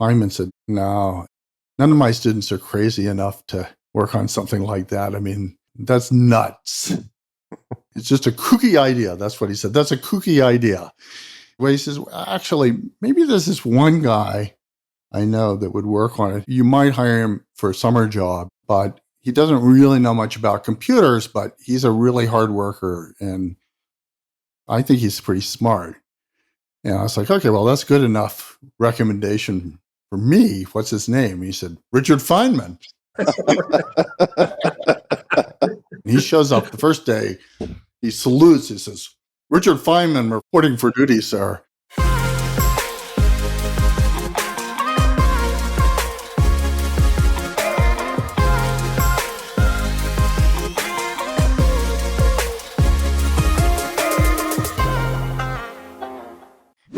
Feynman said, no, none of my students are crazy enough to work on something like that. I mean, that's nuts. It's just a kooky idea. That's what he said. That's a kooky idea. Well, he says, actually, maybe there's this one guy I know that would work on it. You might hire him for a summer job, but he doesn't really know much about computers, but he's a really hard worker. And I think he's pretty smart. And I was like, okay, well, that's good enough recommendation for me. What's his name? He said, Richard Feynman. He shows up the first day. He salutes. He says, Richard Feynman reporting for duty, sir.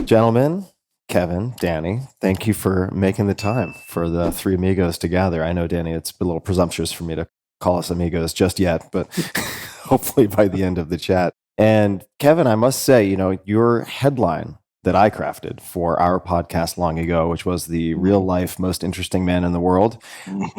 Gentlemen, Kevin, Danny, thank you for making the time for the three amigos to gather. I know, Danny, it's a little presumptuous for me to call us amigos just yet, but hopefully by the end of the chat. And Kevin, I must say, your headline that I crafted for our podcast long ago, which was the real life most interesting man in the world,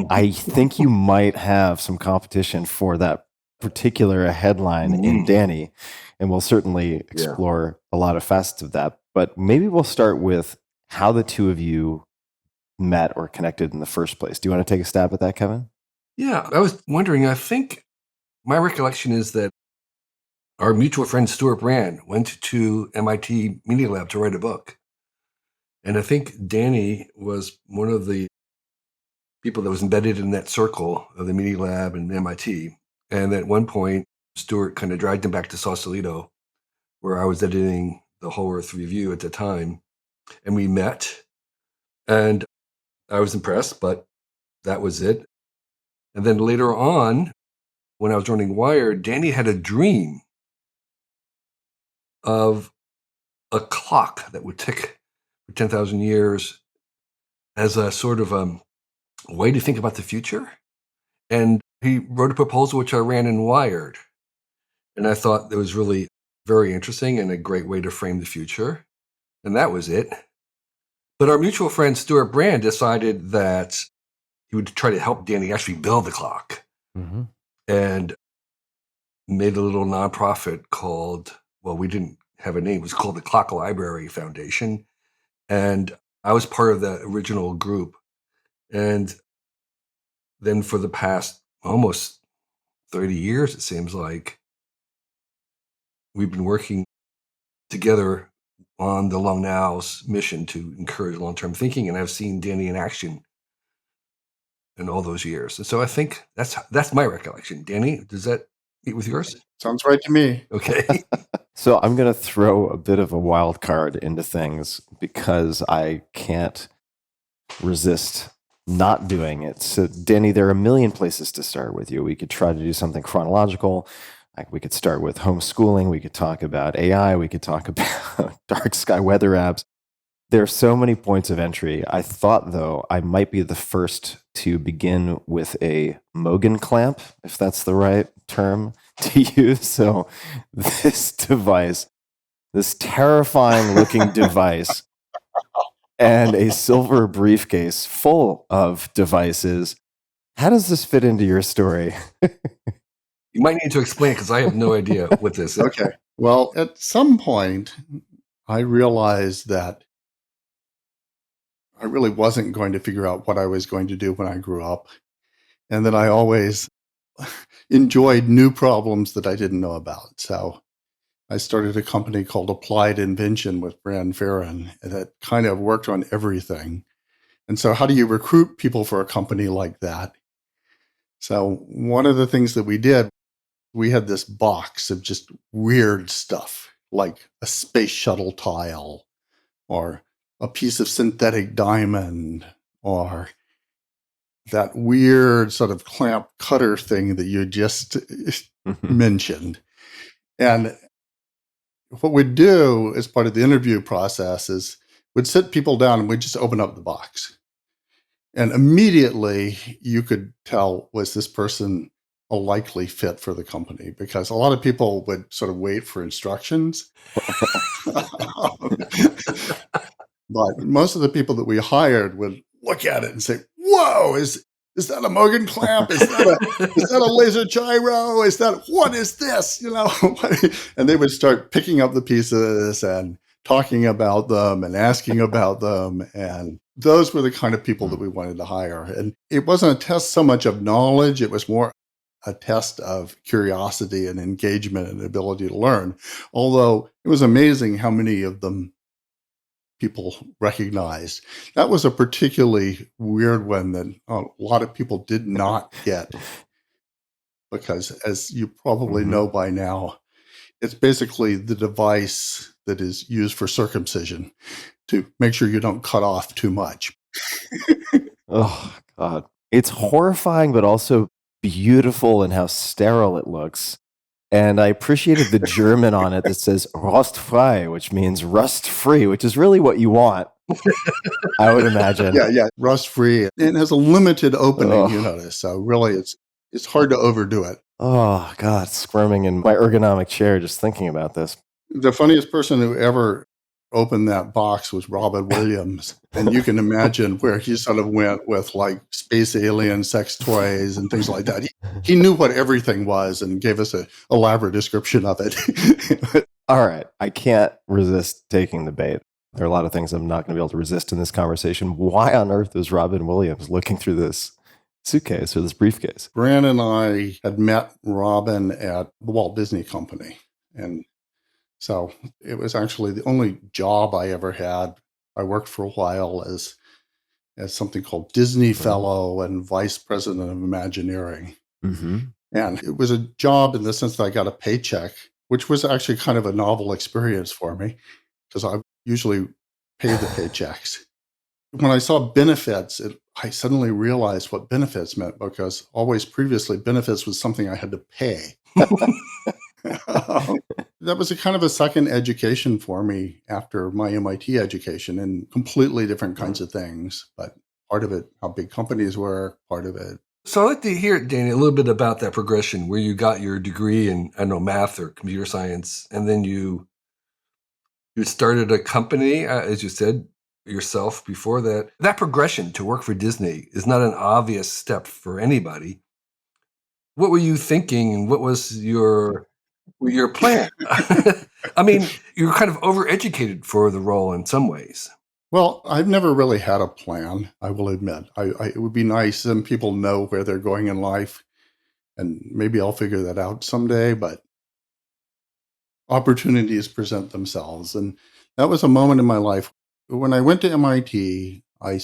I think you might have some competition for that particular headline in Danny, and we'll certainly explore a lot of facets of that. But maybe we'll start with how the two of you met or connected in the first place. Do you want to take a stab at that, Kevin? Yeah, I was wondering, I think my recollection is that our mutual friend Stewart Brand went to MIT Media Lab to write a book. And I think Danny was one of the people that was embedded in that circle of the Media Lab and MIT. And at one point, Stewart kind of dragged him back to Sausalito, where I was editing the Whole Earth Review at the time. And we met, and I was impressed, but that was it. And then later on, when I was running Wired, Danny had a dream of a clock that would tick for 10,000 years as a sort of way to think about the future. And he wrote a proposal, which I ran in Wired. And I thought that was really very interesting and a great way to frame the future. And that was it. But our mutual friend, Stewart Brand, decided that he would try to help Danny actually build the clock. And made a little nonprofit called, well, we didn't have a name. It was called the Clock Library Foundation. And I was part of the original group. And then for the past almost 30 years, it seems like, we've been working together on the Long Now's mission to encourage long-term thinking. And I've seen Danny in action in all those years. And so I think that's my recollection. Danny, does that meet with yours? Sounds right to me. Okay. So I'm going to throw a bit of a wild card into things because I can't resist not doing it. So Danny, there are a million places to start with you. We could try to do something chronological. Like we could start with homeschooling. We could talk about AI. We could talk about dark sky weather apps. There are so many points of entry. I thought, though, I might be the first to begin with a Mogan clamp, if that's the right term to use. So this device, this terrifying looking device, and a silver briefcase full of devices. How does this fit into your story? You might need to explain because I have no idea what this is. Okay. Well, at some point, I realized that I really wasn't going to figure out what I was going to do when I grew up. And that I always enjoyed new problems that I didn't know about. So I started a company called Applied Invention with Brand Ferriss that kind of worked on everything. And so how do you recruit people for a company like that? So one of the things that we did, we had this box of just weird stuff, like a space shuttle tile or a piece of synthetic diamond or that weird sort of clamp cutter thing that you just mentioned. And what we'd do as part of the interview process is we'd sit people down and we'd just open up the box. And immediately you could tell, was this person a likely fit for the company? Because a lot of people would sort of wait for instructions. But most of the people that we hired would look at it and say, "Whoa, is that a Mogan clamp? Is that a laser gyro? What is this?" And they would start picking up the pieces and talking about them and asking about them. And those were the kind of people that we wanted to hire. And it wasn't a test so much of knowledge, it was more a test of curiosity and engagement and ability to learn. Although it was amazing how many of them people recognized. That was a particularly weird one that a lot of people did not get, because as you probably know by now, it's basically the device that is used for circumcision to make sure you don't cut off too much. Oh, God. It's horrifying, but also beautiful in how sterile it looks. And I appreciated the German on it that says rostfrei, which means rust-free, which is really what you want, I would imagine. Yeah, rust-free. It has a limited opening, you notice. So really, it's hard to overdo it. Oh, God, squirming in my ergonomic chair just thinking about this. The funniest person who ever opened that box was Robin Williams. And you can imagine where he sort of went with like space alien sex toys and things like that. He knew what everything was and gave us an elaborate description of it. All right. I can't resist taking the bait. There are a lot of things I'm not going to be able to resist in this conversation. Why on earth is Robin Williams looking through this suitcase or this briefcase? Brand and I had met Robin at the Walt Disney Company. And so it was actually the only job I ever had. I worked for a while as something called Disney Fellow and Vice President of Imagineering. And it was a job in the sense that I got a paycheck, which was actually kind of a novel experience for me because I usually pay the paychecks. When I saw benefits, I suddenly realized what benefits meant, because always previously benefits was something I had to pay. That was a kind of a second education for me after my MIT education in completely different kinds of things. But part of it, how big companies were, part of it. So I'd like to hear, Danny, a little bit about that progression where you got your degree in, I don't know, math or computer science, and then you started a company, as you said yourself before that. That progression to work for Disney is not an obvious step for anybody. What were you thinking, and what was your plan? I mean, you're kind of overeducated for the role in some ways. Well, I've never really had a plan, I will admit. It would be nice some people know where they're going in life, and maybe I'll figure that out someday, but opportunities present themselves. And that was a moment in my life. When I went to MIT, I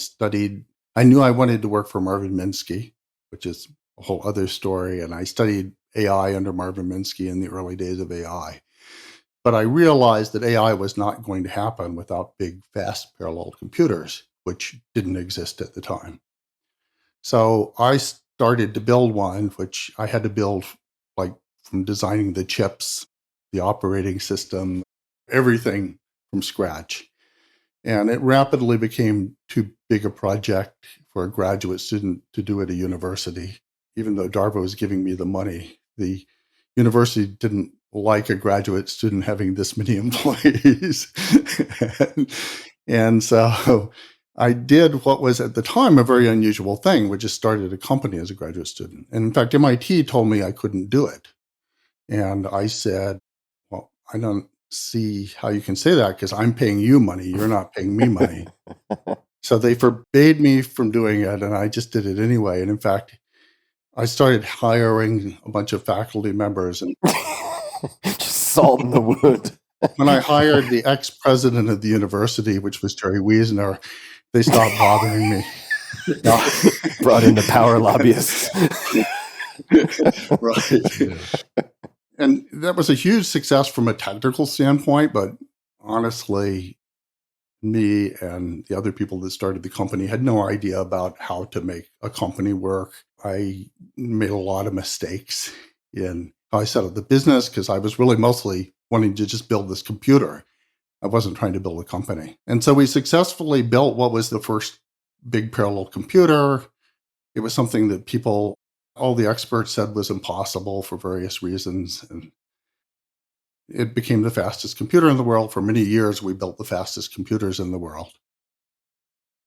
knew I wanted to work for Marvin Minsky, which is a whole other story. And I studied AI under Marvin Minsky in the early days of AI. But I realized that AI was not going to happen without big, fast parallel computers, which didn't exist at the time. So I started to build one, which I had to build like from designing the chips, the operating system, everything from scratch. And it rapidly became too big a project for a graduate student to do at a university. Even though DARPA was giving me the money, the university didn't like a graduate student having this many employees. and so I did what was at the time a very unusual thing, which is started a company as a graduate student. And in fact, MIT told me I couldn't do it. And I said, well, I don't see how you can say that because I'm paying you money. You're not paying me money. So they forbade me from doing it, and I just did it anyway. And in fact, I started hiring a bunch of faculty members. And just salt in the wound. When I hired the ex-president of the university, which was Terry Wiesner, they stopped bothering me. Brought in the power lobbyists. Right. And that was a huge success from a technical standpoint, but honestly, me and the other people that started the company had no idea about how to make a company work. I made a lot of mistakes in how I set up the business because I was really mostly wanting to just build this computer. I wasn't trying to build a company. And so we successfully built what was the first big parallel computer. It was something that all the experts said was impossible for various reasons. And it became the fastest computer in the world. For many years, we built the fastest computers in the world.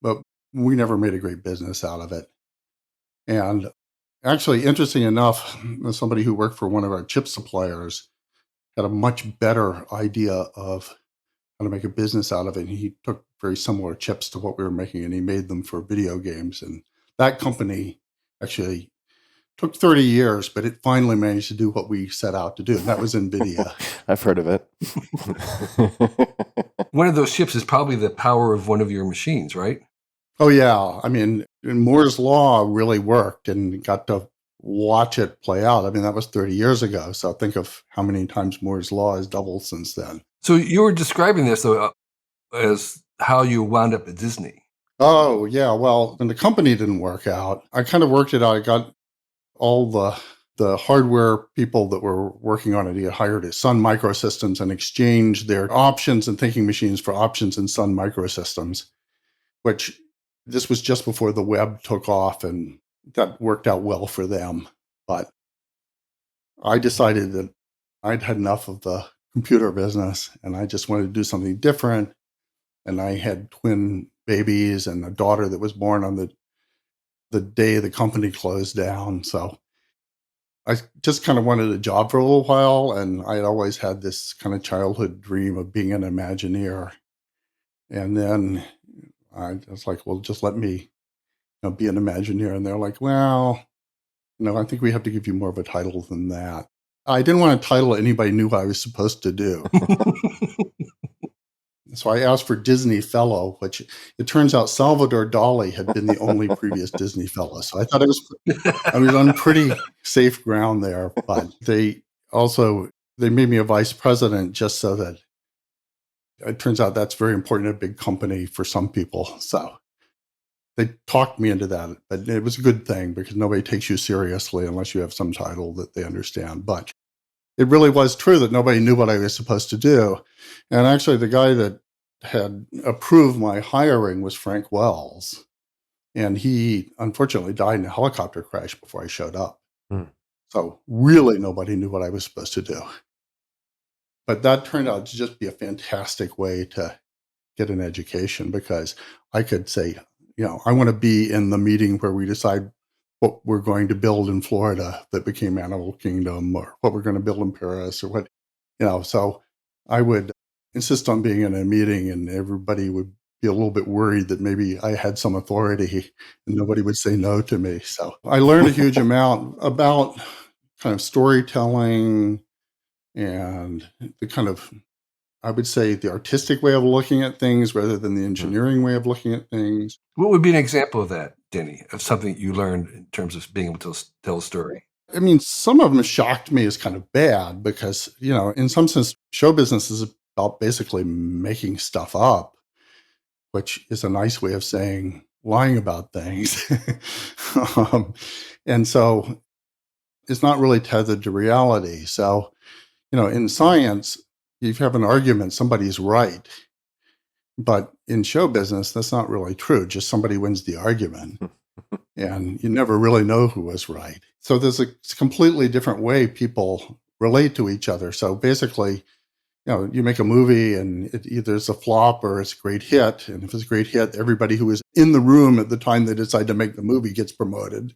but we never made a great business out of it. And actually, interesting enough, somebody who worked for one of our chip suppliers had a much better idea of how to make a business out of it. And he took very similar chips to what we were making, and he made them for video games. And that company actually took 30 years, but it finally managed to do what we set out to do. And that was NVIDIA. I've heard of it. One of those chips is probably the power of one of your machines, right? Oh, yeah. I mean, Moore's Law really worked and got to watch it play out. I mean, that was 30 years ago. So think of how many times Moore's Law has doubled since then. So you were describing this, though, as how you wound up at Disney. Oh, yeah. Well, when the company didn't work out, I kind of worked it out. I got all the hardware people that were working on it. He had hired at Sun Microsystems and exchanged their options and thinking machines for options in Sun Microsystems, which this was just before the web took off, and that worked out well for them. But I decided that I'd had enough of the computer business and I just wanted to do something different. And I had twin babies and a daughter that was born on the day the company closed down. So I just kind of wanted a job for a little while. And I had always had this kind of childhood dream of being an Imagineer. And then I was like, well, just let me be an Imagineer. And they're like, well, I think we have to give you more of a title than that. I didn't want a title anybody knew what I was supposed to do. So I asked for Disney Fellow, which it turns out Salvador Dali had been the only previous Disney Fellow. So I thought I was on pretty safe ground there. But they made me a vice president just so that it turns out that's very important in a big company for some people. So they talked me into that, but it was a good thing because nobody takes you seriously unless you have some title that they understand. But it really was true that nobody knew what I was supposed to do. And actually, the guy that had approved my hiring was Frank Wells. And he unfortunately died in a helicopter crash before I showed up. So really nobody knew what I was supposed to do. But that turned out to just be a fantastic way to get an education because I could say, I want to be in the meeting where we decide what we're going to build in Florida that became Animal Kingdom, or what we're going to build in Paris, or what, so I would insist on being in a meeting, and everybody would be a little bit worried that maybe I had some authority and nobody would say no to me. So I learned a huge amount about kind of storytelling and the kind of, I would say, the artistic way of looking at things rather than the engineering way of looking at things. What would be an example of that, Denny, of something you learned in terms of being able to tell a story? I mean, some of them shocked me as kind of bad because, in some sense, show business is about basically making stuff up, which is a nice way of saying lying about things. And so it's not really tethered to reality. So, in science, if you have an argument, somebody's right. But in show business, that's not really true. Just somebody wins the argument. And you never really know who was right. So there's a completely different way people relate to each other. So basically, you make a movie and it either is a flop or it's a great hit. And if it's a great hit, everybody who was in the room at the time they decide to make the movie gets promoted.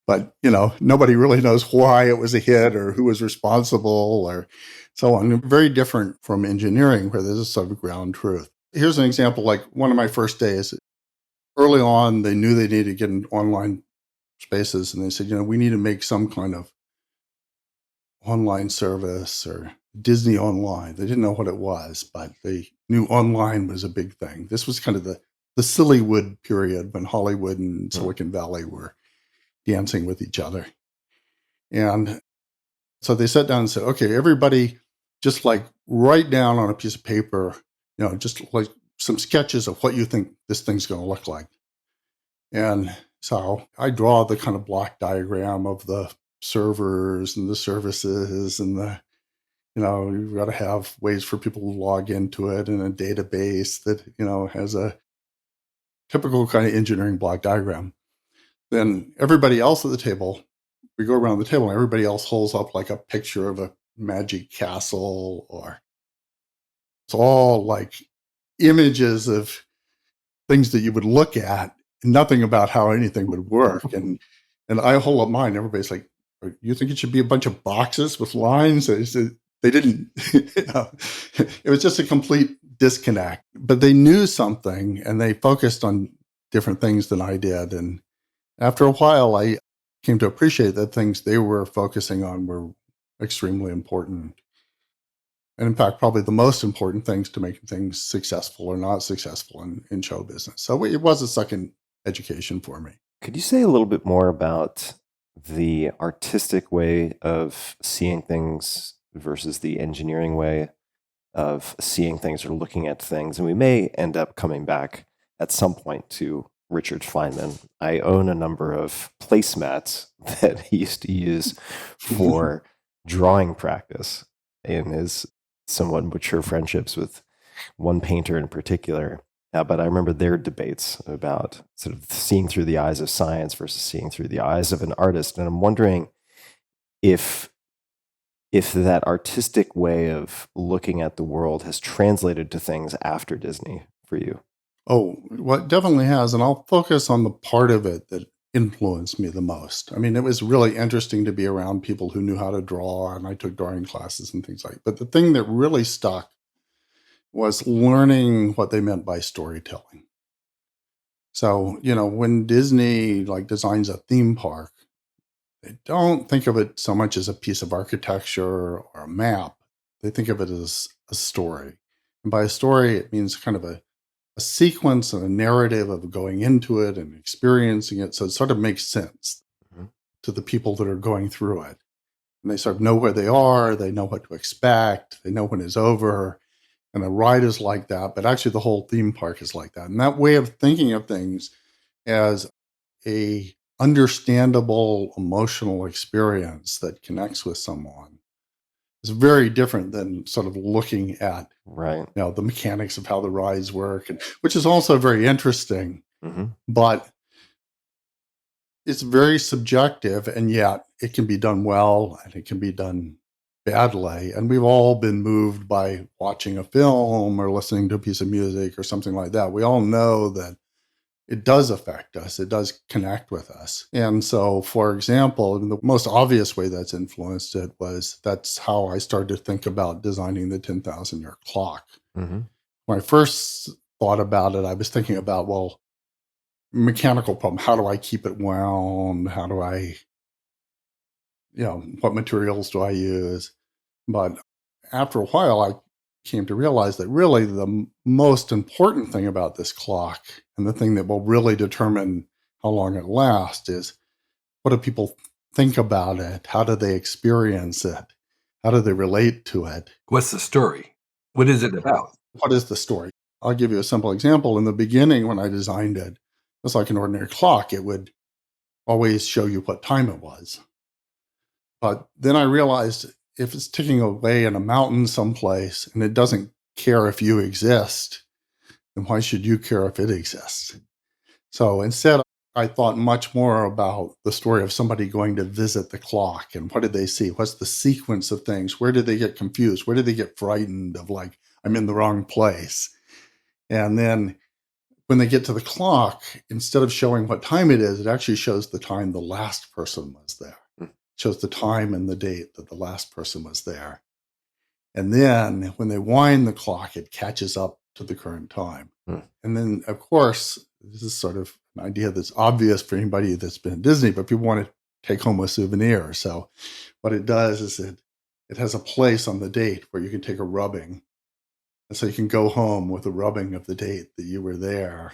But, nobody really knows why it was a hit or who was responsible or so on. Very different from engineering where there's a sort of ground truth. Here's an example, like one of my first days. Early on, they knew they needed to get in online spaces, and they said, we need to make some kind of online service or Disney Online. They didn't know what it was, but they knew online was a big thing. This was kind of the Sillywood period when Hollywood and Silicon Valley were dancing with each other. And so they sat down and said, okay, everybody just like write down on a piece of paper, just like some sketches of what you think this thing's going to look like. And so I draw the kind of block diagram of the servers and the services and you've got to have ways for people to log into it and a database that, has a typical kind of engineering block diagram. Then everybody else at the table, we go around the table and everybody else holds up like a picture of a magic castle, or it's all like images of things that you would look at, nothing about how anything would work. And I hold up mine. Everybody's like, you think it should be a bunch of boxes with lines? They didn't. It was just a complete disconnect. But they knew something, and they focused on different things than I did. And after a while, I came to appreciate that things they were focusing on were extremely important. And in fact, probably the most important things to making things successful or not successful in show business. So it was a second education for me. Could you say a little bit more about the artistic way of seeing things versus the engineering way of seeing things or looking at things? And we may end up coming back at some point to Richard Feynman. I own a number of placemats that he used to use for drawing practice in his somewhat mature friendships with one painter in particular. But I remember their debates about sort of seeing through the eyes of science versus seeing through the eyes of an artist. And I'm wondering if that artistic way of looking at the world has translated to things after Disney for you. Oh, well, it definitely has. And I'll focus on the part of it that influenced me the most. I mean, it was really interesting to be around people who knew how to draw, and I took drawing classes and things like that. But the thing that really stuck was learning what they meant by storytelling. So, when Disney designs a theme park, they don't think of it so much as a piece of architecture or a map. They think of it as a story. And by a story, it means kind of a sequence and a narrative of going into it and experiencing it. So it sort of makes sense to the people that are going through it. And they sort of know where they are. They know what to expect. They know when it's over. And a ride is like that. But actually, the whole theme park is like that. And that way of thinking of things as a understandable emotional experience that connects with someone is very different than sort of looking at the mechanics of how the rides work, which is also very interesting. But it's very subjective, and yet it can be done well and it can be done badly. And we've all been moved by watching a film or listening to a piece of music or something like that. We all know that it does affect us. It does connect with us. And so, for example, the most obvious way that's influenced it that's how I started to think about designing the 10,000-year clock. When I first thought about it, I was thinking about, mechanical problem. How do I keep it wound? How do I, what materials do I use? But after a while, I came to realize that really the most important thing about this clock, and the thing that will really determine how long it lasts, is what do people think about it? How do they experience it? How do they relate to it? What's the story? What is it about? What is the story? I'll give you a simple example. In the beginning, when I designed it, just like an ordinary clock, it would always show you what time it was. But then I realized if it's ticking away in a mountain someplace and it doesn't care if you exist, then why should you care if it exists? So instead, I thought much more about the story of somebody going to visit the clock and what did they see? What's the sequence of things? Where did they get confused? Where did they get frightened of I'm in the wrong place? And then when they get to the clock, instead of showing what time it is, it actually shows the time the last person was there. Shows the time and the date that the last person was there. And then when they wind the clock, it catches up to the current time. And then, of course, this is sort of an idea that's obvious for anybody that's been at Disney, but people want to take home a souvenir. So what it does is it has a place on the date where you can take a rubbing. And so you can go home with a rubbing of the date that you were there.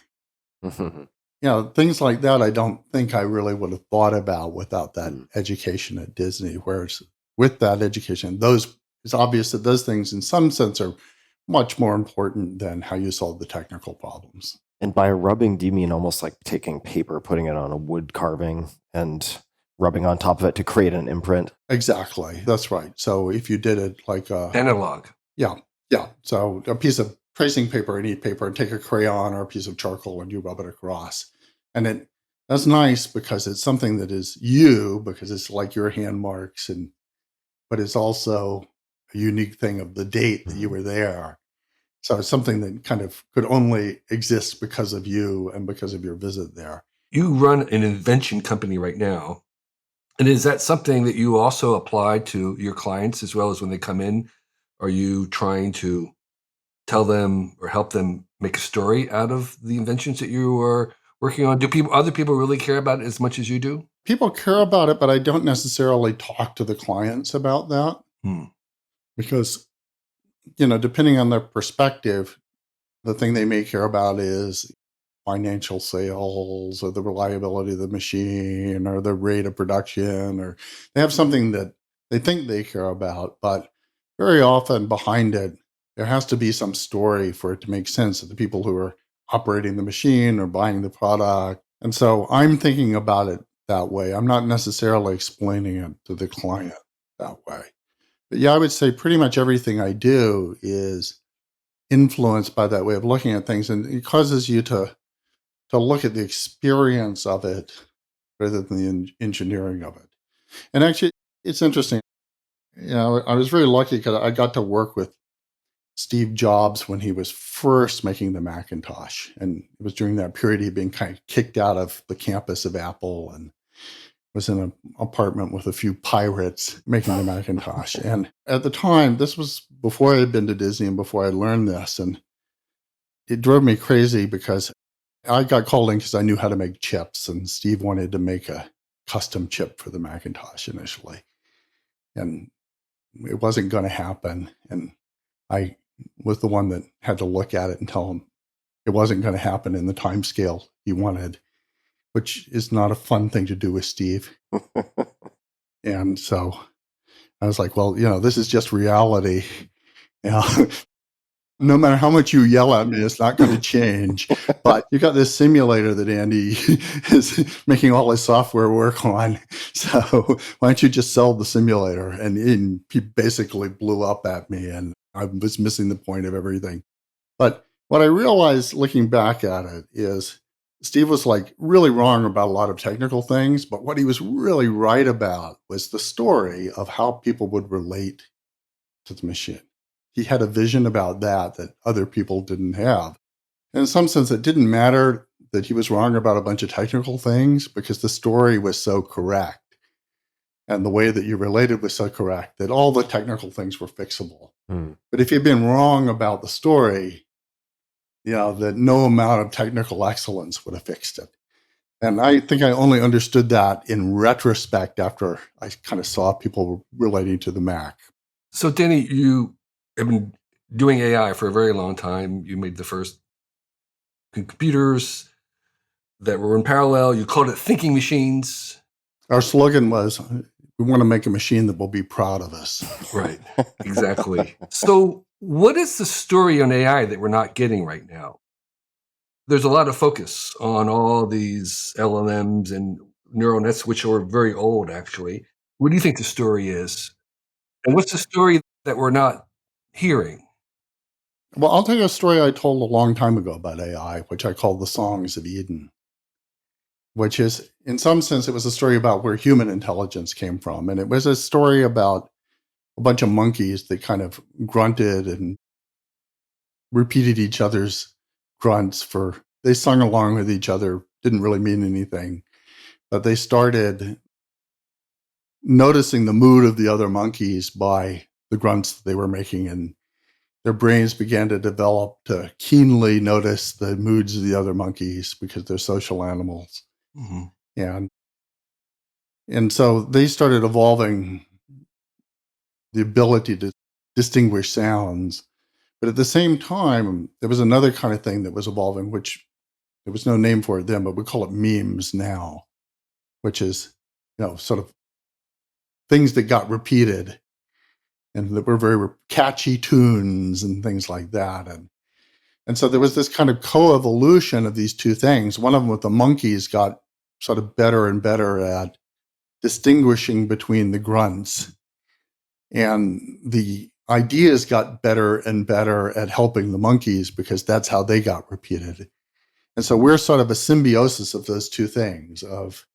Things like that, I don't think I really would have thought about without that education at Disney. Whereas with that education, it's obvious that those things in some sense are much more important than how you solve the technical problems. And by rubbing, do you mean almost like taking paper, putting it on a wood carving and rubbing on top of it to create an imprint? Exactly. That's right. So if you did it like analog. Yeah. So a piece of tracing paper, any paper, and take a crayon or a piece of charcoal and you rub it across. And that's nice because it's something that is you, because it's like your hand marks, but it's also a unique thing of the date that you were there. So it's something that kind of could only exist because of you and because of your visit there. You run an invention company right now. And is that something that you also apply to your clients as well as when they come in? Are you trying to tell them or help them make a story out of the inventions that you are working on? Do other people really care about it as much as you do? People care about it, but I don't necessarily talk to the clients about that because, depending on their perspective, the thing they may care about is financial sales or the reliability of the machine or the rate of production, or they have something that they think they care about. But very often behind it, there has to be some story for it to make sense to the people who are operating the machine or buying the product. And so I'm thinking about it that way. I'm not necessarily explaining it to the client that way. But yeah, I would say pretty much everything I do is influenced by that way of looking at things, and it causes you to look at the experience of it rather than the engineering of it. And actually, it's interesting. I was very lucky because I got to work with Steve Jobs when he was first making the Macintosh, and it was during that period he'd been kind of kicked out of the campus of Apple and was in an apartment with a few pirates making the Macintosh. And at the time, this was before I had been to Disney and before I learned this, and it drove me crazy because I got called in because I knew how to make chips, and Steve wanted to make a custom chip for the Macintosh initially. And it wasn't going to happen. And I was the one that had to look at it and tell him it wasn't going to happen in the time scale he wanted, which is not a fun thing to do with Steve. And so I was like, well, this is just reality. No matter how much you yell at me, it's not going to change. But you got this simulator that Andy is making all his software work on. So why don't you just sell the simulator? And he basically blew up at me, and I was missing the point of everything. But what I realized looking back at it is Steve was like really wrong about a lot of technical things, but what he was really right about was the story of how people would relate to the machine. He had a vision about that other people didn't have. And in some sense, it didn't matter that he was wrong about a bunch of technical things because the story was so correct. And the way that you related was so correct that all the technical things were fixable. But if you'd been wrong about the story, that no amount of technical excellence would have fixed it. And I think I only understood that in retrospect after I kind of saw people relating to the Mac. So, Danny, you have been doing AI for a very long time. You made the first computers that were in parallel. You called it thinking machines. Our slogan was, we want to make a machine that will be proud of us. Right, exactly. So what is the story on AI that we're not getting right now? There's a lot of focus on all these LLMs and neural nets, which are very old, actually. What do you think the story is? And what's the story that we're not hearing? Well, I'll tell you a story I told a long time ago about AI, which I called the Songs of Eden, which is, in some sense, it was a story about where human intelligence came from. And it was a story about a bunch of monkeys that kind of grunted and repeated each other's grunts they sung along with each other, didn't really mean anything. But they started noticing the mood of the other monkeys by the grunts that they were making, and their brains began to develop to keenly notice the moods of the other monkeys because they're social animals. And so they started evolving the ability to distinguish sounds. But at the same time, there was another kind of thing that was evolving, which there was no name for it then, but we call it memes now, which is, sort of things that got repeated and that were very catchy tunes and things like that. And so there was this kind of co-evolution of these two things. One of them with the monkeys got sort of better and better at distinguishing between the grunts. And the ideas got better and better at helping the monkeys because that's how they got repeated. And so we're sort of a symbiosis of those two things, of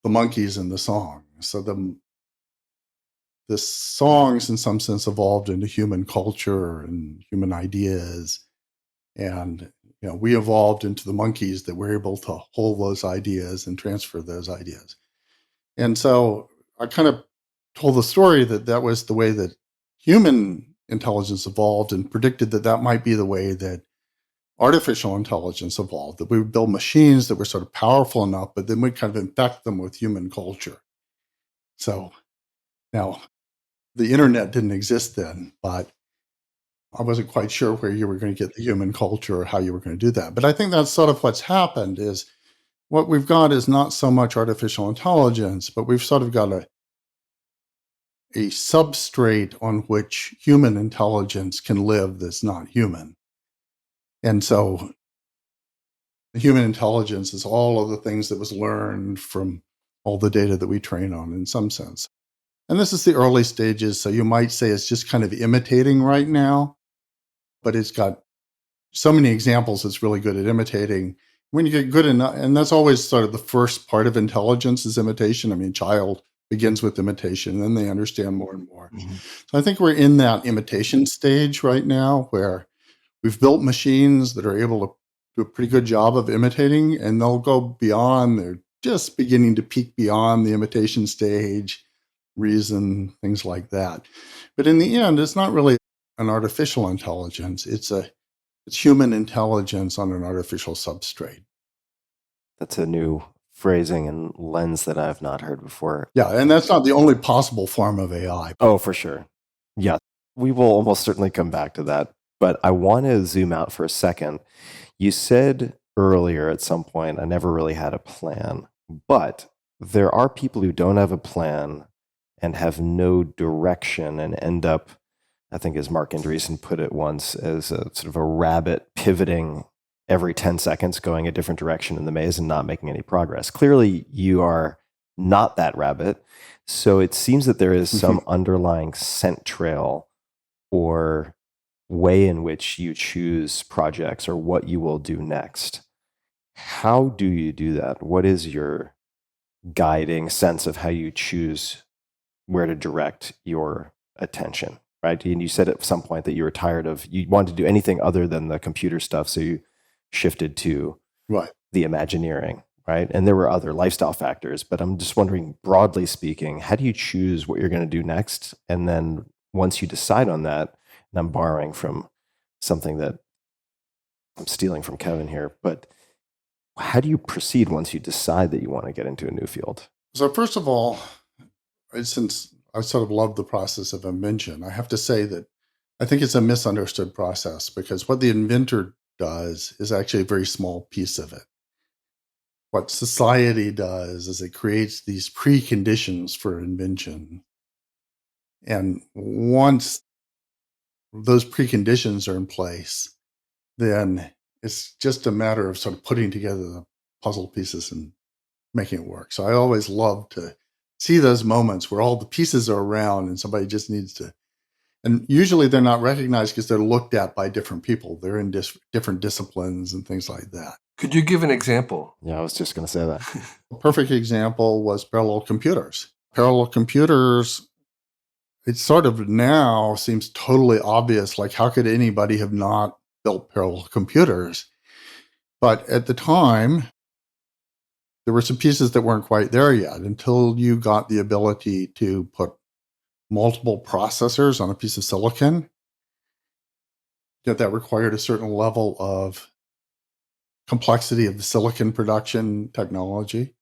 the monkeys and the song. So the songs, in some sense, evolved into human culture and human ideas. And we evolved into the monkeys that were able to hold those ideas and transfer those ideas. And so I kind of told the story that was the way that human intelligence evolved, and predicted that might be the way that artificial intelligence evolved, that we would build machines that were sort of powerful enough, but then we'd kind of infect them with human culture. So now the internet didn't exist then, but I wasn't quite sure where you were going to get the human culture or how you were going to do that. But I think that's sort of what's happened. Is what we've got is not so much artificial intelligence, but we've sort of got a substrate on which human intelligence can live that's not human. And so the human intelligence is all of the things that was learned from all the data that we train on, in some sense. And this is the early stages, so you might say it's just kind of imitating right now, but it's got so many examples it's really good at imitating. When you get good enough, and that's always sort of the first part of intelligence is imitation. I mean, child begins with imitation, and then they understand more and more. Mhm. So I think we're in that imitation stage right now, where we've built machines that are able to do a pretty good job of imitating, and they'll go beyond. They're just beginning to peak beyond the imitation stage, reason, things like that. But in the end, it's not really an artificial intelligence. It's human intelligence on an artificial substrate. That's a new phrasing and lens that I've not heard before. Yeah, and that's not the only possible form of AI. Oh, for sure. Yeah, we will almost certainly come back to that. But I want to zoom out for a second. You said earlier at some point, I never really had a plan. But there are people who don't have a plan and have no direction and end up, I think as Mark Andreessen put it once, as a sort of a rabbit pivoting every 10 seconds, going a different direction in the maze and not making any progress. Clearly, you are not that rabbit. So it seems that there is some underlying scent trail or way in which you choose projects or what you will do next. How do you do that? What is your guiding sense of how you choose where to direct your attention, right? And you said at some point that you were tired of, you wanted to do anything other than the computer stuff, so you shifted to the Imagineering, right? And there were other lifestyle factors, but I'm just wondering, broadly speaking, how do you choose what you're going to do next? And then once you decide on that, and I'm borrowing from something that I'm stealing from Kevin here, but how do you proceed once you decide that you want to get into a new field? So first of all, since I sort of love the process of invention, I have to say that I think it's a misunderstood process, because what the inventor does is actually a very small piece of it. What society does is it creates these preconditions for invention. And once those preconditions are in place, then it's just a matter of sort of putting together the puzzle pieces and making it work. So I always love to see those moments where all the pieces are around and somebody just needs to, and usually they're not recognized because they're looked at by different people. They're in different disciplines and things like that. Could you give an example? Yeah, I was just going to say that. A perfect example was parallel computers. Parallel computers, it sort of now seems totally obvious, like how could anybody have not built parallel computers? But at the time, there were some pieces that weren't quite there yet until you got the ability to put multiple processors on a piece of silicon. That required a certain level of complexity of the silicon production technology.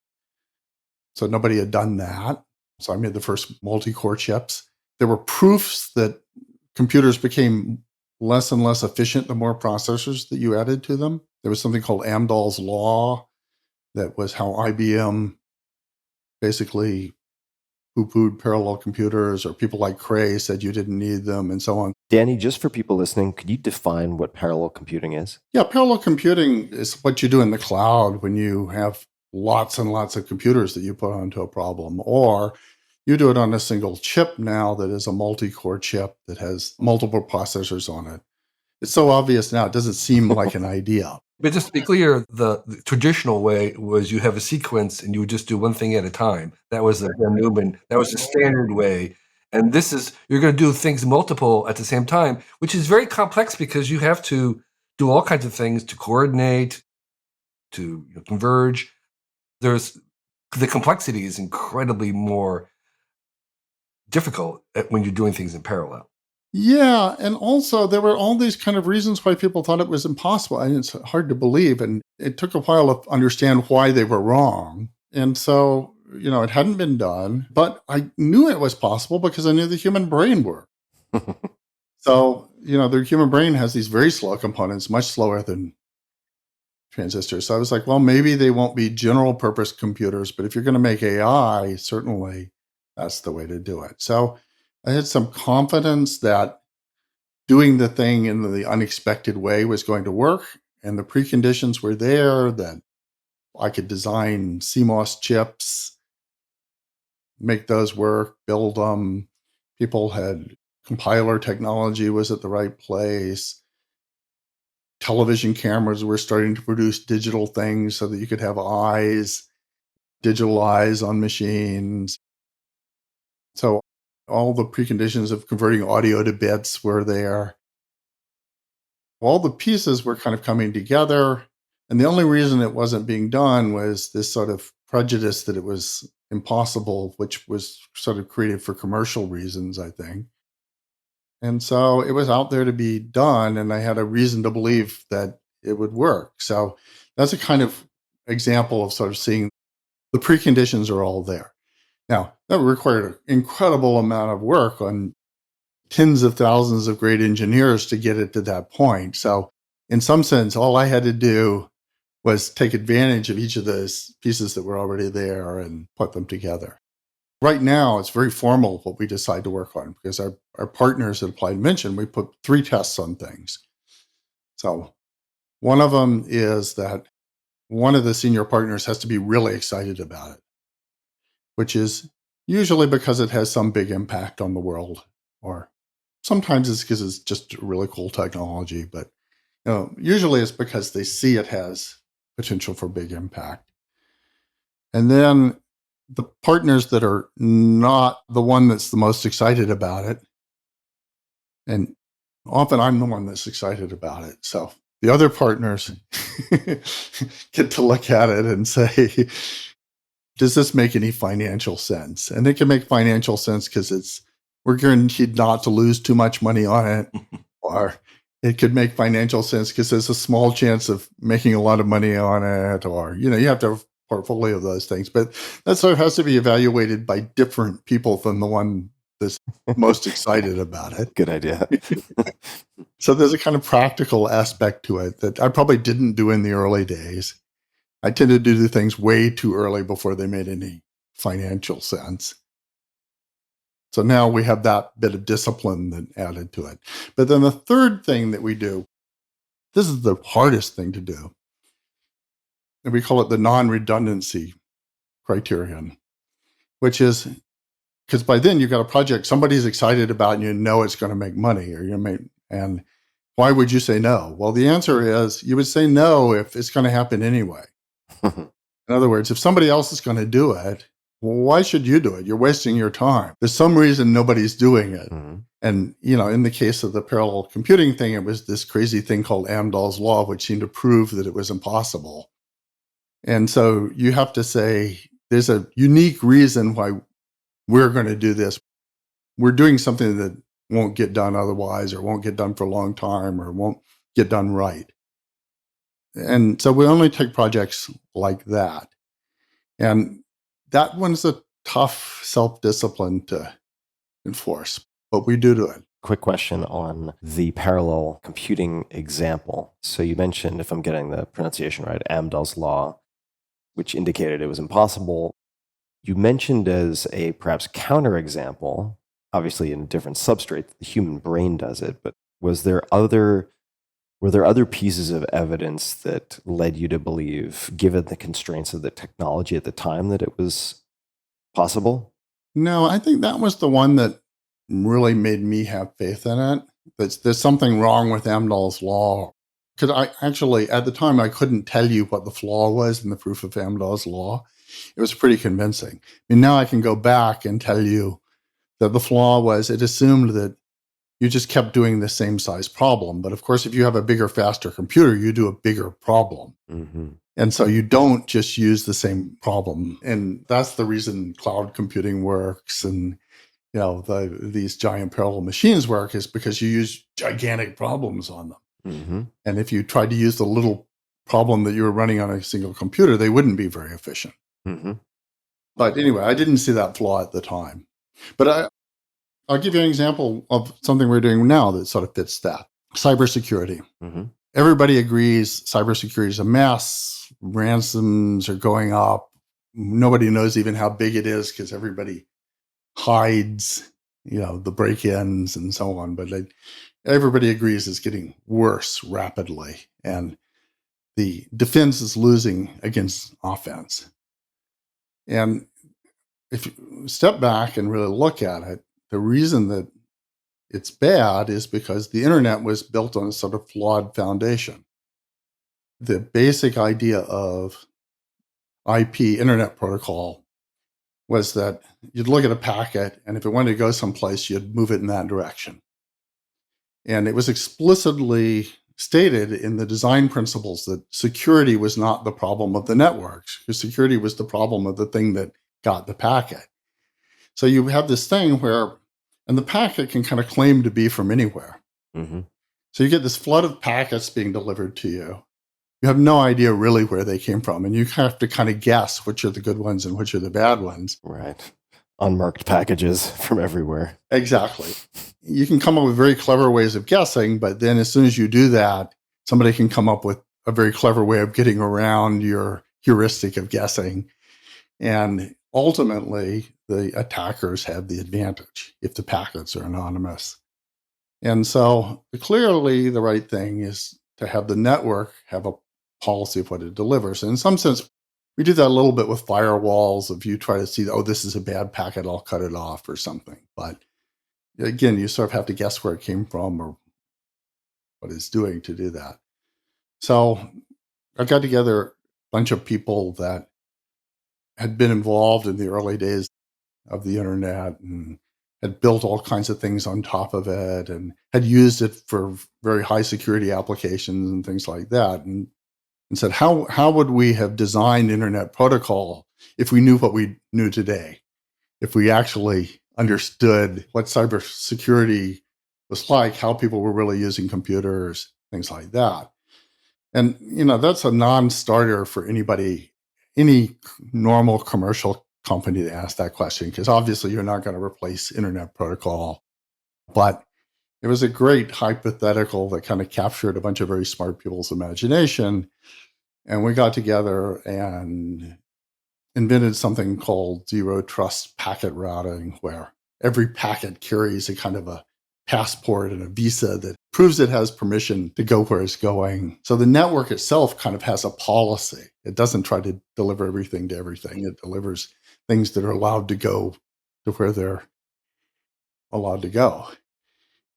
So nobody had done that. So I made the first multi-core chips. There were proofs that computers became less and less efficient the more processors that you added to them. There was something called Amdahl's law. That was how IBM basically poo-pooed parallel computers, or people like Cray said you didn't need them, and so on. Danny, just for people listening, could you define what parallel computing is? Yeah, parallel computing is what you do in the cloud when you have lots and lots of computers that you put onto a problem, or you do it on a single chip now that is a multi-core chip that has multiple processors on it. It's so obvious now, it doesn't seem like an idea. But just to be clear, the traditional way was you have a sequence and you would just do one thing at a time. That was the Newman. That was the standard way. And you're going to do things multiple at the same time, which is very complex because you have to do all kinds of things to coordinate, to converge. The complexity is incredibly more difficult when you're doing things in parallel. Yeah. And also, there were all these kind of reasons why people thought it was impossible. And it's hard to believe. And it took a while to understand why they were wrong. And so, it hadn't been done, but I knew it was possible because I knew the human brain worked. So, the human brain has these very slow components, much slower than transistors. So I was like, well, maybe they won't be general purpose computers, but if you're going to make AI, certainly that's the way to do it. So I had some confidence that doing the thing in the unexpected way was going to work. And the preconditions were there, that I could design CMOS chips, make those work, build them. People had compiler technology was at the right place. Television cameras were starting to produce digital things so that you could have digital eyes on machines. So all the preconditions of converting audio to bits were there. All the pieces were kind of coming together. And the only reason it wasn't being done was this sort of prejudice that it was impossible, which was sort of created for commercial reasons, I think. And so it was out there to be done, and I had a reason to believe that it would work. So that's a kind of example of sort of seeing the preconditions are all there. Now, that required an incredible amount of work on tens of thousands of great engineers to get it to that point. So in some sense, all I had to do was take advantage of each of those pieces that were already there and put them together. Right now, it's very formal what we decide to work on because our partners at Applied Invention, we put 3 tests on things. So one of them is that one of the senior partners has to be really excited about it, which is usually because it has some big impact on the world, or sometimes it's because it's just really cool technology, but usually it's because they see it has potential for big impact. And then the partners that are not the one that's the most excited about it, and often I'm the one that's excited about it. So the other partners get to look at it and say, does this make any financial sense? And it can make financial sense because we're guaranteed not to lose too much money on it. Or it could make financial sense because there's a small chance of making a lot of money on it. Or, you have to have portfolio of those things, but that sort of has to be evaluated by different people than the one that's most excited about it. Good idea. So there's a kind of practical aspect to it that I probably didn't do in the early days. I tended to do things way too early before they made any financial sense. So now we have that bit of discipline that added to it. But then the third thing that we do, this is the hardest thing to do, and we call it the non-redundancy criterion, which is because by then you've got a project somebody's excited about and it's going to make money, and why would you say no? Well, the answer is you would say no if it's going to happen anyway. In other words, if somebody else is going to do it, well, why should you do it? You're wasting your time. There's some reason nobody's doing it. Mm-hmm. And, in the case of the parallel computing thing, it was this crazy thing called Amdahl's law, which seemed to prove that it was impossible. And so you have to say, there's a unique reason why we're going to do this. We're doing something that won't get done otherwise, or won't get done for a long time, or won't get done right. And so we only take projects like that. And that one's a tough self-discipline to enforce, but we do it. Quick question on the parallel computing example. So you mentioned, if I'm getting the pronunciation right, Amdahl's law, which indicated it was impossible. You mentioned as a perhaps counterexample, obviously in a different substrate, the human brain does it, but were there other pieces of evidence that led you to believe, given the constraints of the technology at the time, that it was possible? No, I think that was the one that really made me have faith in it. There's something wrong with Amdahl's law. Because I actually, at the time, I couldn't tell you what the flaw was in the proof of Amdahl's law. It was pretty convincing. I mean, now I can go back and tell you that the flaw was it assumed that you just kept doing the same size problem. But of course, if you have a bigger, faster computer, you do a bigger problem. Mm-hmm. And so you don't just use the same problem. And that's the reason cloud computing works and these giant parallel machines work, is because you use gigantic problems on them. Mm-hmm. And if you tried to use the little problem that you were running on a single computer, they wouldn't be very efficient. Mm-hmm. But anyway, I didn't see that flaw at the time. But I'll give you an example of something we're doing now that sort of fits that. Cybersecurity. Mm-hmm. Everybody agrees cybersecurity is a mess. Ransoms are going up. Nobody knows even how big it is because everybody hides, the break-ins and so on. But everybody agrees it's getting worse rapidly. And the defense is losing against offense. And if you step back and really look at it, the reason that it's bad is because the internet was built on a sort of flawed foundation. The basic idea of IP, Internet Protocol, was that you'd look at a packet, and if it wanted to go someplace, you'd move it in that direction. And it was explicitly stated in the design principles that security was not the problem of the networks, because security was the problem of the thing that got the packet. So you have this thing where, and the packet can kind of claim to be from anywhere. Mm-hmm. So you get this flood of packets being delivered to you. You have no idea really where they came from, and you have to kind of guess which are the good ones and which are the bad ones. Right. Unmarked packages from everywhere. Exactly. You can come up with very clever ways of guessing, but then as soon as you do that, somebody can come up with a very clever way of getting around your heuristic of guessing. And ultimately, the attackers have the advantage if the packets are anonymous. And so clearly the right thing is to have the network have a policy of what it delivers. And in some sense, we do that a little bit with firewalls. If you try to see, this is a bad packet, I'll cut it off or something. But again, you sort of have to guess where it came from or what it's doing to do that. So I got together a bunch of people that had been involved in the early days of the internet and had built all kinds of things on top of it and had used it for very high security applications and things like that. And said, how would we have designed Internet Protocol if we knew what we knew today? If we actually understood what cybersecurity was like, how people were really using computers, things like that. And, that's a non-starter for anybody, any normal commercial company to ask that question, because obviously you're not going to replace Internet Protocol. But it was a great hypothetical that kind of captured a bunch of very smart people's imagination. And we got together and invented something called zero trust packet routing, where every packet carries a kind of a passport and a visa that proves it has permission to go where it's going. So the network itself kind of has a policy. It doesn't try to deliver everything to everything. It delivers things that are allowed to go to where they're allowed to go.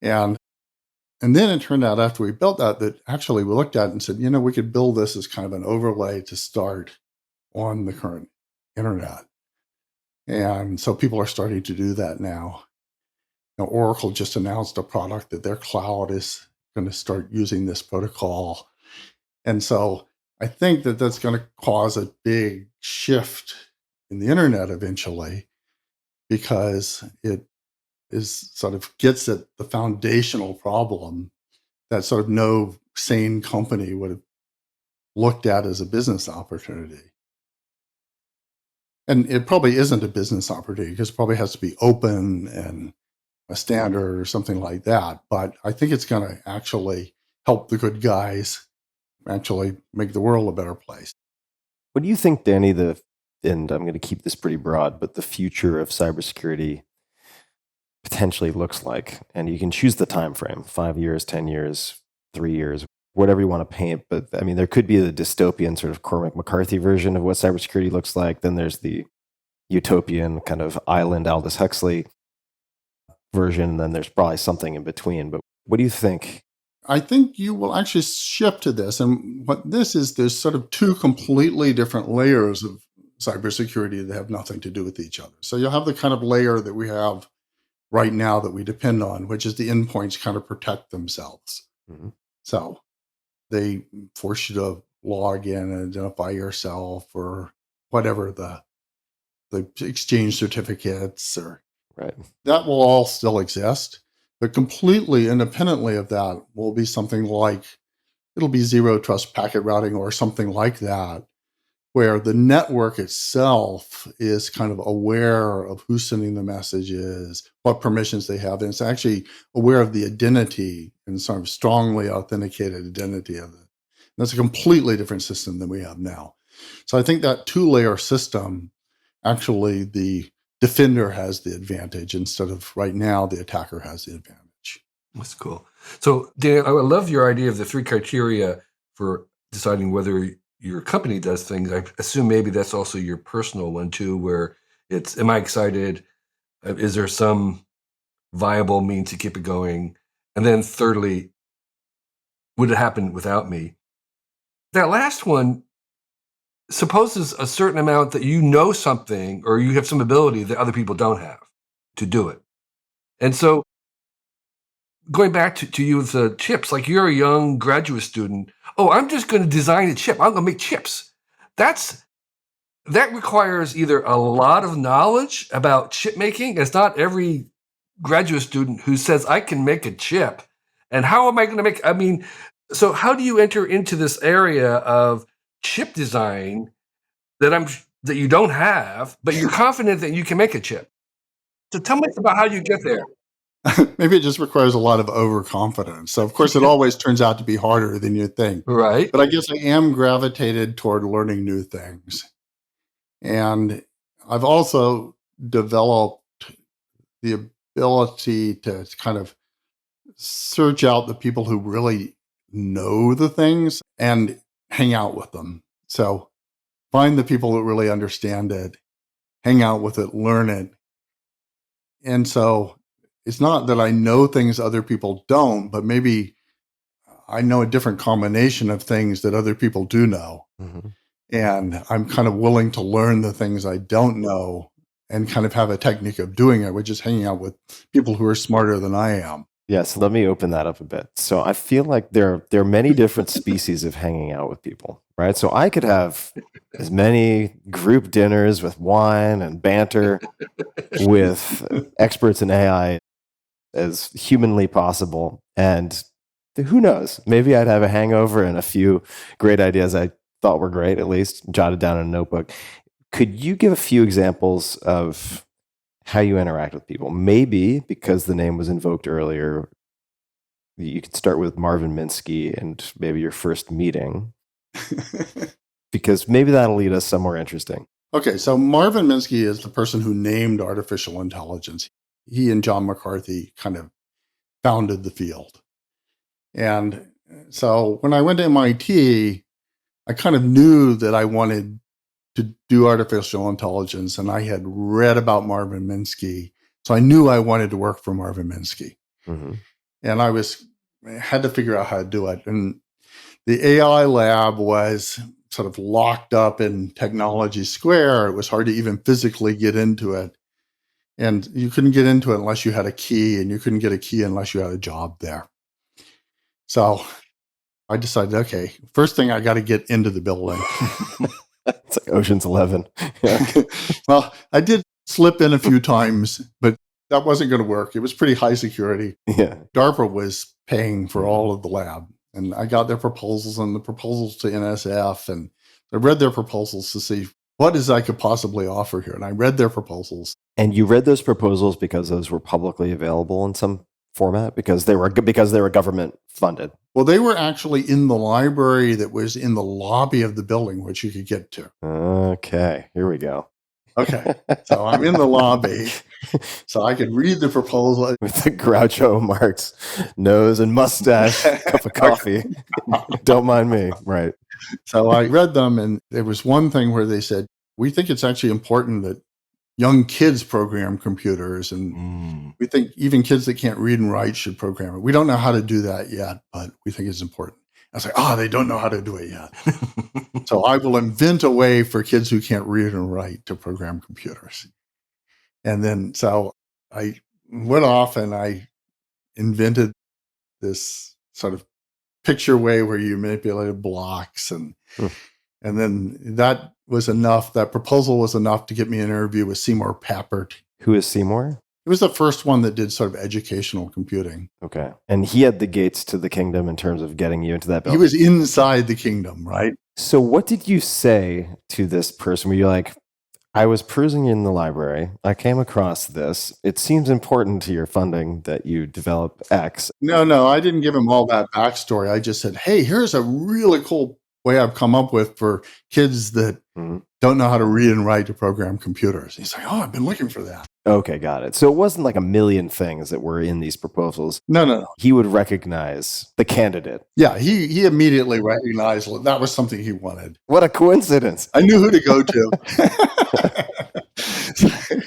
And then it turned out after we built that actually we looked at it and said, we could build this as kind of an overlay to start on the current internet. And so people are starting to do that now. Oracle just announced a product that their cloud is going to start using this protocol. And so I think that that's going to cause a big shift in the internet eventually, because it is sort of gets at the foundational problem that sort of no sane company would have looked at as a business opportunity. And it probably isn't a business opportunity because it probably has to be open and a standard or something like that. But I think it's going to actually help the good guys actually make the world a better place. What do you think, Danny, and I'm going to keep this pretty broad, but the future of cybersecurity potentially looks like? And you can choose the time frame, 5 years, 10 years, 3 years, whatever you want to paint. But I mean, there could be the dystopian sort of Cormac McCarthy version of what cybersecurity looks like. Then there's the utopian kind of island Aldous Huxley version. And then there's probably something in between. But what do you think? I think you will actually shift to this. And what this is, there's sort of two completely different layers of cybersecurity that have nothing to do with each other. So you'll have the kind of layer that we have right now that we depend on, which is the endpoints kind of protect themselves. Mm-hmm. So they force you to log in and identify yourself or whatever the exchange certificates or Right. that will all still exist. But completely independently of that will be something like, it'll be zero trust packet routing or something like that, where the network itself is kind of aware of who's sending the messages, what permissions they have, and it's actually aware of the identity and sort of strongly authenticated identity of it. And that's a completely different system than we have now. So I think that two-layer system, actually the defender has the advantage instead of right now the attacker has the advantage. That's cool. So, Dan, I love your idea of the 3 criteria for deciding whether your company does things. I assume maybe that's also your personal one too, where it's, am I excited? Is there some viable means to keep it going? And then thirdly, would it happen without me? That last one supposes a certain amount that you know something or you have some ability that other people don't have to do it. And so going back to you with the chips, like you're a young graduate student. Oh, I'm just going to design a chip. I'm going to make chips. That requires either a lot of knowledge about chip making. It's not every graduate student who says, I can make a chip. And how am I going to make, I mean, so how do you enter into this area of chip design that you don't have, but you're confident that you can make a chip? So tell me about how you get there. Maybe it just requires a lot of overconfidence. So, of course, it always turns out to be harder than you think. Right. But I guess I am gravitated toward learning new things. And I've also developed the ability to kind of search out the people who really know the things and hang out with them. So find the people that really understand it, hang out with it, learn it. And so it's not that I know things other people don't, but maybe I know a different combination of things that other people do know. Mm-hmm. And I'm kind of willing to learn the things I don't know and kind of have a technique of doing it, which is hanging out with people who are smarter than I am. Yes, let me open that up a bit. So I feel like there are many different species of hanging out with people, right? So I could have as many group dinners with wine and banter with experts in AI as humanly possible. And who knows, maybe I'd have a hangover and a few great ideas I thought were great, at least jotted down in a notebook. Could you give a few examples of how you interact with people? Maybe because the name was invoked earlier, you could start with Marvin Minsky and maybe your first meeting, because maybe that'll lead us somewhere interesting. Okay, so Marvin Minsky is the person who named artificial intelligence. He and John McCarthy kind of founded the field. And so when I went to MIT, I kind of knew that I wanted to do artificial intelligence, and I had read about Marvin Minsky. So I knew I wanted to work for Marvin Minsky. Mm-hmm. And I had to figure out how to do it. And the AI lab was sort of locked up in Technology Square. It was hard to even physically get into it. And you couldn't get into it unless you had a key, and you couldn't get a key unless you had a job there. So I decided, okay, first thing I got to get into the building. It's like Ocean's 11. Yeah. Well, I did slip in a few times, but that wasn't going to work. It was pretty high security. Yeah. DARPA was paying for all of the lab. And I got their proposals and the proposals to NSF. And I read their proposals to see what is I could possibly offer here. And I read their proposals. And you read those proposals because those were publicly available in some format, because they were government funded. Well, they were actually in the library that was in the lobby of the building, which you could get to. Okay, here we go. Okay, so I'm in the lobby, so I could read the proposal. With the Groucho Marx nose and mustache, cup of coffee. Don't mind me. Right. So I read them, and there was one thing where they said, we think it's actually important that young kids program computers, and we think even kids that can't read and write should program it. We don't know how to do that yet, but we think it's important. I was like, they don't know how to do it yet. So I will invent a way for kids who can't read and write to program computers. And then, so I went off and I invented this sort of picture way where you manipulated blocks. And then that was enough. That proposal was enough to get me an interview with Seymour Papert. Who is Seymour? He was the first one that did sort of educational computing. Okay. And he had the gates to the kingdom in terms of getting you into that building. He was inside the kingdom, right? So what did you say to this person? Were you like, I was perusing in the library. I came across this. It seems important to your funding that you develop X. No, I didn't give him all that backstory. I just said, hey, here's a really cool way I've come up with for kids that don't know how to read and write to program computers. He's like, oh, I've been looking for that. Okay, got it. So it wasn't like a million things that were in these proposals. No. He would recognize the candidate. Yeah, he immediately recognized that was something he wanted. What a coincidence. I knew who to go to.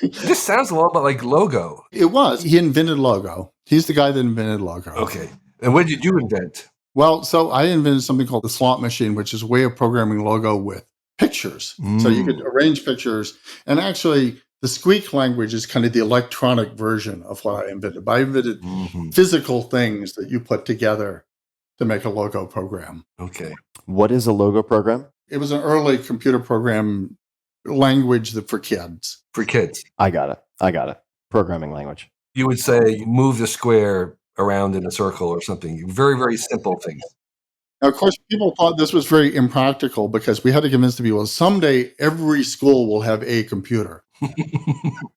This sounds a lot like Logo. It was. He invented Logo. He's the guy that invented Logo. Okay. And what did you invent? Well, so I invented something called the slot machine, which is a way of programming Logo with pictures. So you could arrange pictures. And actually, the Squeak language is kind of the electronic version of what I invented. But I invented physical things that you put together to make a Logo program. Okay. What is a Logo program? It was an early computer program language for kids. For kids. I got it. Programming language. You would say move the square around in a circle or something. Very, very simple things. Now, of course, people thought this was very impractical because we had to convince the people someday every school will have a computer.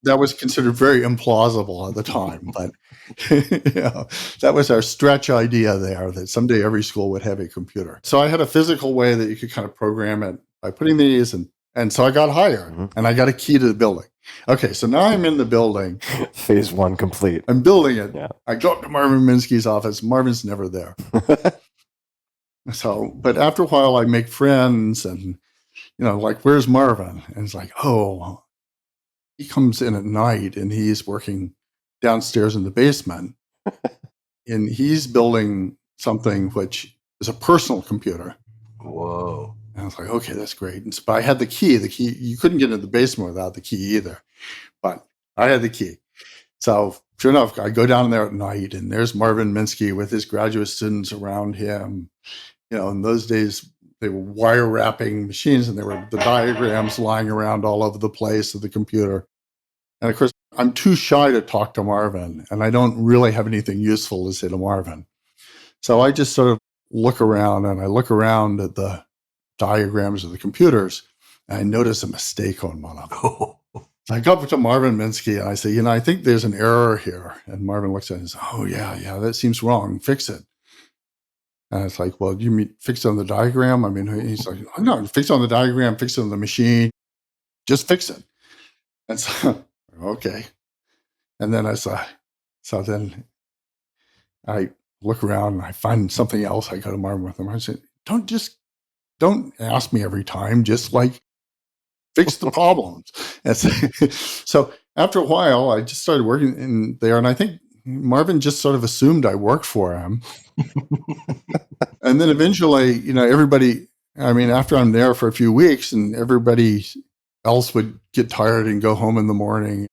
That was considered very implausible at the time, but that was our stretch idea there, that someday every school would have a computer. So I had a physical way that you could kind of program it by putting these, and so I got hired, and I got a key to the building. Okay, so now I'm in the building. Phase one complete. I'm building it. Yeah. I go up to Marvin Minsky's office. Marvin's never there. So, but after a while, I make friends, and like, where's Marvin? And it's like, oh, he comes in at night, and he's working downstairs in the basement, and he's building something which is a personal computer. Whoa! And I was like, okay, that's great. And so, but I had the key. The key, you couldn't get into the basement without the key either, but I had the key. So sure enough, I go down there at night, and there's Marvin Minsky with his graduate students around him. In those days, they were wire wrapping machines, and there were the diagrams lying around all over the place of the computer. And of course, I'm too shy to talk to Marvin, and I don't really have anything useful to say to Marvin. So I just sort of look around, and I look around at the diagrams of the computers, and I notice a mistake on one of them. So I go up to Marvin Minsky, and I say, I think there's an error here. And Marvin looks at it and says, oh, yeah, that seems wrong. Fix it. And it's like, well, do you mean fix it on the diagram? I mean, he's like, oh, no, fix it on the diagram, fix it on the machine. Just fix it. And so, okay. And then so then I look around and I find something else. I go to Marvin with him. I said, don't ask me every time. Just like fix the problems. And so after a while, I just started working in there. And I think Marvin just sort of assumed I worked for him. And then eventually, everybody, after I'm there for a few weeks and everybody else would get tired and go home in the morning.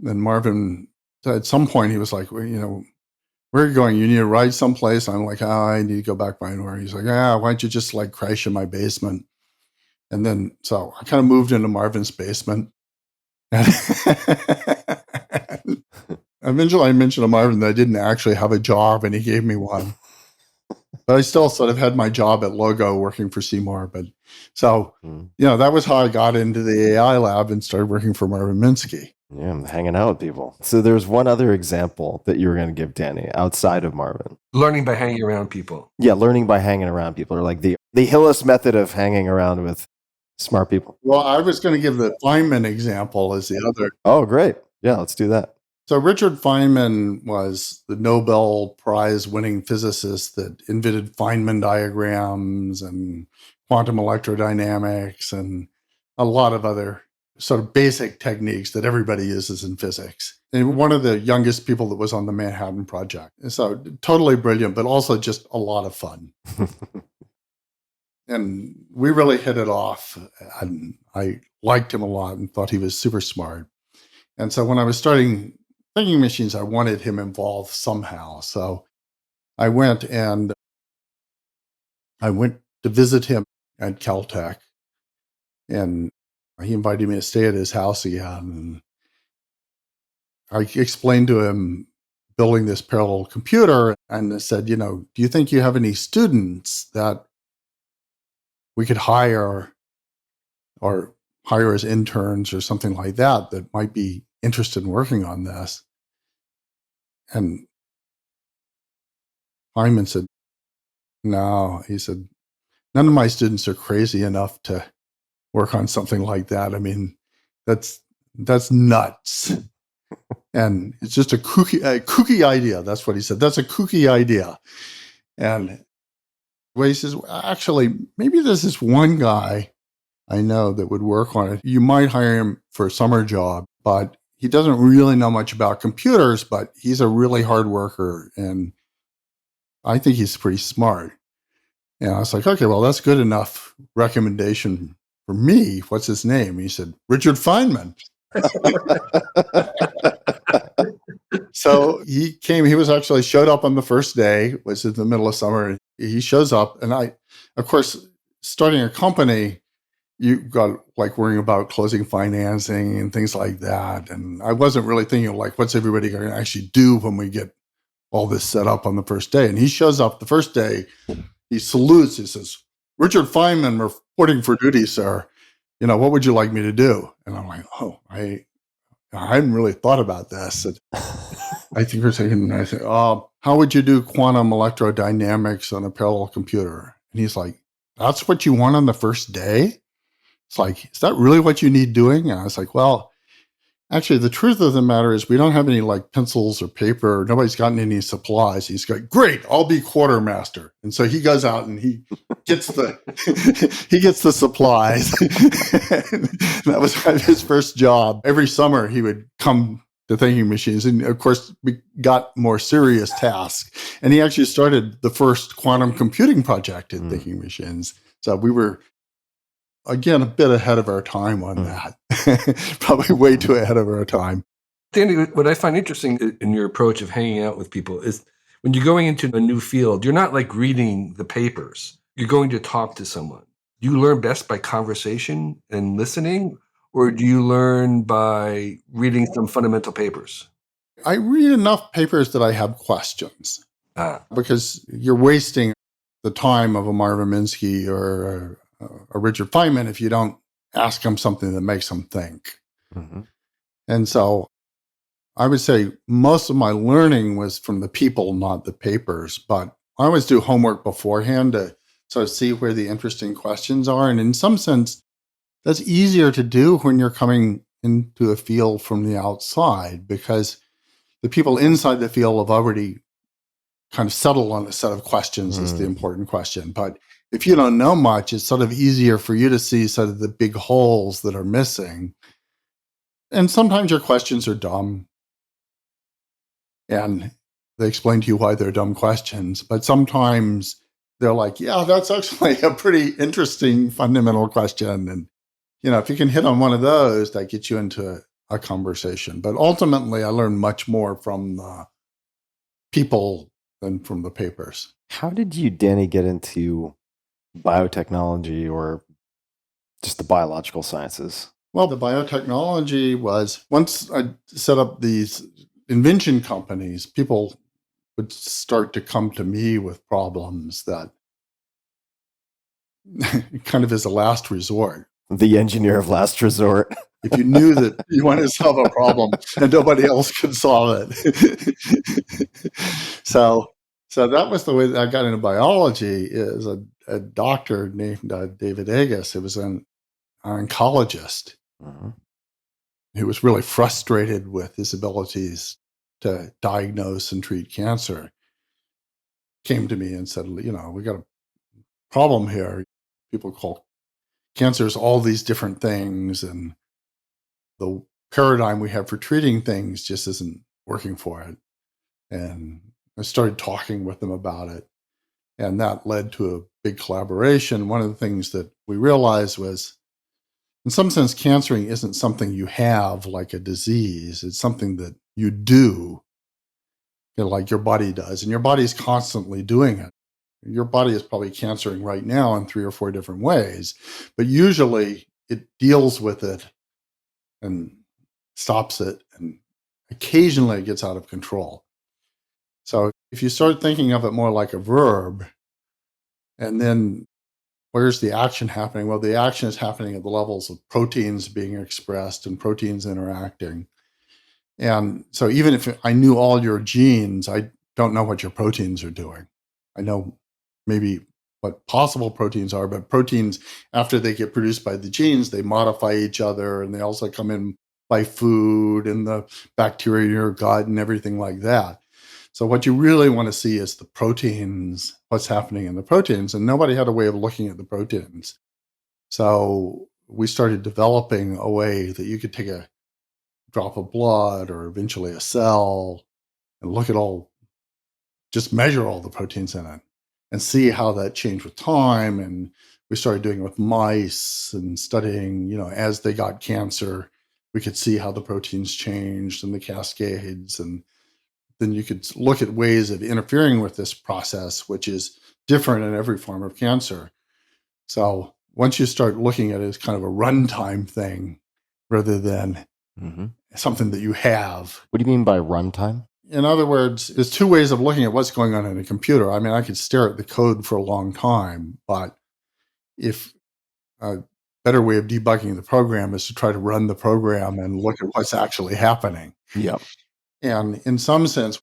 Then Marvin, at some point, he was like, well, where are you going? You need to ride someplace? I'm like, I need to go back by nowhere. He's like, why don't you just like crash in my basement? And then, so I kind of moved into Marvin's basement. And eventually I mentioned to Marvin that I didn't actually have a job, and he gave me one. But I still sort of had my job at Logo working for Seymour. But so, that was how I got into the AI lab and started working for Marvin Minsky. Yeah, I'm hanging out with people. So there's one other example that you were going to give Danny outside of Marvin. Learning by hanging around people. Yeah, learning by hanging around people, or like the Hillis method of hanging around with smart people. Well, I was going to give the Feynman example as the other. Oh, great. Yeah, let's do that. So Richard Feynman was the Nobel Prize winning physicist that invented Feynman diagrams and quantum electrodynamics and a lot of other sort of basic techniques that everybody uses in physics. And one of the youngest people that was on the Manhattan Project. And so totally brilliant, but also just a lot of fun. And we really hit it off. And I liked him a lot and thought he was super smart. And so when I was starting thinking machines, I wanted him involved somehow. So I went to visit him at Caltech, and he invited me to stay at his house again. And I explained to him building this parallel computer, and I said, do you think you have any students that we could hire or hire as interns or something like that might be interested in working on this? And Feynman said, no. He said, none of my students are crazy enough to work on something like that. I mean, that's nuts. And it's just a kooky idea. That's what he said. That's a kooky idea. And he says, actually, maybe there's this one guy I know that would work on it. You might hire him for a summer job, but he doesn't really know much about computers, but he's a really hard worker. And I think he's pretty smart. And I was like, okay, well, that's good enough recommendation for me. What's his name? He said, Richard Feynman. So he came, he showed up on the first day, it was in the middle of summer. He shows up, and of course, starting a company, you got like worrying about closing financing and things like that. And I wasn't really thinking of like, what's everybody going to actually do when we get all this set up on the first day? And he shows up the first day, he salutes, he says, Richard Feynman reporting for duty, sir. What would you like me to do? And I'm like, oh, I hadn't really thought about this. And I think for a second, I said, how would you do quantum electrodynamics on a parallel computer? And he's like, that's what you want on the first day? It's like, is that really what you need doing? And I was like, well, actually, the truth of the matter is we don't have any like pencils or paper. Nobody's gotten any supplies. He's like, great, I'll be quartermaster. And so he goes out and he gets the supplies. That was kind of his first job. Every summer he would come to thinking machines. And of course, we got more serious tasks. And he actually started the first quantum computing project in thinking machines. So we were, again, a bit ahead of our time on that. Probably way too ahead of our time. Danny, what I find interesting in your approach of hanging out with people is when you're going into a new field, you're not like reading the papers. You're going to talk to someone. Do you learn best by conversation and listening, or do you learn by reading some fundamental papers? I read enough papers that I have questions because you're wasting the time of a Marvin Minsky or a Richard Feynman if you don't ask them something that makes them think. Mm-hmm. And so I would say most of my learning was from the people, not the papers, but I always do homework beforehand to sort of see where the interesting questions are. And in some sense, that's easier to do when you're coming into a field from the outside because the people inside the field have already kind of settled on a set of questions as the important question. But if you don't know much, it's sort of easier for you to see sort of the big holes that are missing. And sometimes your questions are dumb. And they explain to you why they're dumb questions. But sometimes they're like, yeah, that's actually a pretty interesting fundamental question. And, if you can hit on one of those, that gets you into a conversation. But ultimately, I learned much more from the people than from the papers. How did you, Danny, get into biotechnology or just the biological sciences? Well, the biotechnology was, once I set up these invention companies, people would start to come to me with problems that kind of is a last resort. The engineer of last resort. If you knew that you wanted to solve a problem and nobody else could solve it. So that was the way that I got into biology. Is a doctor named David Agus. He was an oncologist who was really frustrated with his abilities to diagnose and treat cancer. Came to me and said, we got a problem here. People call cancers all these different things, and the paradigm we have for treating things just isn't working for it. And I started talking with them about it, and that led to a big collaboration. One of the things that we realized was, in some sense, cancering isn't something you have like a disease. It's something that you do, like your body does, and your body's constantly doing it. Your body is probably cancering right now in 3 or 4 different ways, but usually it deals with it and stops it, and occasionally it gets out of control. So if you start thinking of it more like a verb, and then where's the action happening? Well, the action is happening at the levels of proteins being expressed and proteins interacting. And so even if I knew all your genes, I don't know what your proteins are doing. I know maybe what possible proteins are, but proteins, after they get produced by the genes, they modify each other, and they also come in by food and the bacteria in your gut and everything like that. So what you really want to see is the proteins, what's happening in the proteins, and nobody had a way of looking at the proteins. So we started developing a way that you could take a drop of blood or eventually a cell and look at just measure all the proteins in it and see how that changed with time. And we started doing it with mice and studying, as they got cancer, we could see how the proteins changed and the cascades. And then you could look at ways of interfering with this process, which is different in every form of cancer. So once you start looking at it as kind of a runtime thing rather than something that you have. What do you mean by runtime? In other words, there's 2 ways of looking at what's going on in a computer. I mean, I could stare at the code for a long time, but if a better way of debugging the program is to try to run the program and look at what's actually happening. Yep. And in some sense,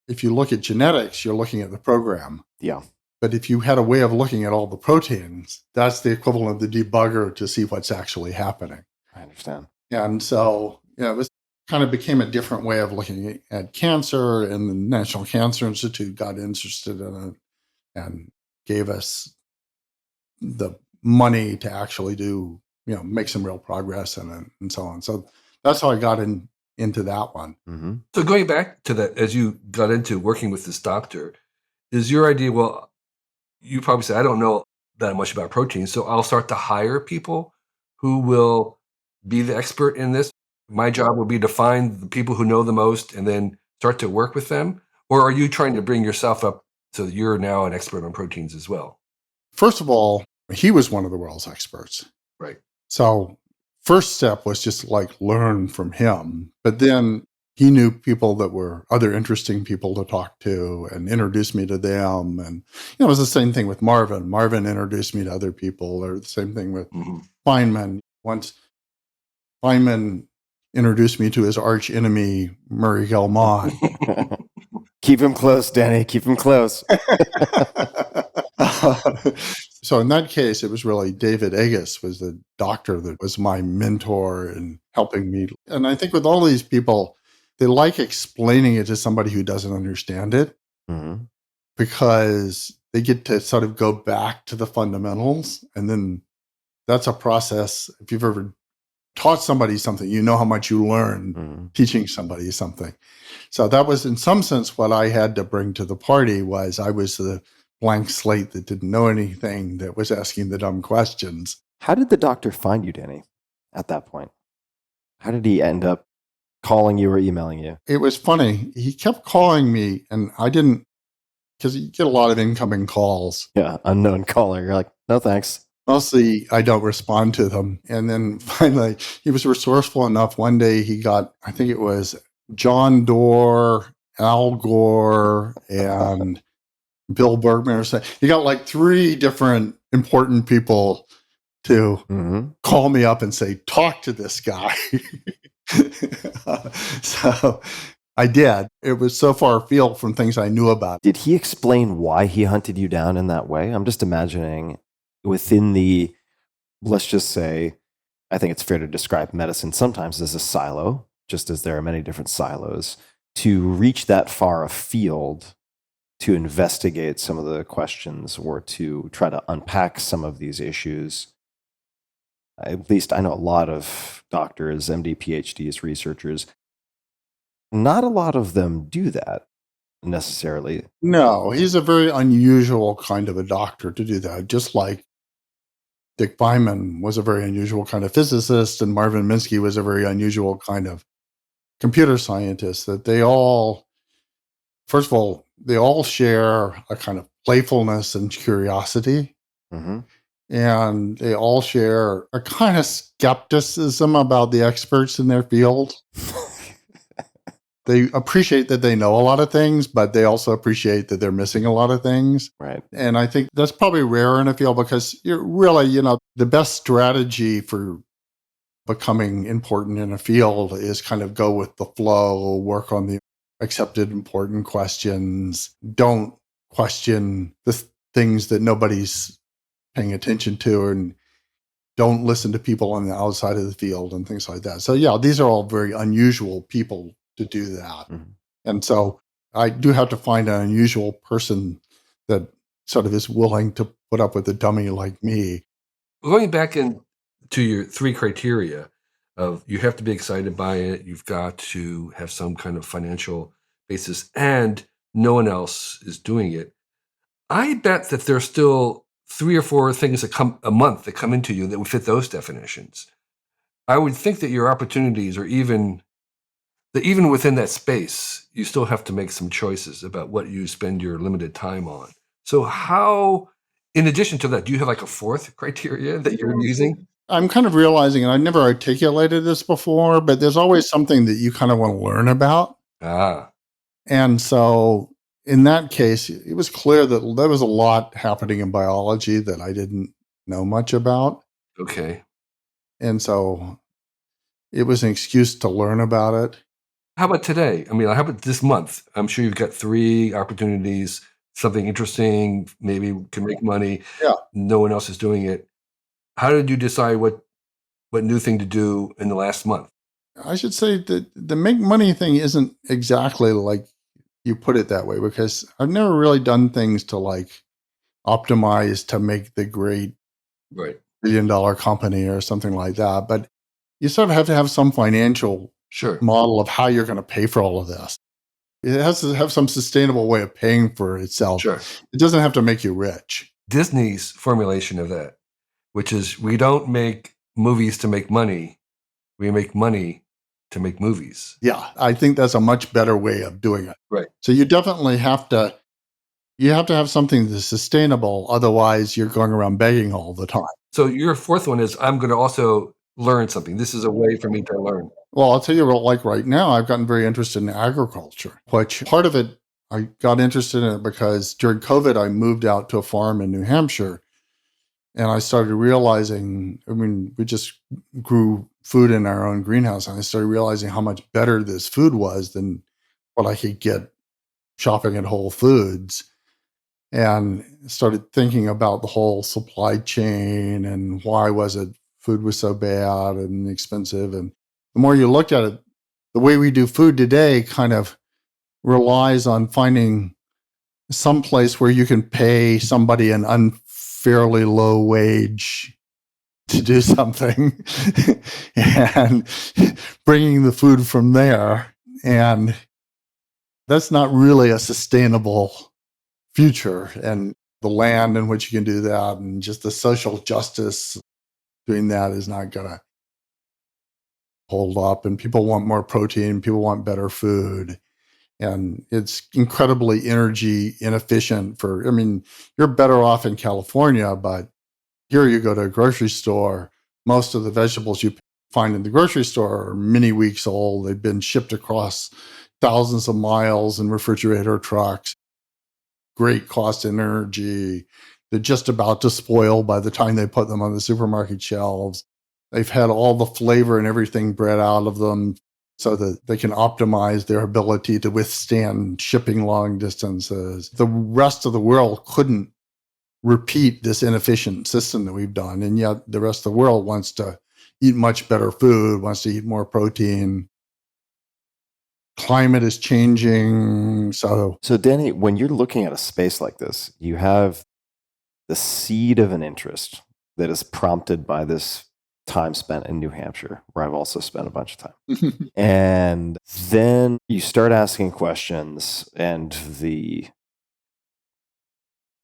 if you look at genetics, you're looking at the program. Yeah. But if you had a way of looking at all the proteins, that's the equivalent of the debugger to see what's actually happening. I understand. And so, this kind of became a different way of looking at cancer, and the National Cancer Institute got interested in it and gave us the money to actually do, make some real progress in it and so on. So that's how I got into that one. Mm-hmm. So going back to that, as you got into working with this doctor, is your idea, well, you probably say, I don't know that much about proteins, so I'll start to hire people who will be the expert in this. My job will be to find the people who know the most and then start to work with them? Or are you trying to bring yourself up so that you're now an expert on proteins as well? First of all, he was one of the world's experts. Right. So first step was just learn from him. But then he knew people that were other interesting people to talk to and introduced me to them. And it was the same thing with Marvin. Marvin introduced me to other people, or the same thing with Feynman. Once Feynman introduced me to his arch enemy, Murray Gell-Mann. Keep him close, Danny. Keep him close. So in that case, it was really David Agus was the doctor that was my mentor in helping me. And I think with all these people, they like explaining it to somebody who doesn't understand it because they get to sort of go back to the fundamentals. And then that's a process. If you've ever taught somebody something, you know how much you learn teaching somebody something. So that was in some sense what I had to bring to the party. Was I was the blank slate that didn't know anything, that was asking the dumb questions. How did the doctor find you, Danny, at that point? How did he end up calling you or emailing you? It was funny. He kept calling me, and I didn't, because you get a lot of incoming calls. Yeah, unknown caller. You're like, no thanks. Mostly, I don't respond to them. And then finally, he was resourceful enough. One day he got, I think it was John Doerr, Al Gore, and Bill Bergman or something. He got 3 different important people to call me up and say, talk to this guy. So I did. It was so far afield from things I knew about. Did he explain why he hunted you down in that way? I'm just imagining within the, let's just say, I think it's fair to describe medicine sometimes as a silo, just as there are many different silos. To reach that far afield, to investigate some of the questions or to try to unpack some of these issues, at least I know a lot of doctors, MD, PhDs, researchers, not a lot of them do that necessarily. No, he's a very unusual kind of a doctor to do that, just like Dick Feynman was a very unusual kind of physicist, and Marvin Minsky was a very unusual kind of computer scientists, that they all, first of all, they all share a kind of playfulness and curiosity. Mm-hmm. And they all share a kind of skepticism about the experts in their field. They appreciate that they know a lot of things, but they also appreciate that they're missing a lot of things. Right. And I think that's probably rare in a field, because you're really, the best strategy for becoming important in a field is kind of go with the flow, work on the accepted important questions, don't question the things that nobody's paying attention to, and don't listen to people on the outside of the field and things like that. So yeah, these are all very unusual people to do that. Mm-hmm. And so I do have to find an unusual person that sort of is willing to put up with a dummy like me. Going back into your 3 criteria of you have to be excited by it, you've got to have some kind of financial basis, and no one else is doing it. I bet that there's still 3 or 4 things that come a month that come into you that would fit those definitions. I would think that your opportunities are even within that space, you still have to make some choices about what you spend your limited time on. So how, in addition to that, do you have like a 4th criteria that you're using? I'm kind of realizing, and I never articulated this before, but there's always something that you kind of want to learn about. Ah, And so in that case, it was clear that there was a lot happening in biology that I didn't know much about. okay. And so it was an excuse to learn about it. How about today? I mean, how about this month? I'm sure you've got 3 opportunities, something interesting, maybe can make money. Yeah. No one else is doing it. How did you decide what new thing to do in the last month? I should say that the make money thing isn't exactly like you put it that way, because I've never really done things to like optimize to make the great Right. $1 billion company or something like that. But you sort of have to have some financial Sure. model of how you're going to pay for all of this. It has to have some sustainable way of paying for itself. Sure. It doesn't have to make you rich. Disney's formulation of that, which is we don't make movies to make money. We make money to make movies. Yeah, I think that's a much better way of doing it. Right. So you definitely have to have something that's sustainable. Otherwise, you're going around begging all the time. So your 4th one is I'm going to also learn something. This is a way for me to learn. Well, I'll tell you what, like right now, I've gotten very interested in agriculture, which part of it, I got interested in it because during COVID, I moved out to a farm in New Hampshire, and I started realizing, we just grew food in our own greenhouse, and I started realizing how much better this food was than what I could get shopping at Whole Foods, and started thinking about the whole supply chain and why was it food was so bad and expensive. And the more you looked at it, the way we do food today kind of relies on finding some place where you can pay somebody an unfairly low wage to do something and bringing the food from there. And that's not really a sustainable future. And the land in which you can do that, and just the social justice doing that, is not going to hold up. And people want more protein, people want better food. And it's incredibly energy inefficient you're better off in California, but here you go to a grocery store, most of the vegetables you find in the grocery store are many weeks old. They've been shipped across thousands of miles in refrigerator trucks. Great cost in energy. They're just about to spoil by the time they put them on the supermarket shelves. They've had all the flavor and everything bred out of them so that they can optimize their ability to withstand shipping long distances. The rest of the world couldn't repeat this inefficient system that we've done, and yet the rest of the world wants to eat much better food, wants to eat more protein. Climate is changing. So Danny, when you're looking at a space like this, you have the seed of an interest that is prompted by this time spent in New Hampshire, where I've also spent a bunch of time. And then you start asking questions, and the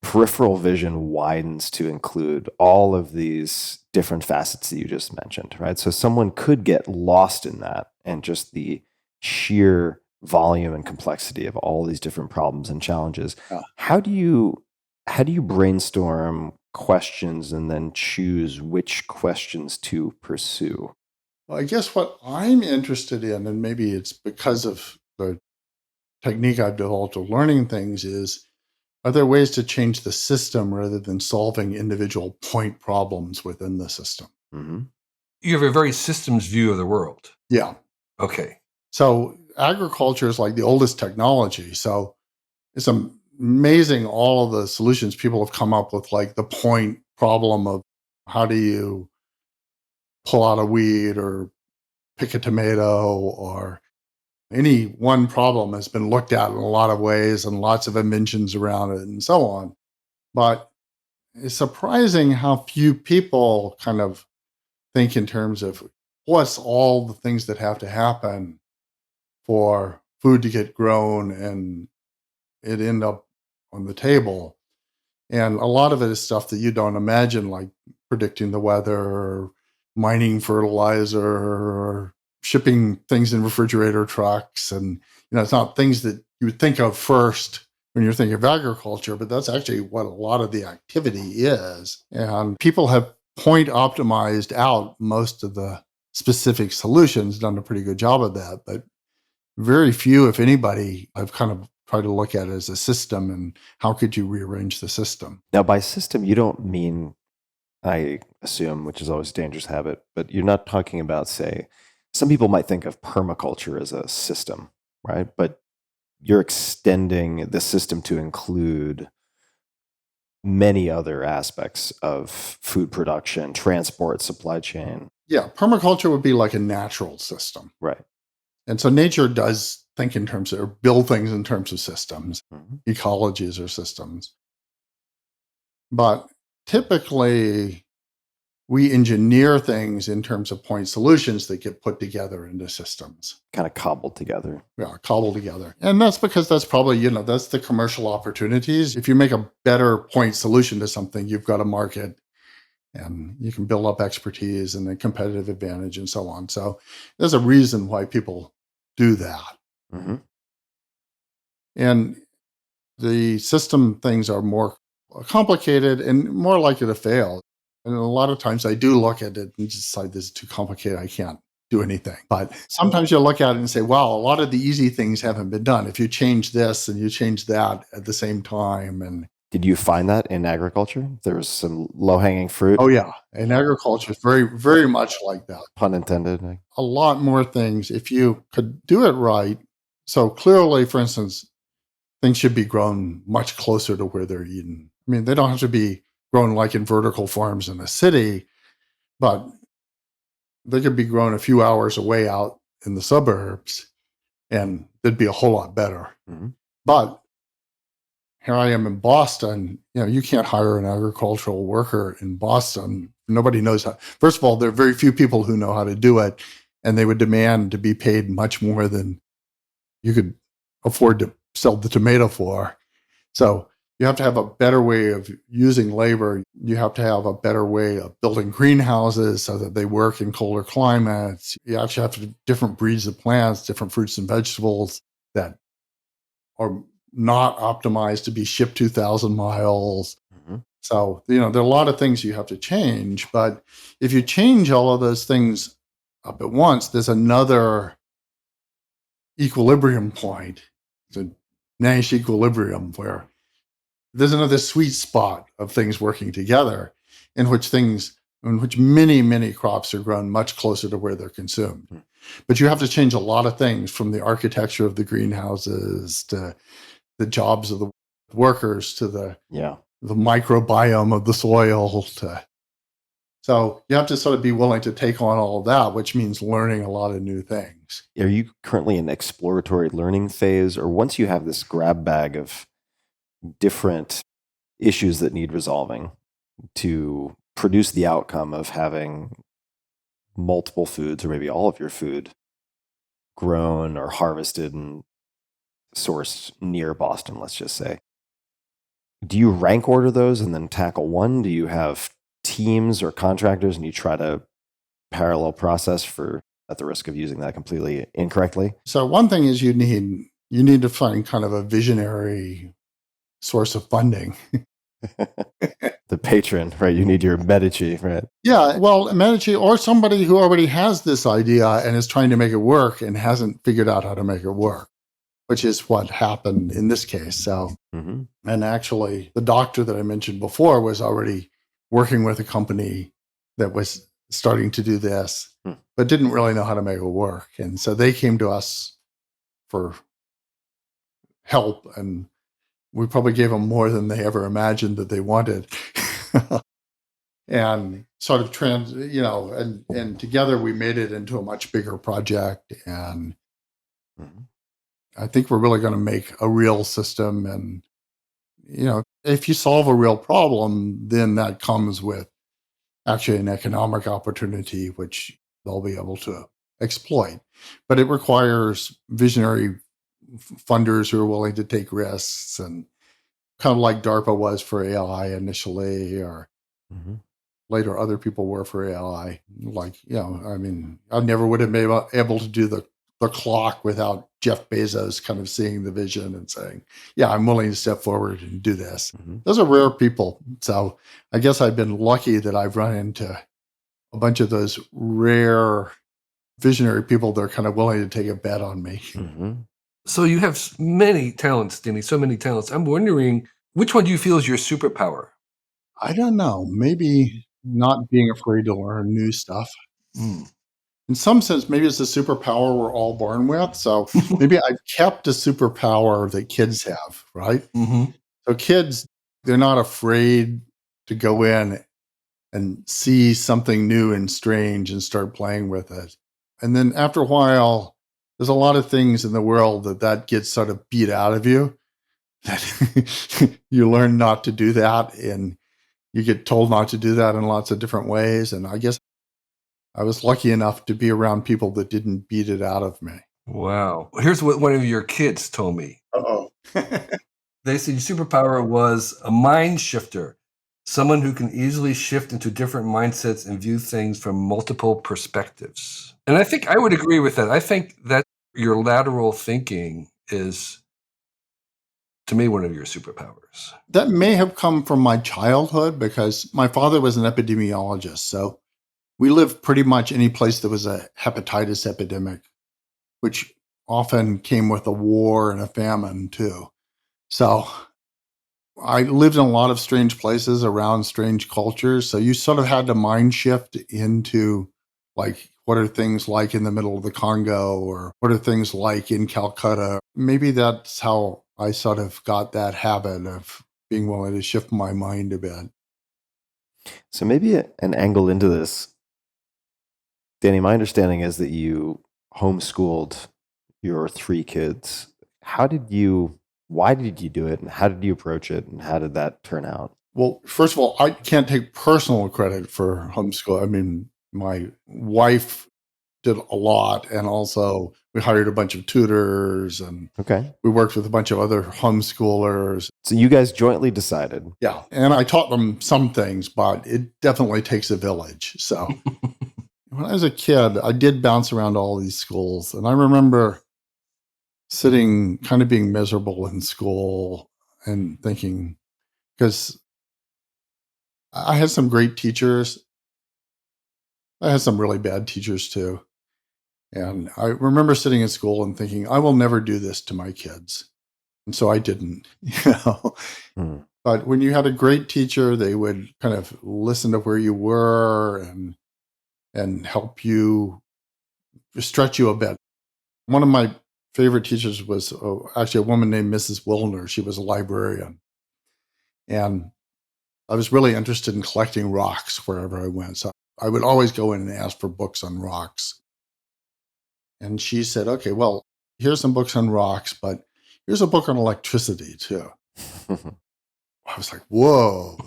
peripheral vision widens to include all of these different facets that you just mentioned, right? So someone could get lost in that and just the sheer volume and complexity of all these different problems and challenges. Yeah. How do you brainstorm questions and then choose which questions to pursue? Well, I guess what I'm interested in, and maybe it's because of the technique I've developed of learning things, is are there ways to change the system rather than solving individual point problems within the system? Mm-hmm. You have a very systems view of the world. Yeah. Okay. So agriculture is like the oldest technology. So it's amazing all of the solutions people have come up with, like the point problem of how do you pull out a weed or pick a tomato, or any one problem has been looked at in a lot of ways and lots of inventions around it and so on. But it's surprising how few people kind of think in terms of what's all the things that have to happen for food to get grown and it end up on the table. And a lot of it is stuff that you don't imagine, like predicting the weather or mining fertilizer or shipping things in refrigerator trucks. And, it's not things that you would think of first when you're thinking of agriculture, but that's actually what a lot of the activity is. And people have point optimized out most of the specific solutions, done a pretty good job of that. But very few, if anybody, have kind of tried to look at it as a system and how could you rearrange the system. Now, by system, you don't mean, I assume, which is always a dangerous habit, but you're not talking about, say, some people might think of permaculture as a system, right? But you're extending the system to include many other aspects of food production, transport, supply chain. Yeah, permaculture would be like a natural system. Right. And so nature does think in terms of, or build things in terms of systems. Mhm. Ecologies are systems. But typically, we engineer things in terms of point solutions that get put together into systems. Kind of cobbled together. Yeah, cobbled together. And that's because that's probably, that's the commercial opportunities. If you make a better point solution to something, you've got a market and you can build up expertise and a competitive advantage and so on. So there's a reason why people do that. Mm-hmm. And the system things are more complicated and more likely to fail. And a lot of times I do look at it and decide this is too complicated. I can't do anything. But sometimes you look at it and say, wow, a lot of the easy things haven't been done. If you change this and you change that at the same time. And did you find that in agriculture? There was some low-hanging fruit? oh, yeah. And agriculture is very, very much like that. Pun intended. A lot more things if you could do it right. So clearly, for instance, things should be grown much closer to where they're eaten. I mean, they don't have to be grown like in vertical farms in a city, but they could be grown a few hours away out in the suburbs and they'd be a whole lot better. Mm-hmm. But here I am in Boston. You can't hire an agricultural worker in Boston. Nobody knows how. First of all, there are very few people who know how to do it, and they would demand to be paid much more than you could afford to sell the tomato for. So you have to have a better way of using labor. You have to have a better way of building greenhouses so that they work in colder climates. You actually have to have different breeds of plants, different fruits and vegetables that are not optimized to be shipped 2,000 miles. Mm-hmm. So, there are a lot of things you have to change. But if you change all of those things up at once, there's another equilibrium point. It's a Nash equilibrium where there's another sweet spot of things working together in which many, many crops are grown much closer to where they're consumed. Mm-hmm. But you have to change a lot of things, from the architecture of the greenhouses to the jobs of the workers to the microbiome of the soil. So you have to sort of be willing to take on all of that, which means learning a lot of new things. Are you currently in exploratory learning phase, or once you have this grab bag of different issues that need resolving to produce the outcome of having multiple foods, or maybe all of your food, grown or harvested and sourced near Boston, let's just say? Do you rank order those and then tackle one? Do you have teams or contractors and you try to parallel process for at the risk of using that completely incorrectly? So one thing is you need to find kind of a visionary source of funding. The patron, right? You need your Medici, right? Yeah, well, Medici or somebody who already has this idea and is trying to make it work and hasn't figured out how to make it work, which is what happened in this case. So, and actually, the doctor that I mentioned before was already working with a company that was starting to do this, but didn't really know how to make it work. And so they came to us for help, and we probably gave them more than they ever imagined that they wanted. And sort of and together we made it into a much bigger project. And I think we're really going to make a real system. And, if you solve a real problem, then that comes with actually an economic opportunity, which they'll be able to exploit. But it requires visionary funders who are willing to take risks, and kind of like DARPA was for AI initially, or later other people were for AI. Like, I never would have been able to do the clock without Jeff Bezos kind of seeing the vision and saying, yeah, I'm willing to step forward and do this. Those are rare people. So I guess I've been lucky that I've run into a bunch of those rare visionary people that are kind of willing to take a bet on me. So you have many talents, Danny, so many talents. I'm wondering, which one do you feel is your superpower? I don't know. Maybe not being afraid to learn new stuff. In some sense, maybe it's a superpower we're all born with. So maybe I've kept a superpower that kids have, right? So kids, they're not afraid to go in and see something new and strange and start playing with it. And then after a while, there's a lot of things in the world that gets sort of beat out of you. That you learn not to do that, and you get told not to do that in lots of different ways. And I guess I was lucky enough to be around people that didn't beat it out of me. Wow. Here's what one of your kids told me. They said your superpower was a mind shifter, someone who can easily shift into different mindsets and view things from multiple perspectives. And I think I would agree with that. I think that your lateral thinking is, to me, one of your superpowers. That may have come from my childhood, because my father was an epidemiologist. So we lived pretty much any place that was a hepatitis epidemic, which often came with a war and a famine too. So I lived in a lot of strange places around strange cultures. So you sort of had to mind shift into, like, what are things like in the middle of the Congo, or what are things like in Calcutta? Maybe that's how I sort of got that habit of being willing to shift my mind a bit. So maybe an angle into this, Danny, my understanding is that you homeschooled your 3 kids. Why did you do it, and how did you approach it, and how did that turn out? Well, first of all, I can't take personal credit for homeschool. I mean, my wife did a lot, and also we hired a bunch of tutors, and we worked with a bunch of other homeschoolers. So you guys jointly decided. Yeah. And I taught them some things, but it definitely takes a village. So when I was a kid, I did bounce around all these schools, and I remember sitting kind of being miserable in school and thinking, because I had some great teachers. I had some really bad teachers too. And I remember sitting in school and thinking, I will never do this to my kids. And so I didn't, But when you had a great teacher, they would kind of listen to where you were and help you, stretch you a bit. One of my favorite teachers was actually a woman named Mrs. Wilner. She was a librarian. And I was really interested in collecting rocks wherever I went. So I would always go in and ask for books on rocks. And she said, okay, well, here's some books on rocks, but here's a book on electricity too. I was like, whoa,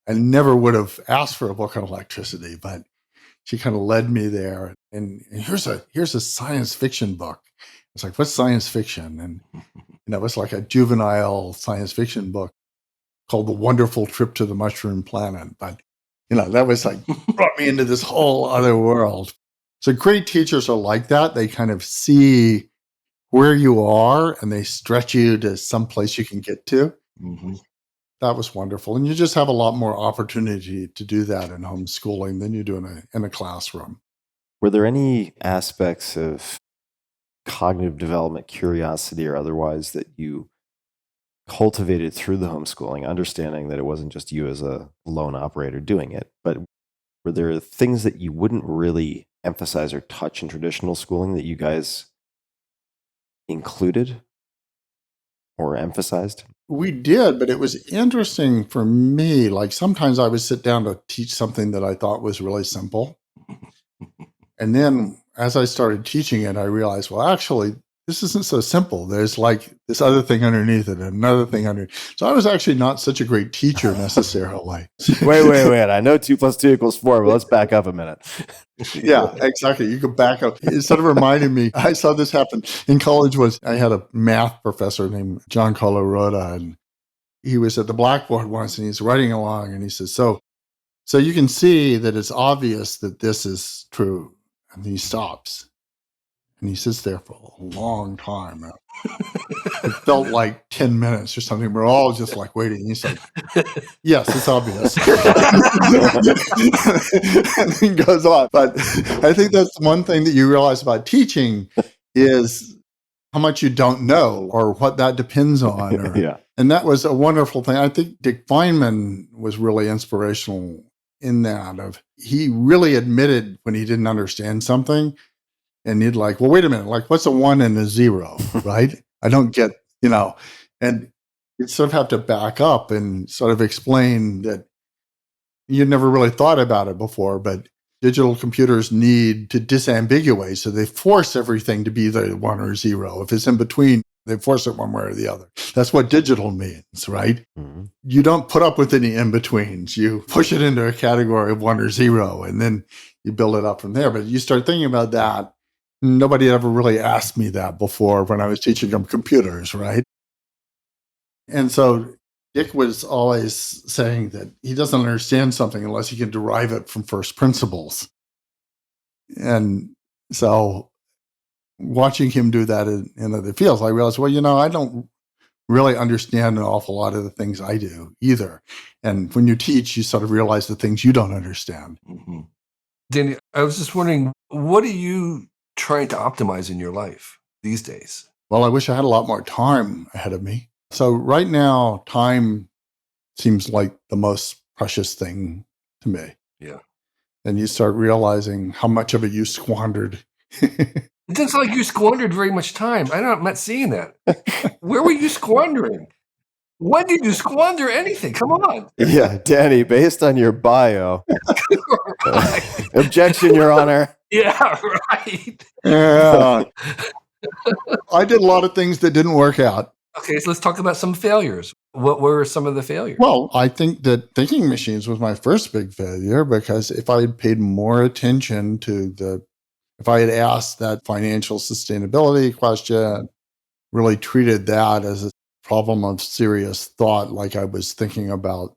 I never would have asked for a book on electricity, but she kind of led me there. And here's a science fiction book. It's like, what's science fiction? And it was like a juvenile science fiction book called The Wonderful Trip to the Mushroom Planet. But, that was like, brought me into this whole other world. So great teachers are like that. They kind of see where you are and they stretch you to some place you can get to. Mm-hmm. That was wonderful. And you just have a lot more opportunity to do that in homeschooling than you do in a classroom. Were there any aspects of cognitive development, curiosity, or otherwise that you cultivated through the homeschooling, understanding that it wasn't just you as a lone operator doing it, but were there things that you wouldn't really emphasize or touch in traditional schooling that you guys included or emphasized? We did, but it was interesting for me. Like sometimes I would sit down to teach something that I thought was really simple. And then as I started teaching it, I realized, well, actually, this isn't so simple. There's like this other thing underneath it, and another thing underneath. So I was actually not such a great teacher necessarily. Wait. I know 2 + 2 = 4, but let's back up a minute. Yeah, exactly. You could back up. Instead of reminding me, I saw this happen in college. I had a math professor named John Colorado, and he was at the blackboard once, and he's writing along, and he says, so you can see that it's obvious that this is true. And he stops. And he sits there for a long time. It felt like 10 minutes or something. We're all just like waiting. He's like, yes, it's obvious. And he goes on. But I think that's one thing that you realize about teaching is how much you don't know or what that depends on. Yeah. And that was a wonderful thing. I think Dick Feynman was really inspirational in that. He really admitted when he didn't understand something. And he'd like, well, wait a minute, like what's a 1 and a 0, right? I don't get, and you'd sort of have to back up and sort of explain that you'd never really thought about it before, but digital computers need to disambiguate. So they force everything to be the 1 or 0. If it's in between, they force it one way or the other. That's what digital means, right? Mm-hmm. You don't put up with any in-betweens. You push it into a category of 1 or 0, and then you build it up from there. But you start thinking about that. Nobody ever really asked me that before when I was teaching them computers, right? And so Dick was always saying that he doesn't understand something unless he can derive it from first principles. And so watching him do that in other fields, I realized, well, I don't really understand an awful lot of the things I do either. And when you teach, you sort of realize the things you don't understand. Mm-hmm. Danny, I was just wondering, what are you trying to optimize in your life these days? Well, I wish I had a lot more time ahead of me. So right now, time seems like the most precious thing to me. Yeah. And you start realizing how much of it you squandered. It doesn't sound like you squandered very much time. I'm not seeing that. Where were you squandering? When did you squander anything? Come on. Yeah, Danny, based on your bio. Right. Objection, Your Honor. Yeah, right. Yeah. I did a lot of things that didn't work out. Okay, so let's talk about some failures. What were some of the failures? Well, I think that thinking machines was my first big failure because if I had paid more attention to if I had asked that financial sustainability question, really treated that as a problem of serious thought, like I was thinking about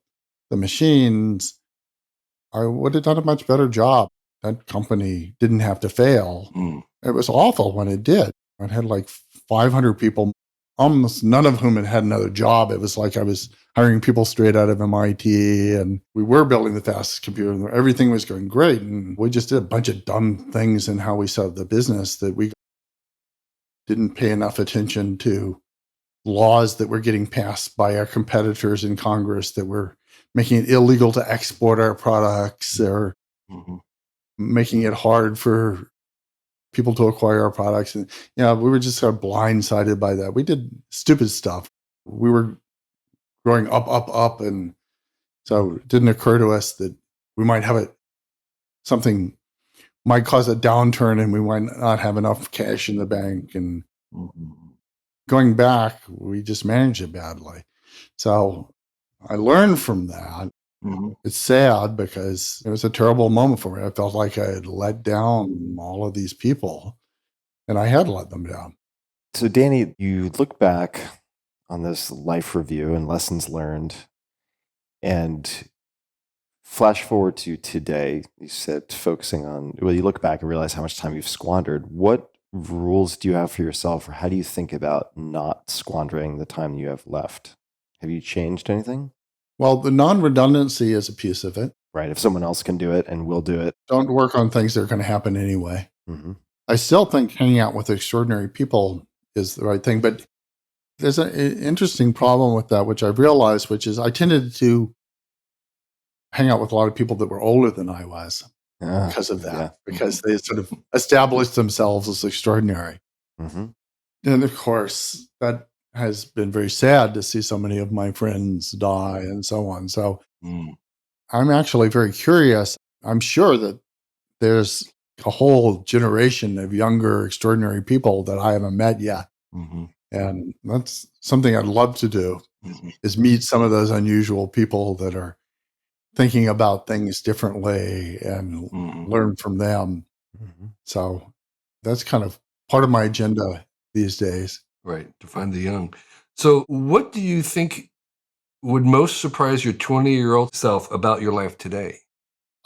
the machines, I would have done a much better job. That company didn't have to fail. It was awful when it did. It had like 500 people, almost none of whom had another job. It was like I was hiring people straight out of MIT, and we were building the fastest computer. Everything was going great. And we just did a bunch of dumb things in how we set up the business that we didn't pay enough attention to laws that were getting passed by our competitors in Congress that were making it illegal to export our products or making it hard for people to acquire our products. And, we were just sort of blindsided by that. We did stupid stuff. We were growing up. And so it didn't occur to us that we might have something might cause a downturn and we might not have enough cash in the bank. And going back, we just managed it badly. So I learned from that. It's sad because it was a terrible moment for me. I felt like I had let down all of these people, and I had let them down. So, Danny, you look back on this life review and lessons learned, and Flash forward to today, you said focusing on, well, you look back and realize how much time you've squandered. What rules do you have for yourself, or how do you think about not squandering the time you have left? Have you changed anything? Well, the non-redundancy is a piece of it. Right. If someone else can do it and will do it. Don't work on things that are going to happen anyway. Mm-hmm. I still think hanging out with extraordinary people is the right thing, but there's an interesting problem with that, which I've realized, which is I tended to hang out with a lot of people that were older than I was because of that, because they sort of established themselves as extraordinary. Mm-hmm. And of course, that has been very sad to see so many of my friends die and so on. So I'm actually very curious. I'm sure that there's a whole generation of younger, extraordinary people that I haven't met yet. Mm-hmm. And that's something I'd love to do, is meet some of those unusual people that are thinking about things differently and learn from them. Mm-hmm. So that's kind of part of my agenda these days. Right, to find the young. So what do you think would most surprise your 20-year-old self about your life today?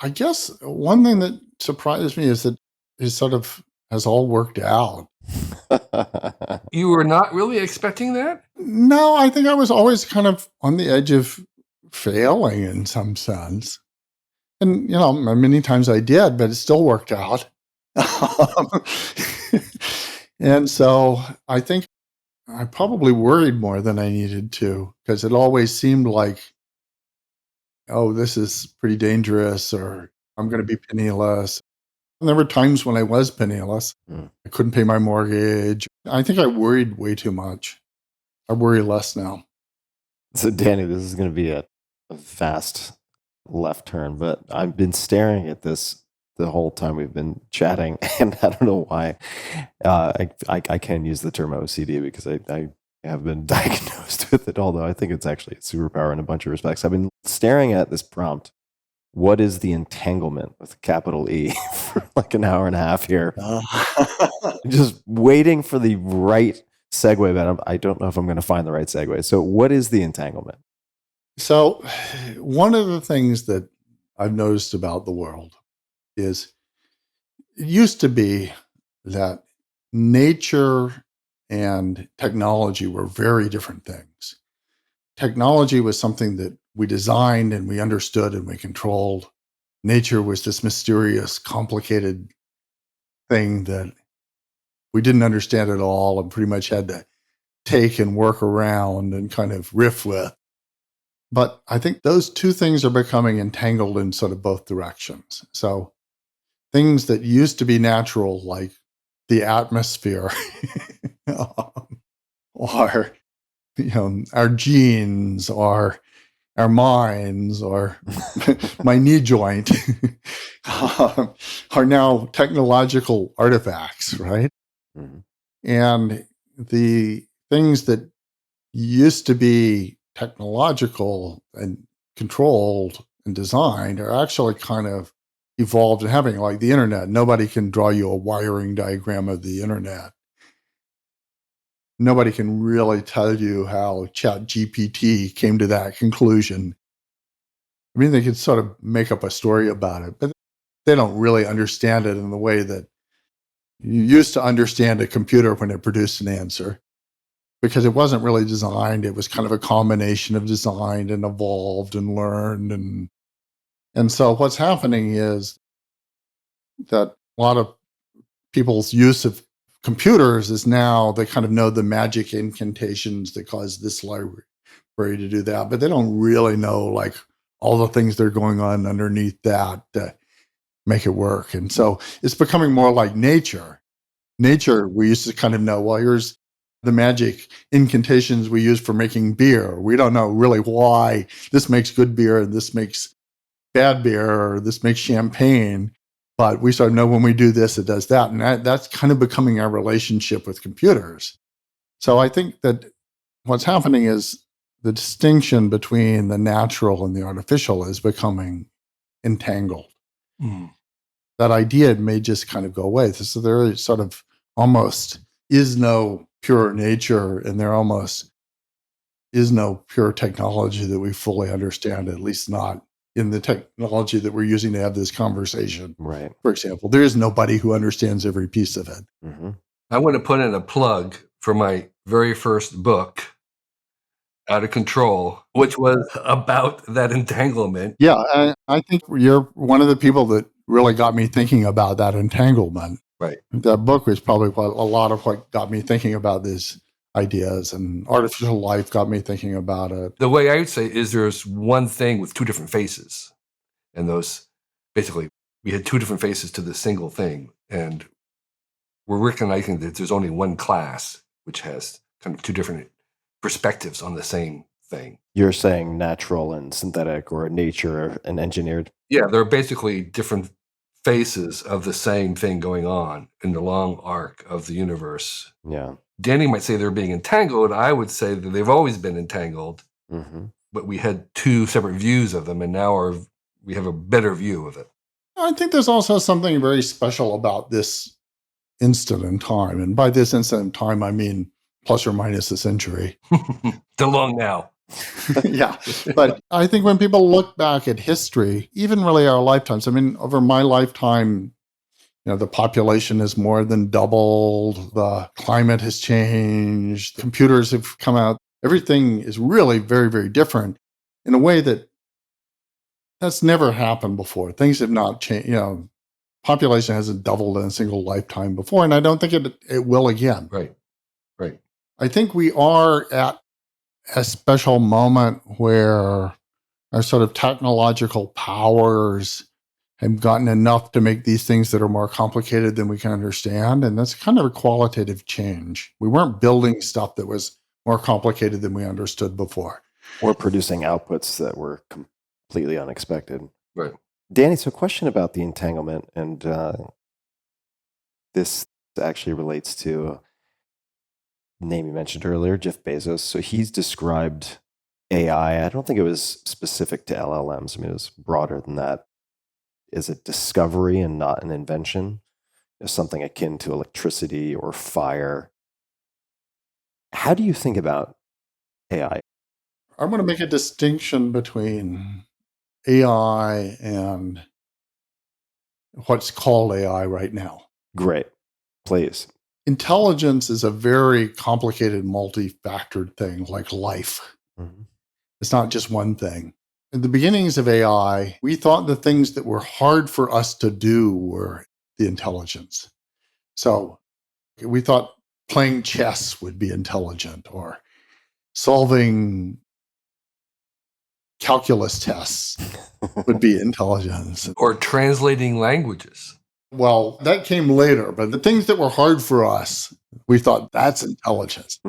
I guess one thing that surprised me is that it sort of has all worked out. You were not really expecting that? No, I think I was always kind of on the edge of failing in some sense. And, many times I did, but it still worked out. And so I think I probably worried more than I needed to, because it always seemed like, oh, this is pretty dangerous, or I'm going to be penniless. And there were times when I was penniless. I couldn't pay my mortgage. I think I worried way too much. I worry less now. So, Danny, this is going to be a fast left turn, but I've been staring at this the whole time we've been chatting, and I don't know why. I can use the term OCD because I have been diagnosed with it, although I think it's actually a superpower in a bunch of respects. I've been staring at this prompt. What is the entanglement with a capital E for like an hour and a half here? Just waiting for the right segue, but I don't know if I'm going to find the right segue. So what is the entanglement? So one of the things that I've noticed about the world is it used to be that nature and technology were very different things. Technology was something that we designed and we understood and we controlled. Nature was this mysterious, complicated thing that we didn't understand at all and pretty much had to take and work around and kind of riff with. But I think those two things are becoming entangled in sort of both directions. So things that used to be natural, like the atmosphere, or our genes, or our minds, or my knee joint, are now technological artifacts, right? Mm-hmm. And the things that used to be technological and controlled and designed are actually kind of evolved and having, like the internet. Nobody can draw you a wiring diagram of the internet. Nobody can really tell you how ChatGPT came to that conclusion. I mean, they could sort of make up a story about it, but they don't really understand it in the way that you used to understand a computer when it produced an answer, because it wasn't really designed. It was kind of a combination of designed and evolved and learned. And so what's happening is that a lot of people's use of computers is now they kind of know the magic incantations that cause this library to do that, but they don't really know like all the things that are going on underneath that to make it work. And so it's becoming more like nature. Nature, we used to kind of know, well, here's the magic incantations we use for making beer. We don't know really why this makes good beer and this makes bad beer, or this makes champagne. But we sort of know when we do this, it does that. And that's kind of becoming our relationship with computers. So I think that what's happening is the distinction between the natural and the artificial is becoming entangled. That idea may just kind of go away. So there sort of almost is no pure nature, and there almost is no pure technology that we fully understand, at least not in the technology that we're using to have this conversation. Right. For example, there is nobody who understands every piece of it. Mm-hmm. I want to put in a plug for my very first book, Out of Control, which was about that entanglement. Yeah, I think you're one of the people that really got me thinking about that entanglement. Right. That book was probably a lot of what got me thinking about these ideas, and artificial life got me thinking about it. The way I would say is there's one thing with two different faces. And those, basically, we had two different faces to the single thing. And we're recognizing that there's only one class, which has kind of two different perspectives on the same thing. You're saying natural and synthetic, or nature and engineered? Yeah, they're basically different faces of the same thing going on in the long arc of the universe. Yeah. Danny might say they're being entangled. I would say that they've always been entangled, Mm-hmm. but we had two separate views of them, and now we have a better view of it. I think there's also something very special about this instant in time. And by this instant in time, I mean plus or minus a century. The long now. Yeah. But I think when people look back at history, even really our lifetimes, I mean, over my lifetime, the population has more than doubled, the climate has changed, computers have come out. Everything is really very, very different in a way that's never happened before. Things have not changed. Population hasn't doubled in a single lifetime before, and I don't think it will again. Right. I think we are at a special moment where our sort of technological powers have gotten enough to make these things that are more complicated than we can understand. And that's kind of a qualitative change. We weren't building stuff that was more complicated than we understood before. Or producing outputs that were completely unexpected. Right. Danny, so a question about the entanglement, and this actually relates to a name you mentioned earlier, Jeff Bezos. So he's described AI, I don't think it was specific to LLMs. I mean, it was broader than that. Is it discovery and not an invention? Something akin to electricity or fire. How do you think about AI? I'm going to make a distinction between AI and what's called AI right now. Great. Please. Intelligence is a very complicated, multi-factored thing like life. Mm-hmm. It's not just one thing. In the beginnings of AI, we thought the things that were hard for us to do were the intelligence. So we thought playing chess would be intelligent, or solving calculus tests would be intelligence. Or translating languages. Well, that came later, but the things that were hard for us, we thought that's intelligence.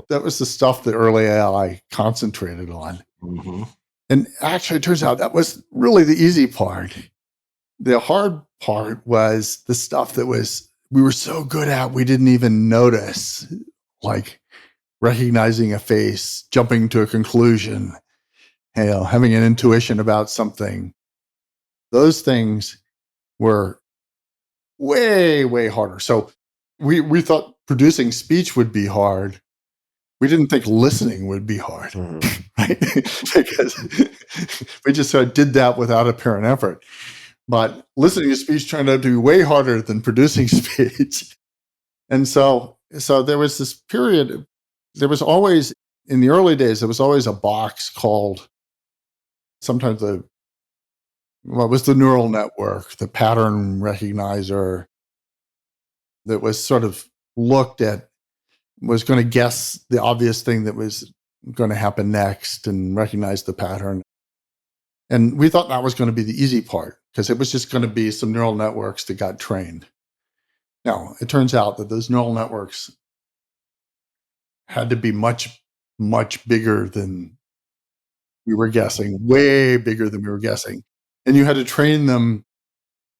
That was the stuff that early AI concentrated on. Mm-hmm. And actually, it turns out that was really the easy part. The hard part was the stuff that we were so good at, we didn't even notice, like recognizing a face, jumping to a conclusion, having an intuition about something. Those things were way, way harder. So we thought producing speech would be hard. We didn't think listening would be hard, right? Because we just sort of did that without apparent effort. But listening to speech turned out to be way harder than producing speech. And so there was this period, there was always, in the early days, there was always a box called, sometimes what was the neural network, the pattern recognizer, that was sort of looked at, was going to guess the obvious thing that was going to happen next and recognize the pattern. And we thought that was going to be the easy part, because it was just going to be some neural networks that got trained. Now, it turns out that those neural networks had to be much, much bigger than we were guessing, way bigger than we were guessing. And you had to train them,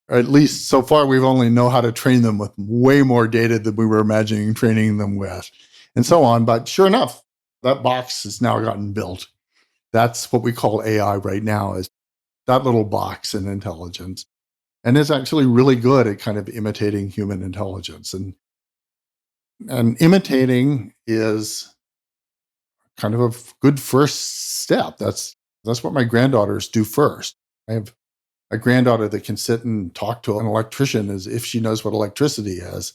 or at least so far, we've only know how to train them with way more data than we were imagining training them with, and so on. But sure enough, that box has now gotten built. That's what we call AI right now, is that little box in intelligence. And it's actually really good at kind of imitating human intelligence. And imitating is kind of a good first step. That's That's what my granddaughters do first. I have a granddaughter that can sit and talk to an electrician as if she knows what electricity is,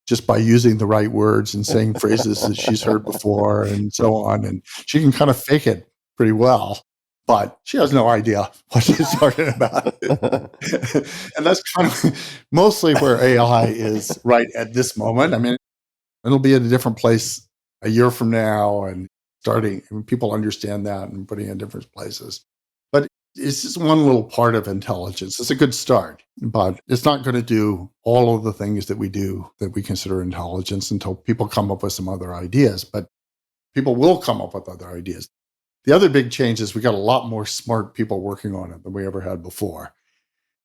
just by using the right words and saying phrases that she's heard before and so on. And she can kind of fake it pretty well, but she has no idea what she's talking about. And that's kind of mostly where AI is right at this moment. I mean, it'll be at a different place a year from now and starting, and people understand that and putting it in different places. But it's just one little part of intelligence. It's a good start, but it's not going to do all of the things that we do that we consider intelligence until people come up with some other ideas. But people will come up with other ideas. The other big change is we got a lot more smart people working on it than we ever had before.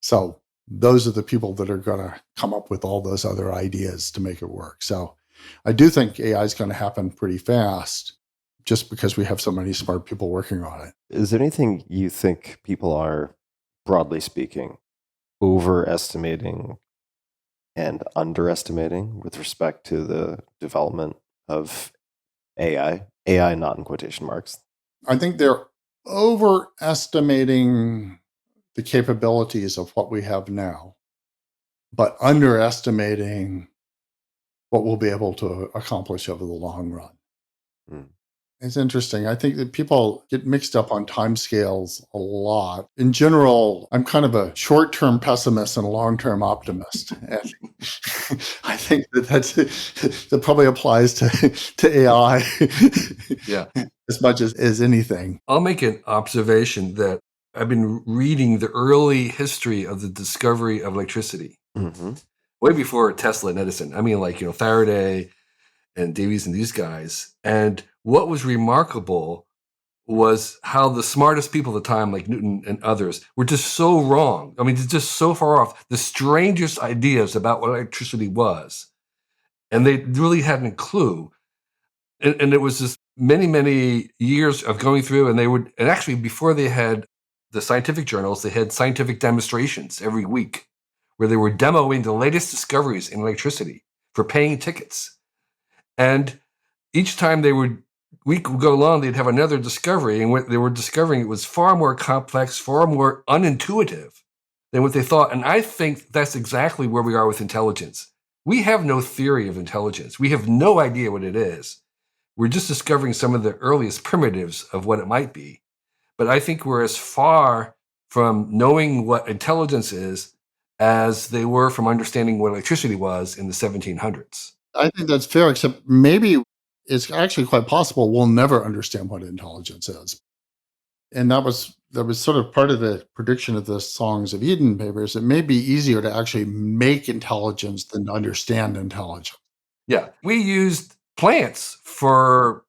So those are the people that are going to come up with all those other ideas to make it work. So I do think AI is going to happen pretty fast just because we have so many smart people working on it. Is there anything you think people are, broadly speaking, overestimating and underestimating with respect to the development of AI? AI not in quotation marks. I think they're overestimating the capabilities of what we have now, but underestimating what we'll be able to accomplish over the long run. Mm. It's interesting. I think that people get mixed up on timescales a lot. In general, I'm kind of a short-term pessimist and a long-term optimist. And I think that probably applies to AI as much as anything. I'll make an observation that I've been reading the early history of the discovery of electricity, way before Tesla and Edison. I mean, like, Faraday and Davies and these guys. And what was remarkable was how the smartest people at the time, like Newton and others, were just so wrong. I mean, just so far off. The strangest ideas about what electricity was. And they really hadn't a clue. And it was just many, many years of going through, and actually before they had the scientific journals, they had scientific demonstrations every week where they were demoing the latest discoveries in electricity for paying tickets. And each time week would go along, they'd have another discovery. And what they were discovering, it was far more complex, far more unintuitive than what they thought. And I think that's exactly where we are with intelligence. We have no theory of intelligence. We have no idea what it is. We're just discovering some of the earliest primitives of what it might be. But I think we're as far from knowing what intelligence is as they were from understanding what electricity was in the 1700s. I think that's fair, except maybe it's actually quite possible we'll never understand what intelligence is. And that was sort of part of the prediction of the Songs of Eden papers. It may be easier to actually make intelligence than to understand intelligence. Yeah, we used plants for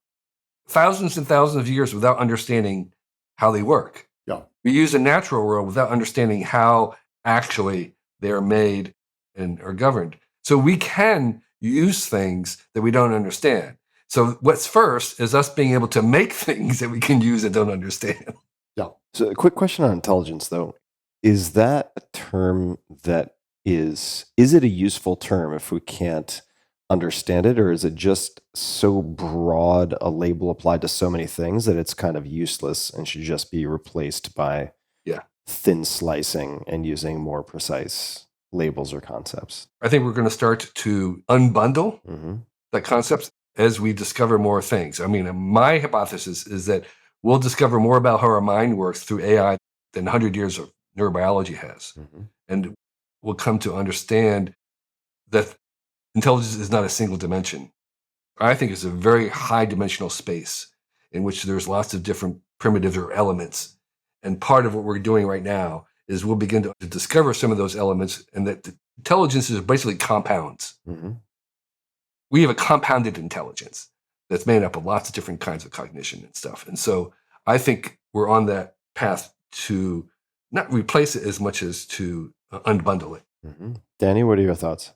thousands and thousands of years without understanding how they work. Yeah. We use a natural world without understanding how actually they're made and are governed. So we can use things that we don't understand. So what's first is us being able to make things that we can use and don't understand. Yeah. So a quick question on intelligence, though. Is that a term that is it a useful term if we can't understand it, or is it just so broad a label applied to so many things that it's kind of useless and should just be replaced by thin slicing and using more precise labels or concepts? I think we're going to start to unbundle the concepts as we discover more things. I mean, my hypothesis is that we'll discover more about how our mind works through AI than 100 years of neurobiology has. And we'll come to understand that intelligence is not a single dimension. I think it's a very high dimensional space in which there's lots of different primitives or elements. And part of what we're doing right now is we'll begin to discover some of those elements, and that intelligence is basically compounds. We have a compounded intelligence that's made up of lots of different kinds of cognition and stuff. And so I think we're on that path to not replace it as much as to unbundle it. Danny, what are your thoughts?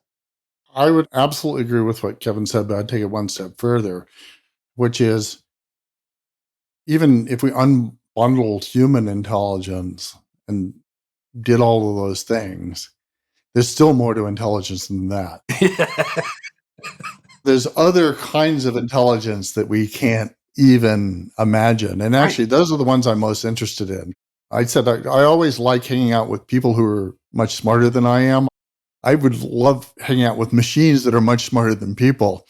I would absolutely agree with what Kevin said, but I'd take it one step further, which is even if we unbundled human intelligence and did all of those things, there's still more to intelligence than that. There's other kinds of intelligence that we can't even imagine. And actually, those are the ones I'm most interested in. I said I always like hanging out with people who are much smarter than I am. I would love hanging out with machines that are much smarter than people,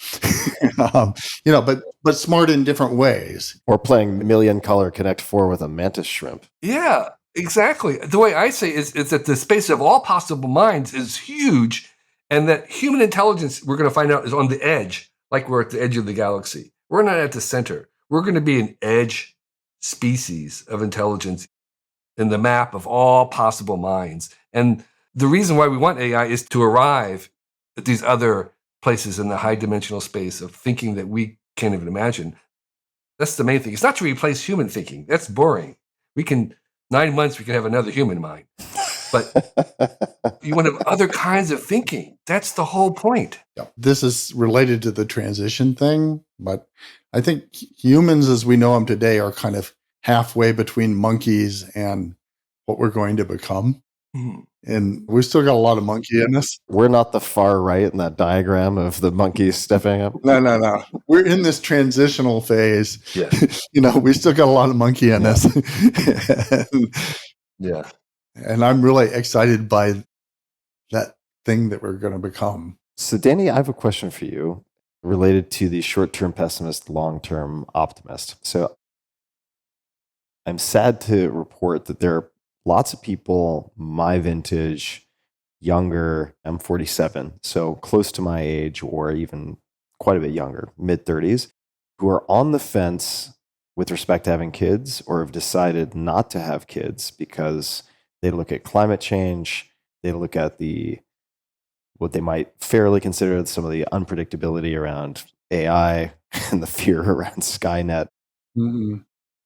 but smart in different ways. Or playing Million Color Connect 4 with a mantis shrimp. Yeah, exactly. The way I say is that the space of all possible minds is huge, and that human intelligence, we're going to find out, is on the edge, like we're at the edge of the galaxy. We're not at the center. We're going to be an edge species of intelligence in the map of all possible minds. And the reason why we want AI is to arrive at these other places in the high dimensional space of thinking that we can't even imagine. That's the main thing. It's not to replace human thinking. That's boring. 9 months, we can have another human mind. But you want to have other kinds of thinking. That's the whole point. Yeah. This is related to the transition thing, but I think humans as we know them today are kind of halfway between monkeys and what we're going to become. Mm-hmm. And we've still got a lot of monkey in us. We're not the far right in that diagram of the monkeys stepping up. No. We're in this transitional phase. Yeah. We still got a lot of monkey in us. Yeah. And I'm really excited by that thing that we're going to become. So, Danny, I have a question for you related to the short-term pessimist, long-term optimist. So I'm sad to report that there are lots of people my vintage, younger, I'm 47, so close to my age or even quite a bit younger, mid-30s, who are on the fence with respect to having kids or have decided not to have kids because they look at climate change, they look at what they might fairly consider some of the unpredictability around AI and the fear around Skynet. Mm-hmm.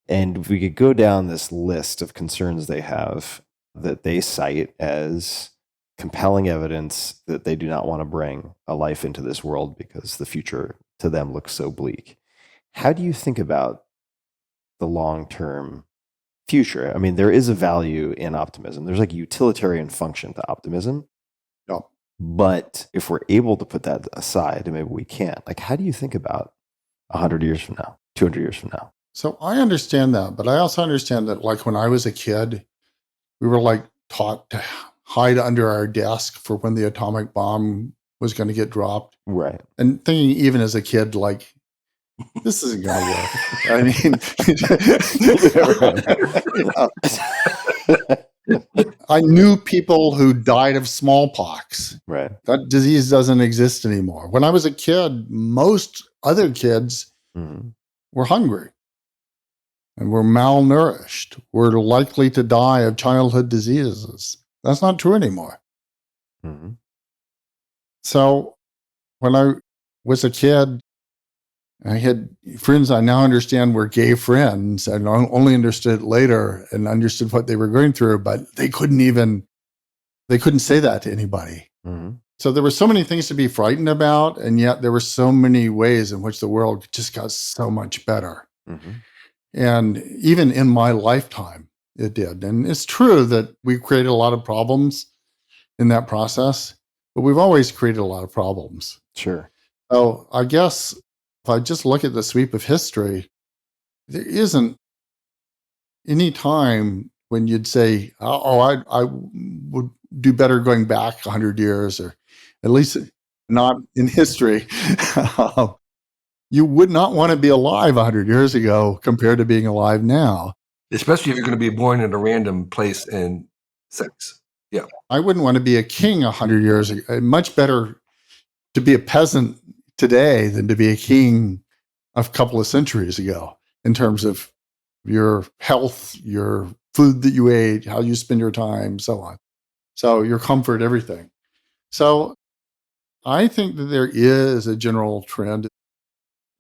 And we could go down this list of concerns they have that they cite as compelling evidence that they do not want to bring a life into this world because the future to them looks so bleak. How do you think about the long-term future? I mean, there is a value in optimism. There's like a utilitarian function to optimism. Yeah. But if we're able to put that aside, and maybe we can't, like, how do you think about 100 years from now, 200 years from now? So I understand that, but I also understand that, like, when I was a kid, we were like taught to hide under our desk for when the atomic bomb was going to get dropped. Right. And thinking even as a kid, like, this isn't going to work. I knew people who died of smallpox. Right. That disease doesn't exist anymore. When I was a kid, most other kids were hungry and were malnourished, were likely to die of childhood diseases. That's not true anymore. Mm-hmm. So when I was a kid, I had friends I now understand were gay friends, and I only understood later and understood what they were going through, but they couldn't say that to anybody. Mm-hmm. So there were so many things to be frightened about, and yet there were so many ways in which the world just got so much better. Mm-hmm. And even in my lifetime, it did. And it's true that we created a lot of problems in that process, but we've always created a lot of problems. Sure. So I guess if I just look at the sweep of history, there isn't any time when you'd say, I would do better going back 100 years, or at least not in history. You would not want to be alive 100 years ago compared to being alive now. Especially if you're going to be born in a random place and sex. Yeah. I wouldn't want to be a king 100 years ago. Much better to be a peasant today than to be a king a couple of centuries ago in terms of your health, your food that you ate, how you spend your time, so on. So your comfort, everything. So I think that there is a general trend.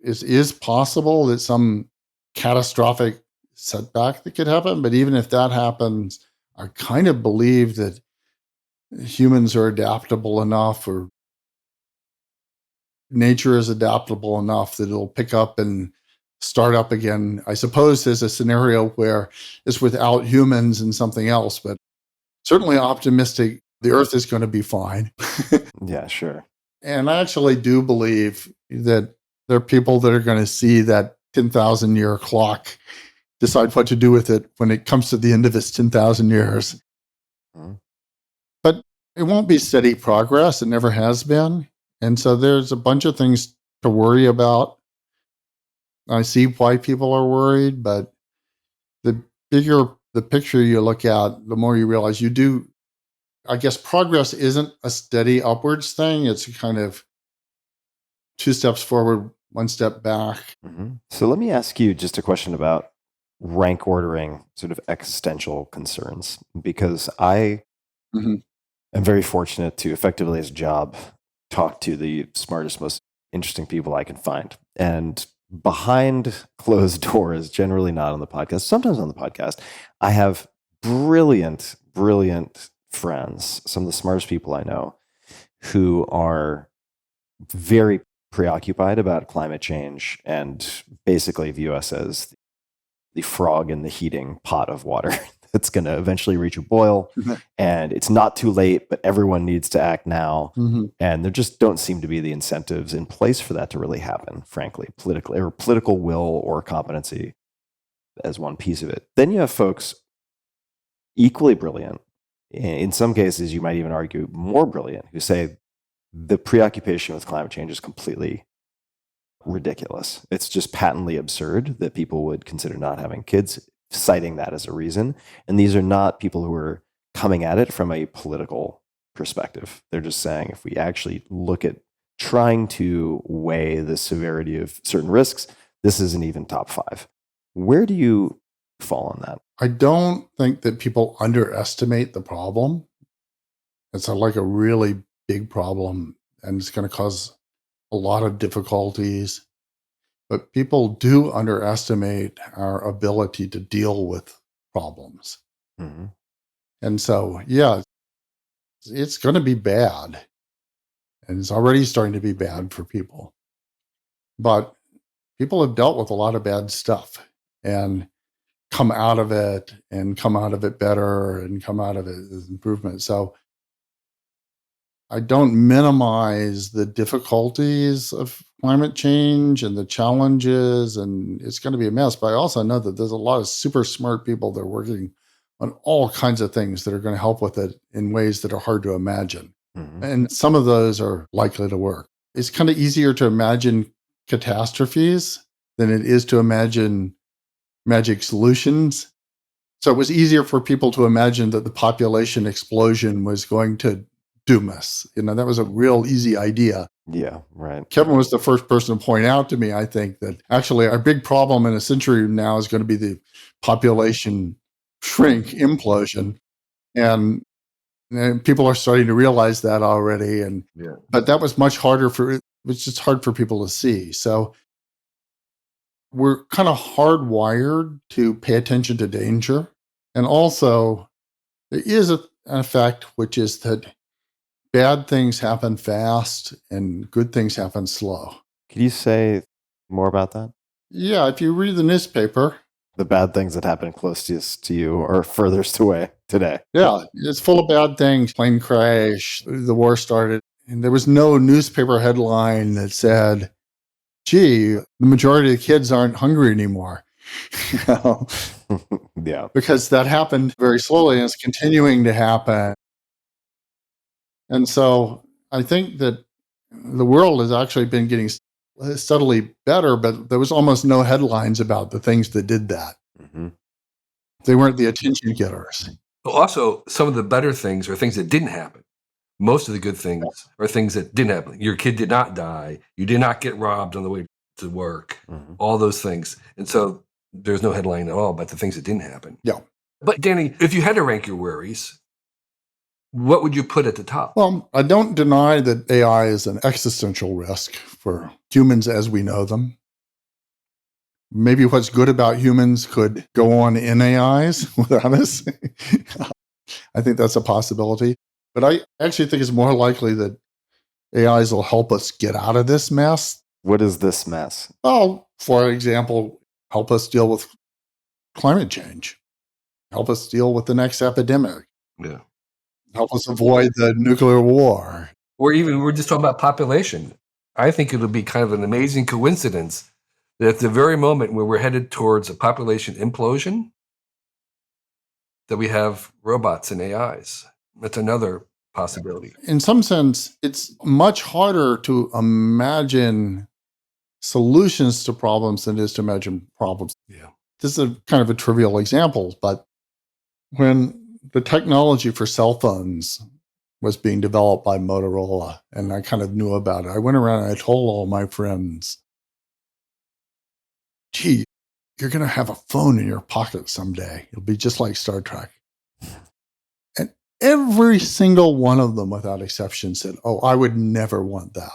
It is possible that some catastrophic setback that could happen, but even if that happens, I kind of believe that humans are adaptable enough, or nature is adaptable enough that it'll pick up and start up again. I suppose there's a scenario where it's without humans and something else, but certainly optimistic. The Earth is going to be fine. Yeah, sure. And I actually do believe that there are people that are going to see that 10,000 year clock decide what to do with it when it comes to the end of its 10,000 years. Mhm. But it won't be steady progress. It never has been. And so there's a bunch of things to worry about. I see why people are worried, but the bigger the picture you look at, the more you realize you do. I guess progress isn't a steady upwards thing. It's kind of 2 steps forward, 1 step back. Mhm. So let me ask you just a question about rank ordering sort of existential concerns, because I Mhm. am very fortunate to effectively, as a job, talk to the smartest, most interesting people I can find. And behind closed doors, generally not on the podcast, sometimes on the podcast, I have brilliant, brilliant friends, some of the smartest people I know, who are very preoccupied about climate change and basically view us as the frog in the heating pot of water that's going to eventually reach a boil. Mhm. And it's not too late, but everyone needs to act now. Mhm. And there just don't seem to be the incentives in place for that to really happen, frankly, politically, or political will or competency as one piece of it. Then you have folks equally brilliant, in some cases, you might even argue more brilliant, who say the preoccupation with climate change is completely ridiculous. It's just patently absurd that people would consider not having kids, citing that as a reason. And these are not people who are coming at it from a political perspective. They're just saying, if we actually look at trying to weigh the severity of certain risks, this isn't even top 5. Where do you fall on that? I don't think that people underestimate the problem. It's like a really big problem, and it's going to cause a lot of difficulties. But people do underestimate our ability to deal with problems. Mhm. And so, yeah, it's going to be bad. And it's already starting to be bad for people. But people have dealt with a lot of bad stuff and come out of it better and come out of it as improvement. So I don't minimize the difficulties of climate change and the challenges, and it's going to be a mess. But I also know that there's a lot of super smart people that are working on all kinds of things that are going to help with it in ways that are hard to imagine. Mhm. And some of those are likely to work. It's kind of easier to imagine catastrophes than it is to imagine magic solutions. So it was easier for people to imagine that the population explosion was going to doom us. That was a real easy idea. Yeah, right. Kevin was the first person to point out to me, I think, that actually our big problem in a century now is going to be the population shrink implosion. And people are starting to realize that already. Yeah. But that was much harder it was just hard for people to see. So we're kind of hardwired to pay attention to danger. And also, there is an effect, which is that bad things happen fast and good things happen slow. Could you say more about that? Yeah, if you read the newspaper, The bad things that happen closest to you or furthest away today. yeah, it's full of bad things. Plane crash, the war started, and there was no newspaper headline that said, gee, the majority of the kids aren't hungry anymore. You know? Yeah. Because that happened very slowly and it's continuing to happen. And so I think that the world has actually been getting steadily better, but there was almost no headlines about the things that did that. Mhm. They weren't the attention getters. But also, some of the better things are things that didn't happen. Most of the good things are things that didn't happen. Your kid did not die. You did not get robbed on the way to work. Mhm. All those things. And so there's no headline at all about the things that didn't happen. Yeah. But Danny, if you had to rank your worries, what would you put at the top? Well, I don't deny that AI is an existential risk for humans as we know them. Maybe what's good about humans could go on in AIs without us. I think that's a possibility. But I actually think it's more likely that AIs will help us get out of this mess. What is this mess? Well, for example, help us deal with climate change, help us deal with the next epidemic, Yeah. help us avoid the nuclear war. Or even we're just talking about population. I think it'll be kind of an amazing coincidence that at the very moment where we're headed towards a population implosion, that we have robots and AIs. That's another possibility. In some sense, it's much harder to imagine solutions to problems than it is to imagine problems. Yeah. This is a kind of a trivial example, but when the technology for cell phones was being developed by Motorola, and I kind of knew about it, I went around and I told all my friends, gee, you're going to have a phone in your pocket someday. It'll be just like Star Trek. And every single one of them, without exception, said, oh, I would never want that.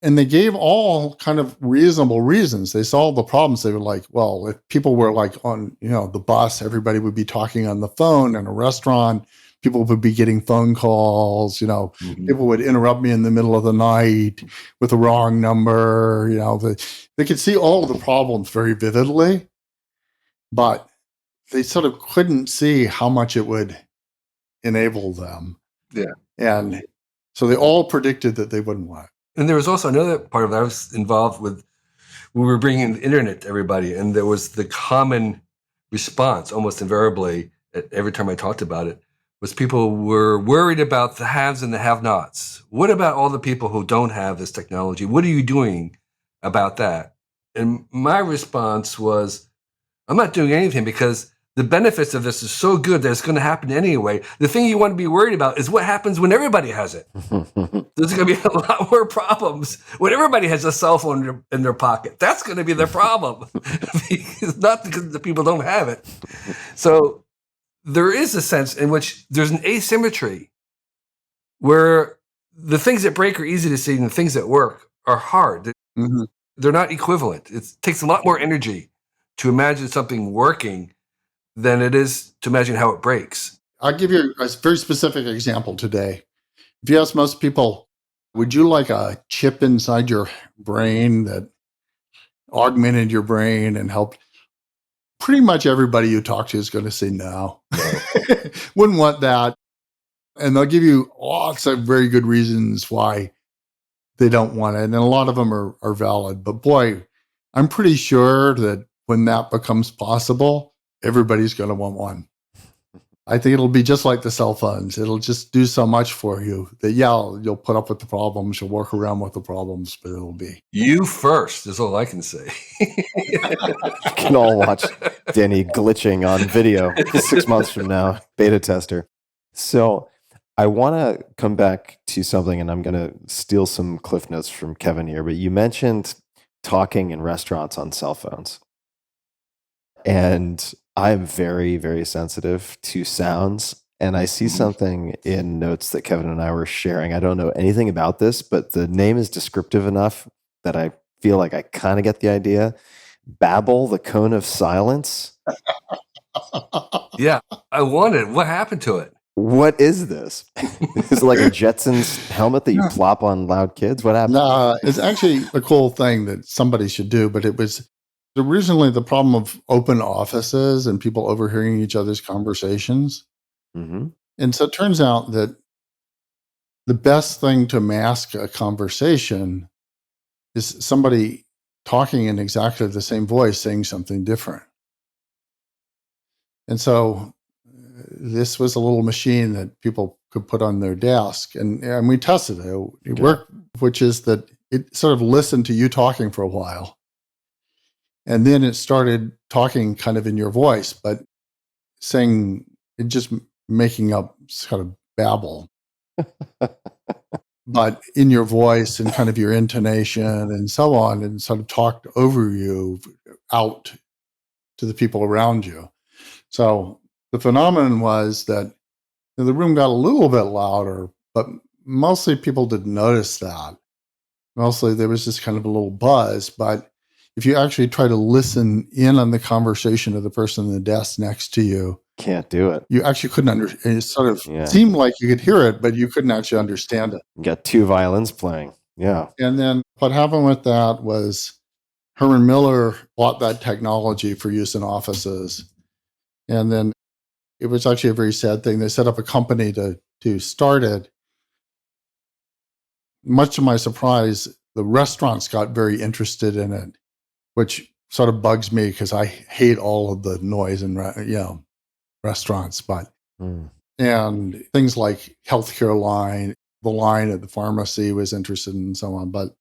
And they gave all kind of reasonable reasons. They solved the problems. They were like, well, if people were like on, the bus, everybody would be talking on the phone. In a restaurant, people would be getting phone calls. People would interrupt me in the middle of the night with the wrong number. They could see all of the problems very vividly, but they sort of couldn't see how much it would enable them. Yeah. And so they all predicted that they wouldn't want it. And there was also another part of that I was involved with. We were bringing the internet to everybody, and there was the common response, almost invariably, every time I talked about it, was people were worried about the haves and the have-nots. What about all the people who don't have this technology? What are you doing about that? And my response was, I'm not doing anything because the benefits of this is so good that it's going to happen anyway. The thing you want to be worried about is what happens when everybody has it. There's going to be a lot more problems when everybody has a cell phone in their pocket. That's going to be the problem. It's not because the people don't have it. So there is a sense in which there's an asymmetry where the things that break are easy to see and the things that work are hard. Mm-hmm. They're not equivalent. It takes a lot more energy to imagine something working than it is to imagine how it breaks. I'll give you a very specific example today. If you ask most people, would you like a chip inside your brain that augmented your brain and helped? Pretty much everybody you talk to is going to say no. Wouldn't want that. And they'll give you lots of very good reasons why they don't want it. And a lot of them are valid. But boy, I'm pretty sure that when that becomes possible, everybody's going to want one. I think it'll be just like the cell phones. It'll just do so much for you that, you'll put up with the problems, you'll work around with the problems, but it'll be. You first is all I can say. You can all watch Danny glitching on video 6 months from now, beta tester. So I want to come back to something, and I'm going to steal some cliff notes from Kevin here, but you mentioned talking in restaurants on cell phones. And I'm very, very sensitive to sounds. And I see something in notes that Kevin and I were sharing. I don't know anything about this, but the name is descriptive enough that I feel like I kind of get the idea. Babel, the cone of silence. Yeah, I wondered what happened to it. What is this? Is it like a Jetsons helmet that you plop on loud kids? What happened? No, it's actually a cool thing that somebody should do, but it was originally the problem of open offices and people overhearing each other's conversations. Mm-hmm. And so it turns out that the best thing to mask a conversation is somebody talking in exactly the same voice, saying something different. And so this was a little machine that people could put on their desk. And we tested it. It worked, which is that it sort of listened to you talking for a while. And then it started talking kind of in your voice, but saying, it just making up kind of babble. But in your voice and kind of your intonation and so on, and sort of talked over you out to the people around you. So the phenomenon was that the room got a little bit louder, but mostly people didn't notice that. Mostly there was just kind of a little buzz, but if you actually try to listen in on the conversation of the person in the desk next to you, can't do it. You actually couldn't understand. It sort of seemed like you could hear it, but you couldn't actually understand it. You got two violins playing. Yeah. And then what happened with that was Herman Miller bought that technology for use in offices. And then it was actually a very sad thing. They set up a company to start it. Much to my surprise, the restaurants got very interested in it, which sort of bugs me because I hate all of the noise in restaurants. But and things like healthcare line, the line at the pharmacy was interested in and so on. But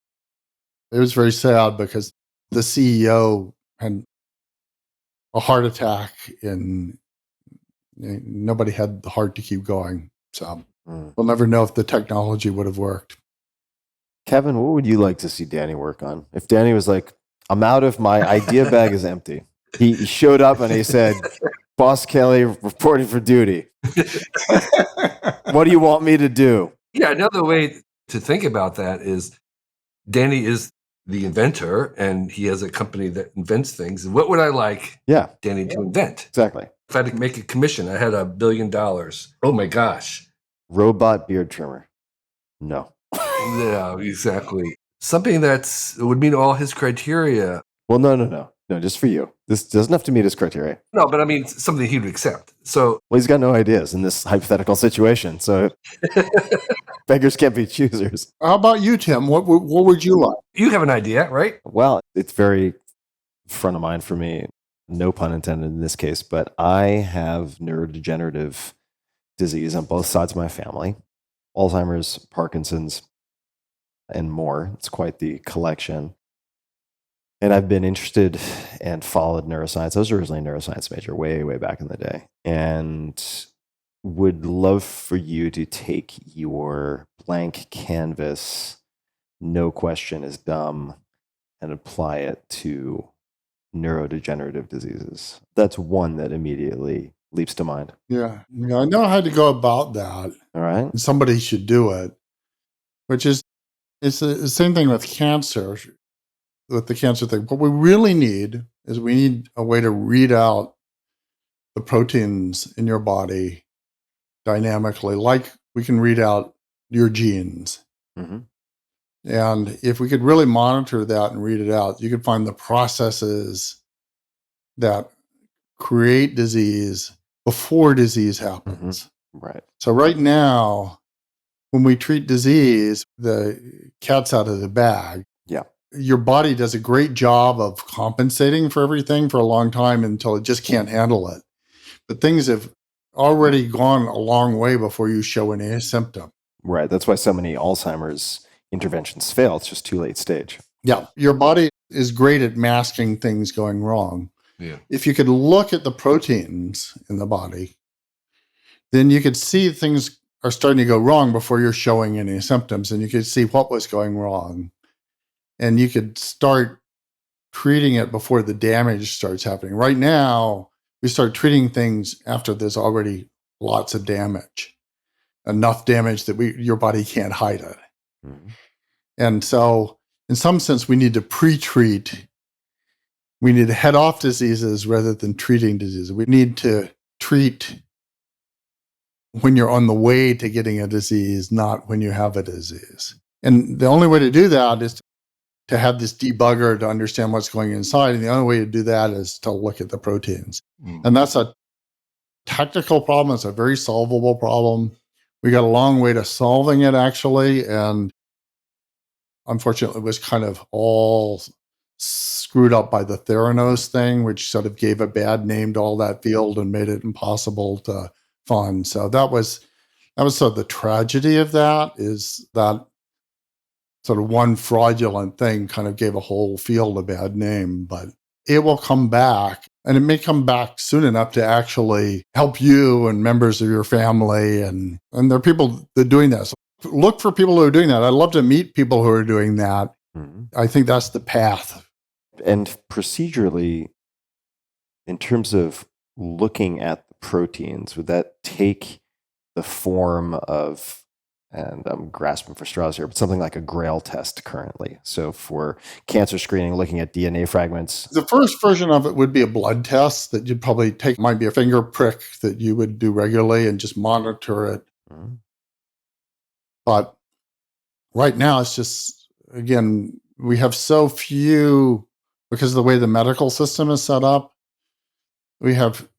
it was very sad because the CEO had a heart attack and nobody had the heart to keep going. So we'll never know if the technology would have worked. Kevin, what would you like to see Danny work on? If Danny was like, I'm out of my idea bag is empty. He showed up and he said, Boss Kelly reporting for duty. What do you want me to do? Yeah, another way to think about that is Danny is the inventor and he has a company that invents things. What would I like Danny to invent? Exactly. If I had to make a commission, I had $1 billion. Oh my gosh. Robot beard trimmer. No. Yeah, exactly. Something would meet all his criteria. Well, no, just for you. This doesn't have to meet his criteria. No, but I mean something he would accept. So, well, he's got no ideas in this hypothetical situation. So beggars can't be choosers. How about you, Tim? What would you like? You have an idea, right? Well, it's very front of mind for me. No pun intended in this case, but I have neurodegenerative disease on both sides of my family. Alzheimer's, Parkinson's, and more. It's quite the collection. And I've been interested and followed neuroscience. I was originally a neuroscience major way, way back in the day. And would love for you to take your blank canvas, no question is dumb, and apply it to neurodegenerative diseases. That's one that immediately leaps to mind. Yeah, I know how to go about that. All right. Somebody should do it, which is it's the same thing with cancer, with the cancer thing. What we really need is we need a way to read out the proteins in your body dynamically, like we can read out your genes. Mm-hmm. And if we could really monitor that and read it out, you could find the processes that create disease before disease happens. Mm-hmm. Right. So right now, when we treat disease, the cat's out of the bag. Yeah. Your body does a great job of compensating for everything for a long time until it just can't handle it. But things have already gone a long way before you show any symptom. Right. That's why so many Alzheimer's interventions fail. It's just too late stage. Yeah. Your body is great at masking things going wrong. Yeah. If you could look at the proteins in the body, then you could see things are starting to go wrong before you're showing any symptoms, and you could see what was going wrong. And you could start treating it before the damage starts happening. Right now, we start treating things after there's already lots of damage, enough damage that your body can't hide it. Mm-hmm. And so, in some sense, we need to pre-treat. We need to head off diseases rather than treating diseases. We need to treat when you're on the way to getting a disease, not when you have a disease. And the only way to do that is to have this debugger to understand what's going inside. And the only way to do that is to look at the proteins. And that's a technical problem. It's a very solvable problem. We got a long way to solving it, actually. And unfortunately, it was kind of all screwed up by the Theranos thing, which sort of gave a bad name to all that field and made it impossible to fund. So that was sort of the tragedy of that, is that sort of one fraudulent thing kind of gave a whole field a bad name. But it will come back, and it may come back soon enough to actually help you and members of your family. And there are people that are doing that. So look for people who are doing that. I'd love to meet people who are doing that. Mm-hmm. I think that's the path. And procedurally, in terms of looking at the proteins, would that take the form of, and I'm grasping for straws here, but something like a Grail test currently? So for cancer screening, looking at DNA fragments. The first version of it would be a blood test that you'd probably take, might be a finger prick that you would do regularly and just monitor it. Mm-hmm. But right now, it's just, again, we have so few, because of the way the medical system is set up. We have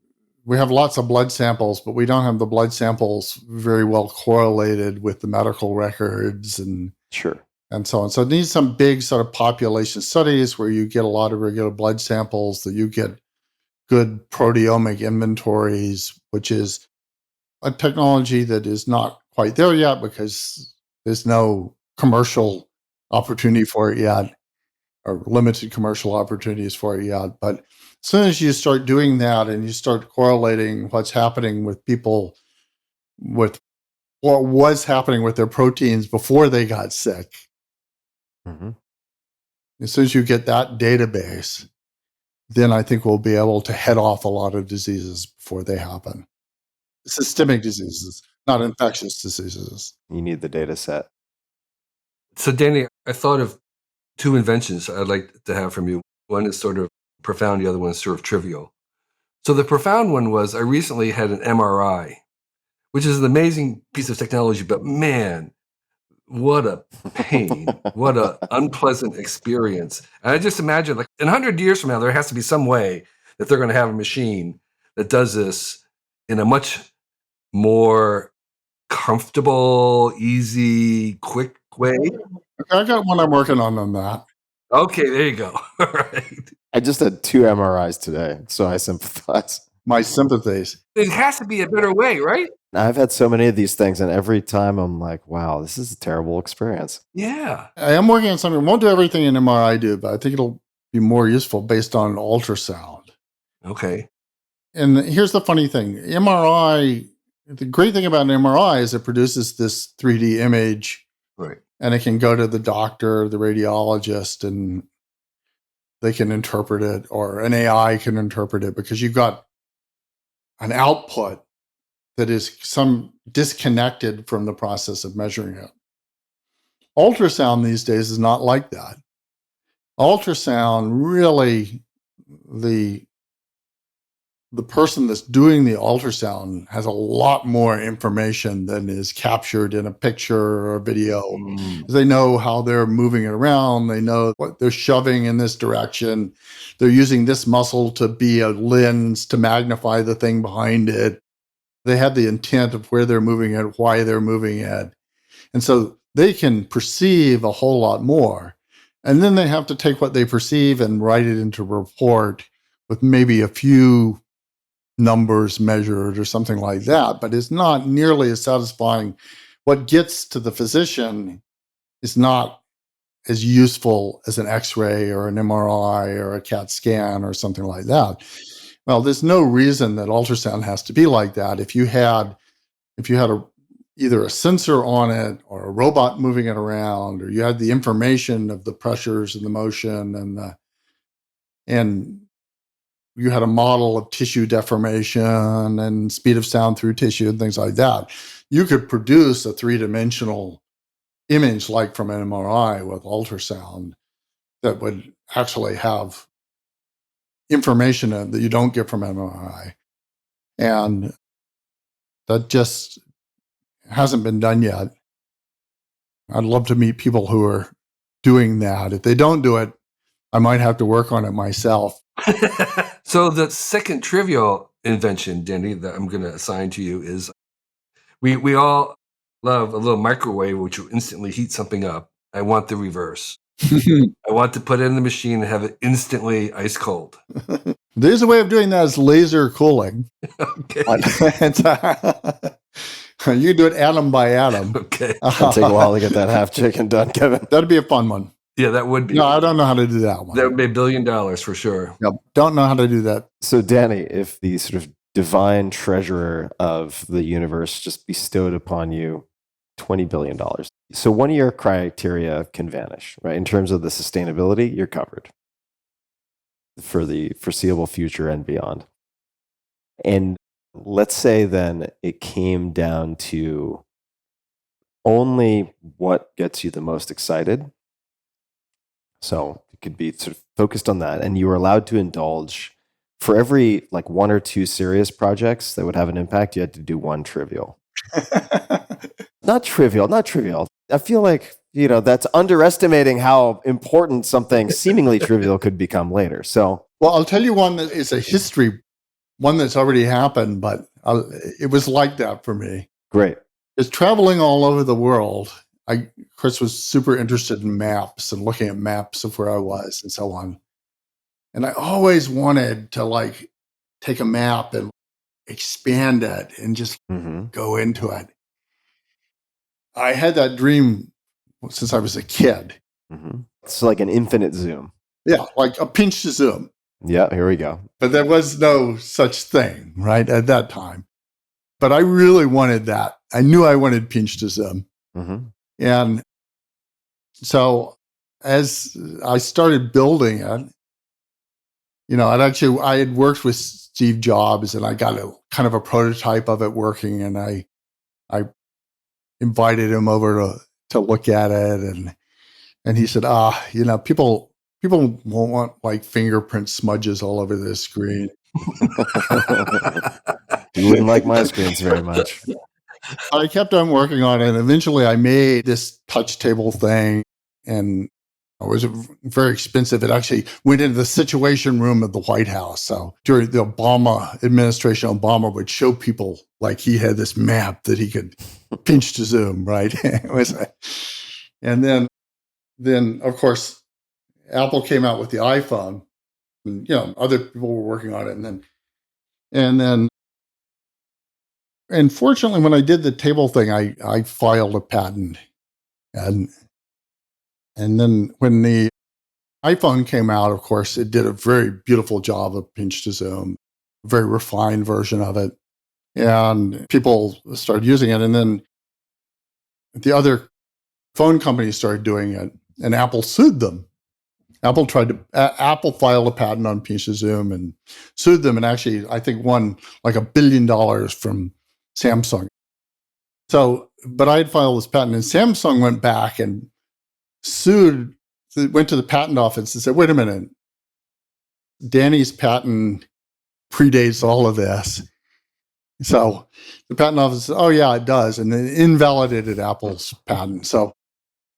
lots of blood samples, but we don't have the blood samples very well correlated with the medical records. And sure. and so on. So it needs some big sort of population studies where you get a lot of regular blood samples, that you get good proteomic inventories, which is a technology that is not quite there yet because there's no commercial opportunity for it yet, or limited commercial opportunities for it yet. But as soon as you start doing that and you start correlating what's happening with people with what was happening with their proteins before they got sick, as soon as you get that database, then I think we'll be able to head off a lot of diseases before they happen. Systemic diseases, not infectious diseases. You need the data set. So, Danny, I thought of two inventions I'd like to have from you. One is sort of profound, the other one is sort of trivial. So the profound one was, I recently had an MRI, which is an amazing piece of technology, but man, what a pain, what an unpleasant experience. And I just imagine, like, in 100 years from now, there has to be some way that they're going to have a machine that does this in a much more comfortable, easy, quick way. I got one I'm working on that. Okay, there you go. All right. I just had 2 MRIs today, so I sympathize. My sympathies. It has to be a better way, right? I've had so many of these things, and every time I'm like, wow, this is a terrible experience. Yeah. I am working on something. Won't do everything an MRI do, but I think it'll be more useful based on ultrasound. Okay. And here's the funny thing. MRI, the great thing about an MRI is it produces this 3D image. Right. And it can go to the doctor, the radiologist, and they can interpret it, or an AI can interpret it, because you've got an output that is some disconnected from the process of measuring it. Ultrasound these days is not like that. Ultrasound, really, the person that's doing the ultrasound has a lot more information than is captured in a picture or a video. They know how they're moving it around. They know what they're shoving in this direction. They're using this muscle to be a lens to magnify the thing behind it. They have the intent of where they're moving it, why they're moving it. And so they can perceive a whole lot more. And then they have to take what they perceive and write it into a report with maybe a few numbers measured or something like that, but it's not nearly as satisfying. What gets to the physician is not as useful as an X-ray or an MRI or a CAT scan or something like that. Well, there's no reason that ultrasound has to be like that. If you had either a sensor on it or a robot moving it around, or you had the information of the pressures and the motion and you had a model of tissue deformation and speed of sound through tissue and things like that, you could produce a 3-dimensional image like from an MRI with ultrasound that would actually have information in it that you don't get from MRI. And that just hasn't been done yet. I'd love to meet people who are doing that. If they don't do it, I might have to work on it myself. So the second trivial invention, Danny, that I'm going to assign to you is we all love a little microwave which will instantly heat something up. I want the reverse. I want to put it in the machine and have it instantly ice cold. There's a way of doing that, is laser cooling. Okay. You can do it atom by atom. Okay. It'll take a while to get that half chicken done, Kevin. That'd be a fun one. Yeah, that would be. No, I don't know how to do that one. That would be $1 billion for sure. Yep, don't know how to do that. So, Danny, if the sort of divine treasurer of the universe just bestowed upon you $20 billion, so one of your criteria can vanish, right? In terms of the sustainability, you're covered for the foreseeable future and beyond. And let's say then it came down to only what gets you the most excited. So it could be sort of focused on that. And you were allowed to indulge for every like 1 or 2 serious projects that would have an impact. You had to do 1 trivial. Not trivial. I feel like, that's underestimating how important something seemingly trivial could become later. So, well, I'll tell you one that is a history, one that's already happened, but it was like that for me. Great. It's traveling all over the world. Chris was super interested in maps and looking at maps of where I was and so on. And I always wanted to like take a map and expand it and just go into it. I had that dream since I was a kid. It's like an infinite zoom. Yeah, like a pinch to zoom. Yeah, here we go. But there was no such thing, right, at that time. But I really wanted that. I knew I wanted pinch to zoom. And so as I started building it, you know, I had worked with Steve Jobs and I got a kind of a prototype of it working, and I invited him over to look at it, and he said, you know, people won't want like fingerprint smudges all over the screen. You wouldn't like my screens very much. I kept on working on it, and eventually I made this touch table thing, and it was very expensive. It actually went into the Situation Room of the White House. So during the Obama administration, Obama would show people like he had this map that he could pinch to zoom, right? And then of course, Apple came out with the iPhone, and you know, other people were working on it, and then and fortunately, when I did the table thing, I filed a patent, and then when the iPhone came out, of course, it did a very beautiful job of pinch to zoom, a very refined version of it, and people started using it, and then the other phone companies started doing it, and Apple sued them. Apple filed a patent on pinch to zoom and sued them, and actually, I think won like $1 billion from Samsung. So, but I had filed this patent, and Samsung went back and went to the patent office and said, wait a minute, Danny's patent predates all of this. So the patent office said, oh yeah, it does. And then invalidated Apple's patent. So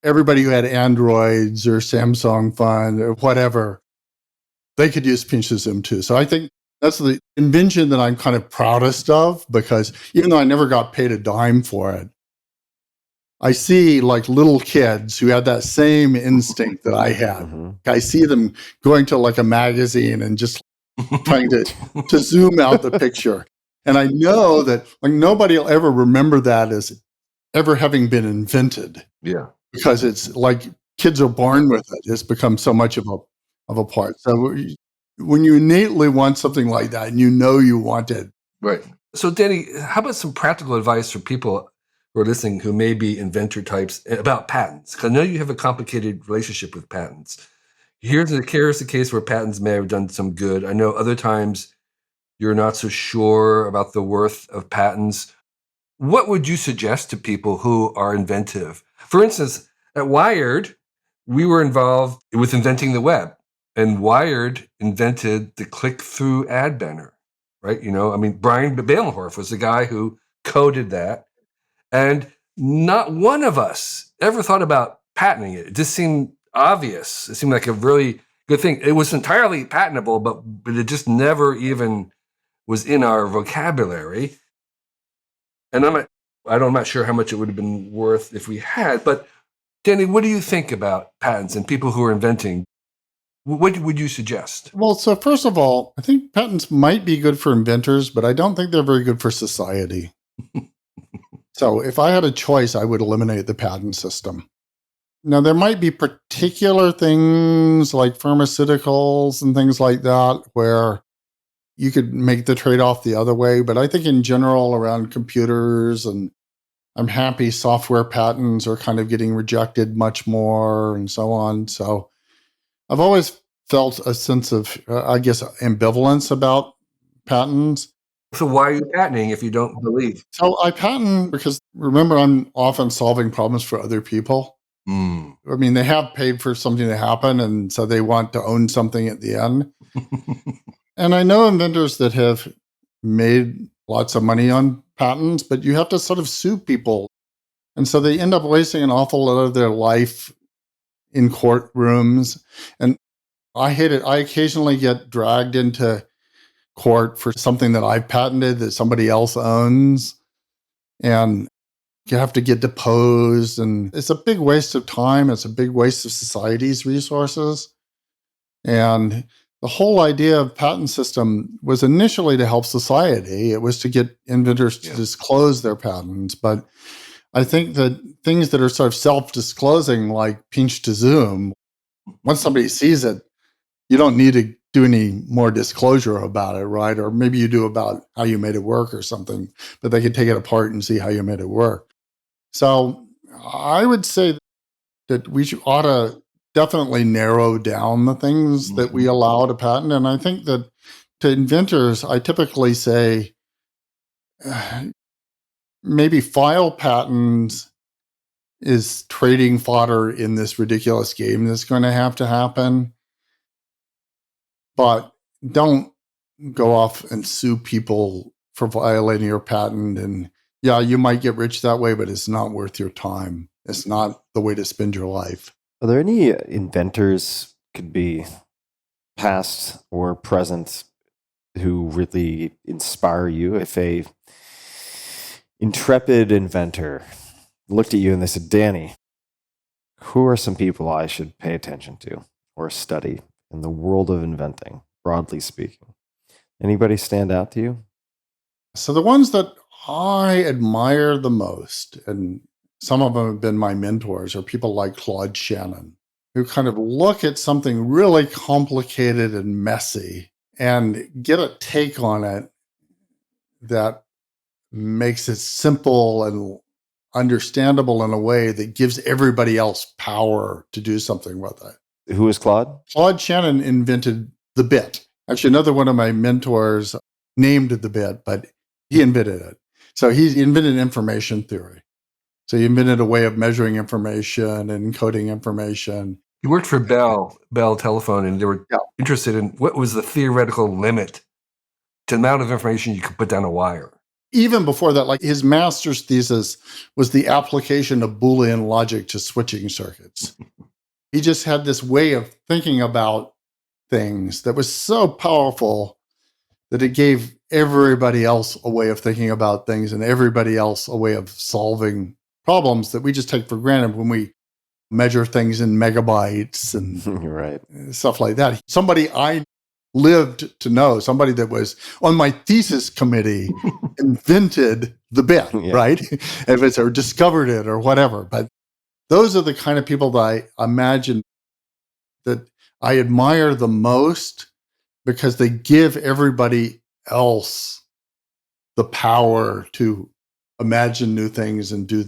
everybody who had Androids or Samsung phone or whatever, they could use pinch to zoom too. So I think that's the invention that I'm kind of proudest of, because even though I never got paid a dime for it, I see like little kids who had that same instinct that I had. I see them going to like a magazine and just trying to zoom out the picture. And I know that like nobody will ever remember that as ever having been invented. Yeah. Because it's like kids are born with it. It's become so much of a part. So when you innately want something like that and you know you want it. Right. So Danny, how about some practical advice for people who are listening who may be inventor types about patents? Because I know you have a complicated relationship with patents. Here's the case where patents may have done some good. I know other times you're not so sure about the worth of patents. What would you suggest to people who are inventive? For instance, at Wired, we were involved with inventing the web, and Wired invented the click-through ad banner, right? You know, I mean, Brian Balenhorf was the guy who coded that, and not one of us ever thought about patenting it. It just seemed obvious. It seemed like a really good thing. It was entirely patentable, but it just never even was in our vocabulary. And I'm not sure how much it would have been worth if we had. But Danny, what do you think about patents and people who are inventing? What would you suggest? Well, so first of all, I think patents might be good for inventors, but I don't think they're very good for society. So if I had a choice, I would eliminate the patent system. Now, there might be particular things like pharmaceuticals and things like that where you could make the trade-off the other way. But I think in general around computers, and I'm happy software patents are kind of getting rejected much more and so on. So I've always felt a sense of, I guess, ambivalence about patents. So why are you patenting if you don't believe? So I patent because, remember, I'm often solving problems for other people. Mm. I mean, they have paid for something to happen, and so they want to own something at the end. And I know inventors that have made lots of money on patents, but you have to sort of sue people. And so they end up wasting an awful lot of their life in courtrooms. And I hate it. I occasionally get dragged into court for something that I've patented that somebody else owns. And You have to get deposed, and it's a big waste of time. It's a big waste of society's resources. And the whole idea of patent system was initially to help society. It was to get inventors to disclose their patents. But I think that things that are sort of self-disclosing, like pinch to zoom, once somebody sees it, you don't need to do any more disclosure about it, right? Or maybe you do about how you made it work or something, but they can take it apart and see how you made it work. So I would say that ought to definitely narrow down the things that we allow to patent. And I think that to inventors, I typically say maybe file patents is trading fodder in this ridiculous game that's going to happen. But don't go off and sue people for violating your patent. And yeah, you might get rich that way, but it's not worth your time. It's not the way to spend your life. Are there any inventors, could be past or present, who really inspire you? If a intrepid inventor looked at you and they said, Danny, who are some people I should pay attention to or study in the world of inventing, broadly speaking? Anybody stand out to you? So the ones that I admire the most, and some of them have been my mentors, are people like Claude Shannon, who kind of look at something really complicated and messy and get a take on it that makes it simple and understandable in a way that gives everybody else power to do something with it. Who is Claude? Claude Shannon invented the bit. Actually, another one of my mentors named the bit, but he invented it. So he invented information theory. So he invented a way of measuring information and encoding information. He worked for Bell Telephone, and they were interested in what was the theoretical limit to the amount of information you could put down a wire. Even before that, like his master's thesis was the application of Boolean logic to switching circuits. He just had this way of thinking about things that was so powerful that it gave everybody else a way of thinking about things and everybody else a way of solving problems that we just take for granted when we measure things in megabytes and right. stuff like that. Somebody I lived to know, somebody that was on my thesis committee invented the bit, right? If it's or discovered it or whatever. But those are the kind of people that I imagine that I admire the most, because they give everybody else the power to imagine new things and do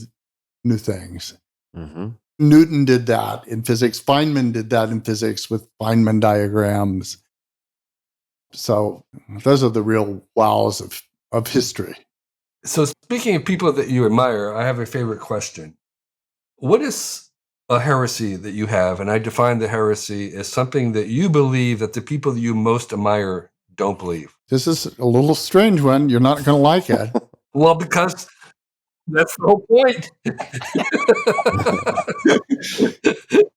new things. Mm-hmm. Newton did that in physics. Feynman did that in physics with Feynman diagrams. So those are the real wows of history. So speaking of people that you admire, I have a favorite question. What is a heresy that you have? And I define the heresy as something that you believe that the people that you most admire don't believe. This is a little strange one. You're not going to like it. Well, because that's the whole point.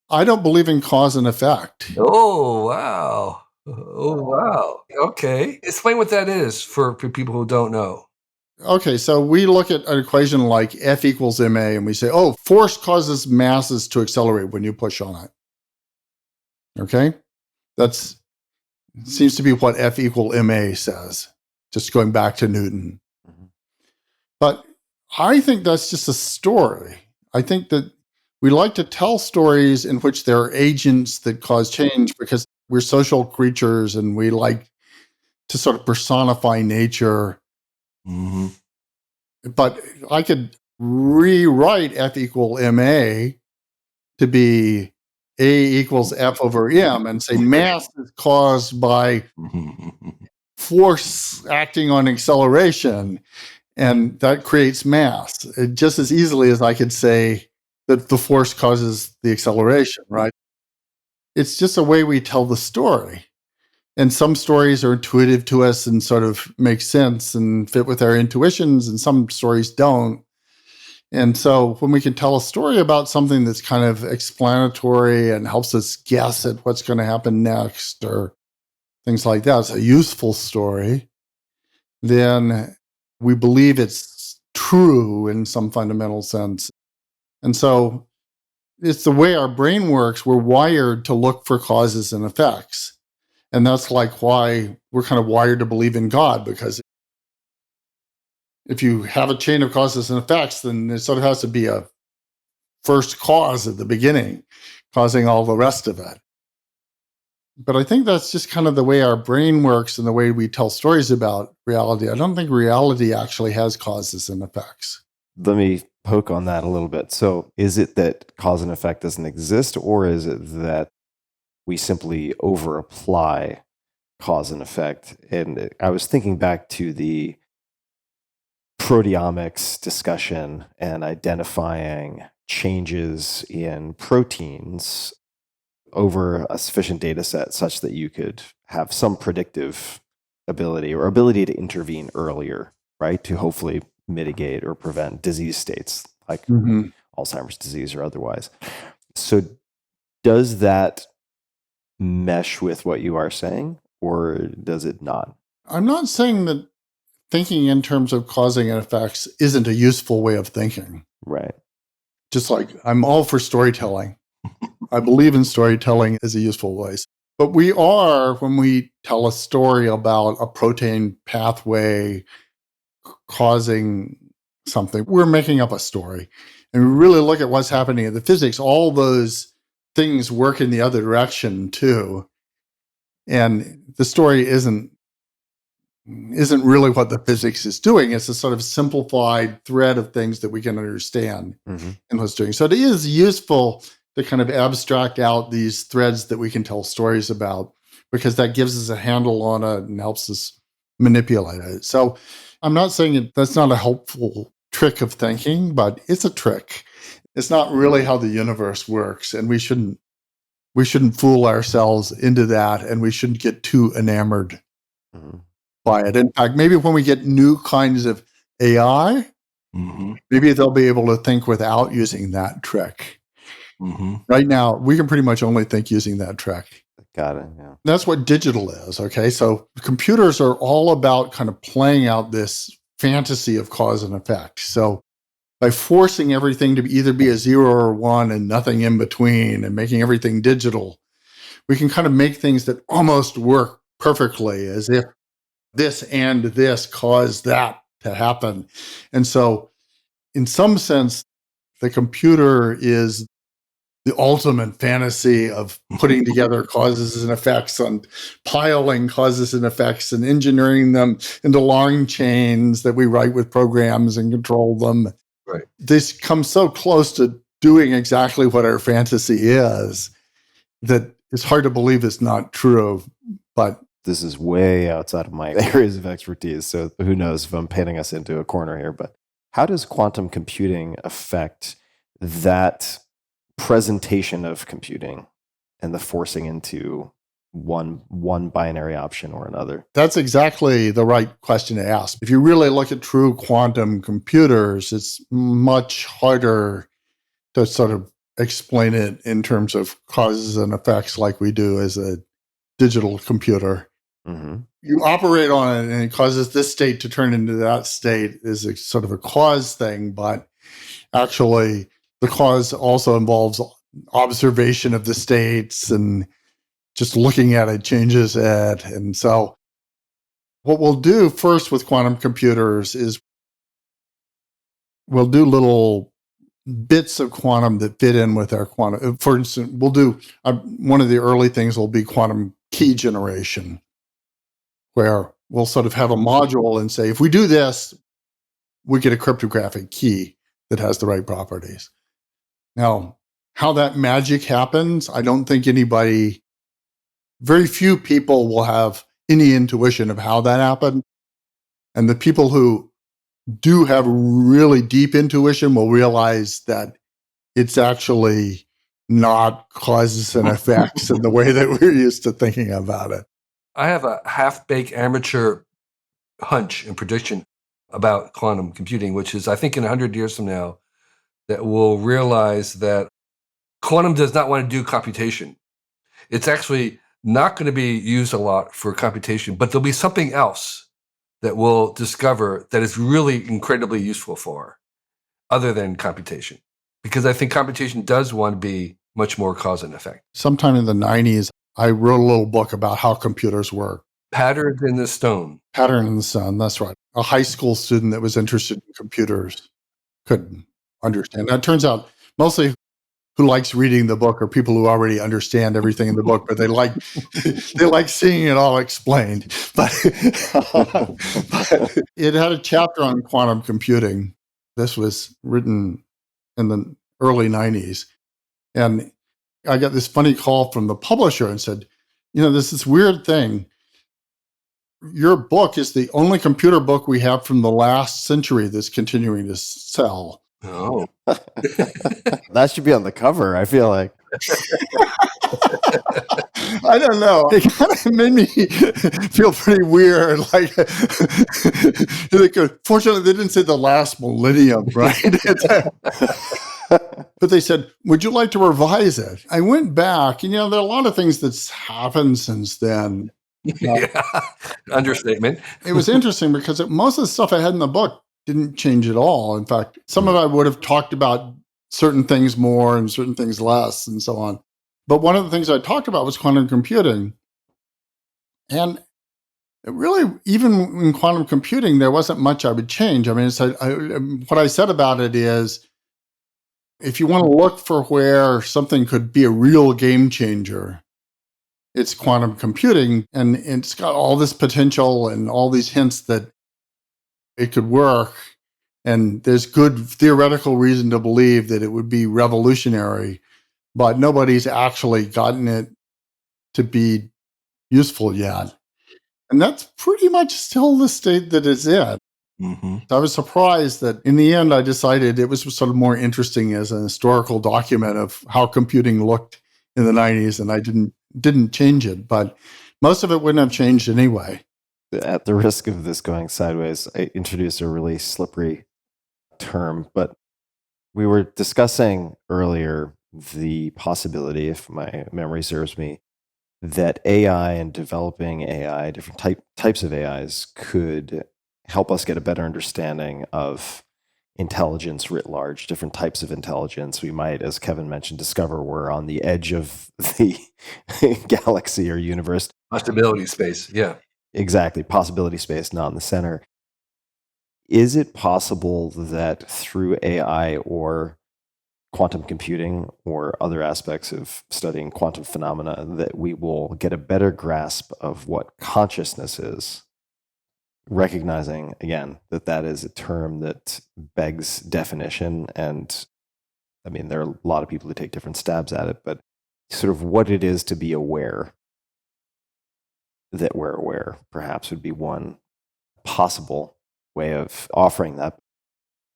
I don't believe in cause and effect. Oh, wow. Oh, wow. Okay. Explain what that is for people who don't know. Okay, so we look at an equation like F equals ma, and we say, oh, force causes masses to accelerate when you push on it. Okay? That seems to be what F equal ma says, just going back to Newton. Mm-hmm. But I think that's just a story. I think that we like to tell stories in which there are agents that cause change because we're social creatures and we like to sort of personify nature. Mm-hmm. But I could rewrite F equal ma to be A equals F over m and say mass is caused by force acting on acceleration, and that creates mass. Just as easily as I could say that the force causes the acceleration, right? It's just a way we tell the story. And some stories are intuitive to us and sort of make sense and fit with our intuitions, and some stories don't. And so when we can tell a story about something that's kind of explanatory and helps us guess at what's going to happen next or things like that, it's a useful story, then we believe it's true in some fundamental sense. And so it's the way our brain works. We're wired to look for causes and effects. And that's like why we're kind of wired to believe in God, because if you have a chain of causes and effects, then there sort of has to be a first cause at the beginning, causing all the rest of it. But I think that's just kind of the way our brain works and the way we tell stories about reality. I don't think reality actually has causes and effects. Let me poke on that a little bit. So is it that cause and effect doesn't exist, or is it that we simply over-apply cause and effect? And I was thinking back to the proteomics discussion and identifying changes in proteins over a sufficient data set such that you could have some predictive ability or ability to intervene earlier, right? To hopefully mitigate or prevent disease states like Alzheimer's disease or otherwise. So does that mesh with what you are saying, or does it not? I'm not saying that thinking in terms of causing and effects isn't a useful way of thinking. Right. Just like I'm all for storytelling. I believe in storytelling as a useful voice. But we are, when we tell a story about a protein pathway causing something, we're making up a story. And we really look at what's happening in the physics. All those things work in the other direction too. And the story isn't really what the physics is doing. It's a sort of simplified thread of things that we can understand in what's doing. So it is useful to kind of abstract out these threads that we can tell stories about, because that gives us a handle on it and helps us manipulate it. So I'm not saying that's not a helpful trick of thinking, but it's a trick. It's not really how the universe works, and we shouldn't fool ourselves into that, and we shouldn't get too enamored by it. In fact, maybe when we get new kinds of AI, maybe they'll be able to think without using that trick. Right now, we can pretty much only think using that trick. Got it. Yeah. That's what digital is. Okay. So computers are all about kind of playing out this fantasy of cause and effect. So by forcing everything to either be a 0 or 1 and nothing in between, and making everything digital, we can kind of make things that almost work perfectly, as if this and this caused that to happen. And so in some sense, the computer is the ultimate fantasy of putting together causes and effects, and piling causes and effects and engineering them into long chains that we write with programs and control them. Right. This comes so close to doing exactly what our fantasy is that it's hard to believe it's not true. But this is way outside of my areas of expertise, so who knows if I'm painting us into a corner here. But how does quantum computing affect that presentation of computing and the forcing into one binary option or another? That's exactly the right question to ask. If you really look at true quantum computers, it's much harder to sort of explain it in terms of causes and effects like we do as a digital computer. You operate on it and it causes this state to turn into that state is a sort of a cause thing, but actually the cause also involves observation of the states, and just looking at it changes it. And so what we'll do first with quantum computers is we'll do little bits of quantum that fit in with our quantum. For instance, we'll do one of the early things will be quantum key generation, where we'll sort of have a module and say, if we do this, we get a cryptographic key that has the right properties. Now, how that magic happens, I don't think very few people will have any intuition of how that happened. And the people who do have really deep intuition will realize that it's actually not causes and effects in the way that we're used to thinking about it. I have a half-baked amateur hunch and prediction about quantum computing, which is, I think in 100 years from now, that we'll realize that quantum does not want to do computation. It's actually not going to be used a lot for computation, but there'll be something else that we'll discover that is really incredibly useful for, other than computation. Because I think computation does want to be much more cause and effect. Sometime in the 90s, I wrote a little book about how computers work. Patterns in the stone. Pattern in the sun, that's right. A high school student that was interested in computers couldn't understand. Now, it turns out mostly who likes reading the book are people who already understand everything in the book, but they like seeing it all explained. But it had a chapter on quantum computing. This was written in the early 90s. And I got this funny call from the publisher and said, there's this weird thing. Your book is the only computer book we have from the last century that's continuing to sell. Oh. That should be on the cover, I feel like. I don't know. It kind of made me feel pretty weird. Like, fortunately, they didn't say the last millennium, right? But they said, would you like to revise it? I went back, and there are a lot of things that's happened since then. Yeah. Understatement. It was interesting because most of the stuff I had in the book didn't change at all. In fact, some of it I would have talked about certain things more and certain things less and so on. But one of the things I talked about was quantum computing. And it really, even in quantum computing, there wasn't much I would change. I mean, what I said about it is, if you want to look for where something could be a real game changer, it's quantum computing. And it's got all this potential and all these hints that it could work. And there's good theoretical reason to believe that it would be revolutionary, but nobody's actually gotten it to be useful yet. And that's pretty much still the state that it's in. Mm-hmm. I was surprised that in the end, I decided it was sort of more interesting as an historical document of how computing looked in the 90s, and I didn't change it, but most of it wouldn't have changed anyway. At the risk of this going sideways, I introduced a really slippery term, but we were discussing earlier the possibility, if my memory serves me, that AI and developing AI, different types of AIs, could help us get a better understanding of intelligence writ large, different types of intelligence. We might, as Kevin mentioned, discover we're on the edge of the galaxy or universe. Possibility space, yeah. Exactly, possibility space, not in the center. Is it possible that through AI or quantum computing or other aspects of studying quantum phenomena that we will get a better grasp of what consciousness is, recognizing, again, that is a term that begs definition? And I mean, there are a lot of people who take different stabs at it, but sort of what it is to be aware that we're aware, perhaps, would be one possible way of offering that.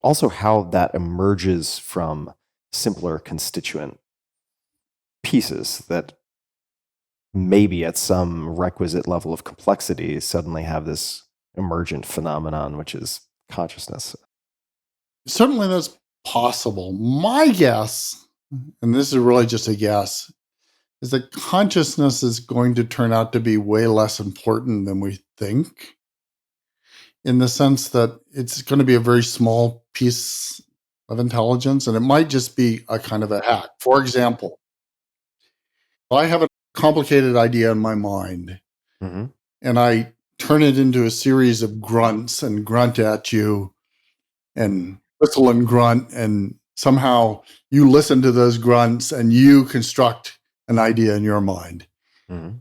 Also, how that emerges from simpler constituent pieces that maybe at some requisite level of complexity suddenly have this emergent phenomenon, which is consciousness. Certainly that's possible. My guess, and this is really just a guess, is that consciousness is going to turn out to be way less important than we think, in the sense that it's going to be a very small piece of intelligence, and it might just be a kind of a hack. For example, I have a complicated idea in my mind, Mm-hmm. and I turn it into a series of grunts and grunt at you and whistle and grunt, and somehow you listen to those grunts and you construct an idea in your mind. Mm-hmm.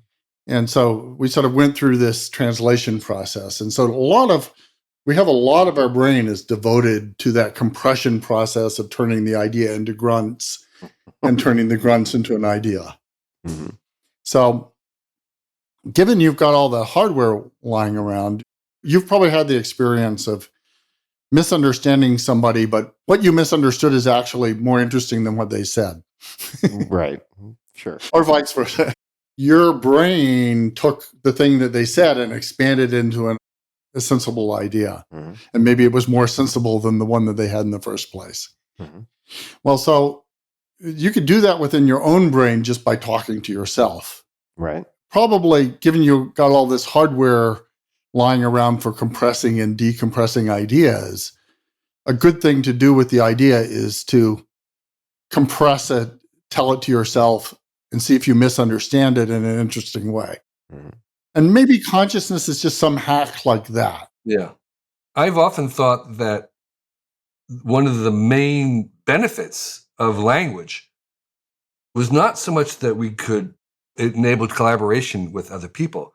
And so we sort of went through this translation process. And so we have a lot of our brain is devoted to that compression process of turning the idea into grunts and turning the grunts into an idea. Mm-hmm. So given you've got all the hardware lying around, you've probably had the experience of misunderstanding somebody, but what you misunderstood is actually more interesting than what they said. Right. Sure. Or vice versa. Your brain took the thing that they said and expanded into a sensible idea. Mm-hmm. And maybe it was more sensible than the one that they had in the first place. Mm-hmm. Well, so you could do that within your own brain just by talking to yourself. Right. Probably, given you got all this hardware lying around for compressing and decompressing ideas. A good thing to do with the idea is to compress it, tell it to yourself, and see if you misunderstand it in an interesting way. Mm-hmm. And maybe consciousness is just some hack like that. Yeah. I've often thought that one of the main benefits of language was not so much that it enabled collaboration with other people,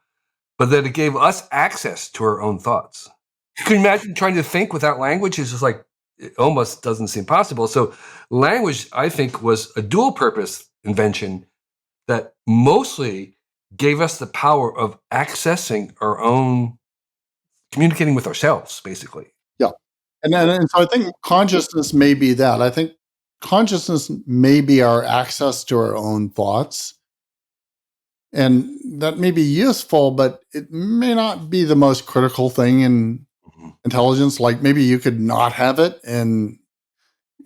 but that it gave us access to our own thoughts. You can imagine trying to think without language. It's just like, it almost doesn't seem possible. So language, I think, was a dual purpose invention that mostly gave us the power of accessing our own, communicating with ourselves, basically. Yeah. And so I think consciousness may be that. I think consciousness may be our access to our own thoughts. And that may be useful, but it may not be the most critical thing in intelligence. Like maybe you could not have it and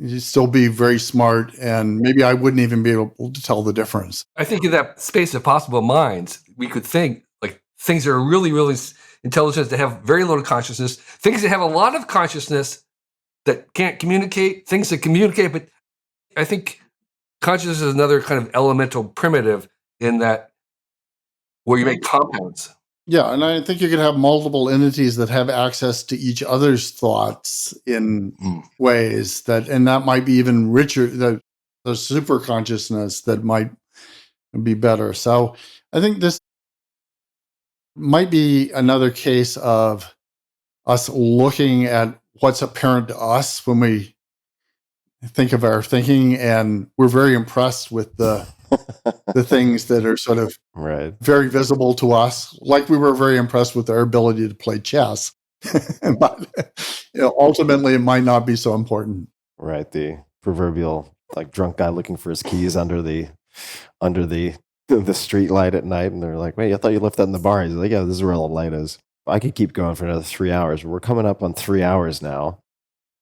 you'd still be very smart, and maybe I wouldn't even be able to tell the difference. I think in that space of possible minds, we could think like things that are really, really intelligent, that have very little consciousness, things that have a lot of consciousness that can't communicate, things that communicate. But I think consciousness is another kind of elemental primitive in that, where you make compounds. Yeah, and I think you could have multiple entities that have access to each other's thoughts in ways and that might be even richer, the super consciousness that might be better. So I think this might be another case of us looking at what's apparent to us when we think of our thinking, and we're very impressed with the things that are sort of very visible to us, like we were very impressed with our ability to play chess. But ultimately, it might not be so important. Right, the proverbial like drunk guy looking for his keys under the street light at night, and they're like, "Wait, I thought you left that in the bar." He's like, "Yeah, this is where all the light is." I could keep going for another 3 hours. We're coming up on 3 hours now,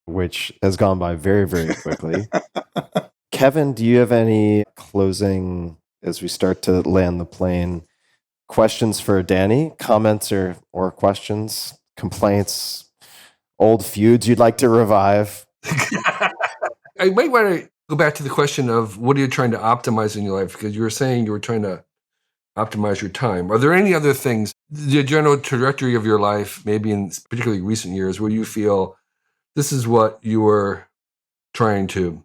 which has gone by very, very quickly. Kevin, do you have any closing, as we start to land the plane, questions for Danny? Comments or questions, complaints, old feuds you'd like to revive? I might want to go back to the question of what are you trying to optimize in your life? Because you were saying you were trying to optimize your time. Are there any other things, the general trajectory of your life, maybe in particularly recent years, where you feel this is what you were trying to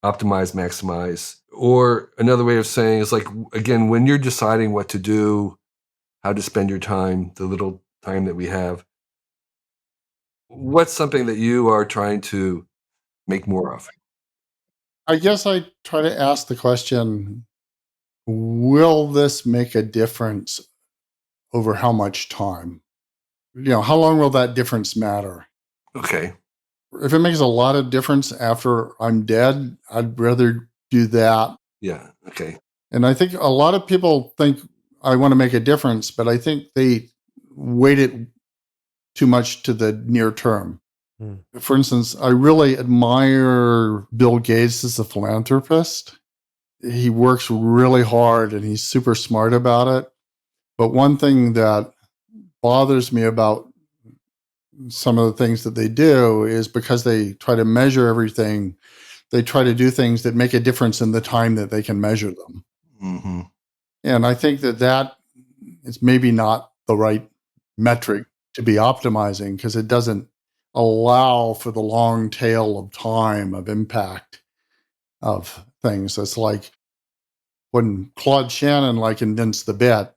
optimize, maximize? Or another way of saying is like, again, when you're deciding what to do, how to spend your time, the little time that we have, what's something that you are trying to make more of? I guess I try to ask the question, will this make a difference over how much time? How long will that difference matter? Okay. If it makes a lot of difference after I'm dead, I'd rather do that. Yeah. Okay. And I think a lot of people think I want to make a difference, but I think they weight it too much to the near term. For instance, I really admire Bill Gates as a philanthropist. He works really hard and he's super smart about it. But one thing that bothers me about some of the things that they do is because they try to measure everything, they try to do things that make a difference in the time that they can measure them. Mm-hmm. And I think that is maybe not the right metric to be optimizing, because it doesn't allow for the long tail of time of impact of things. It's like when Claude Shannon condensed the bit,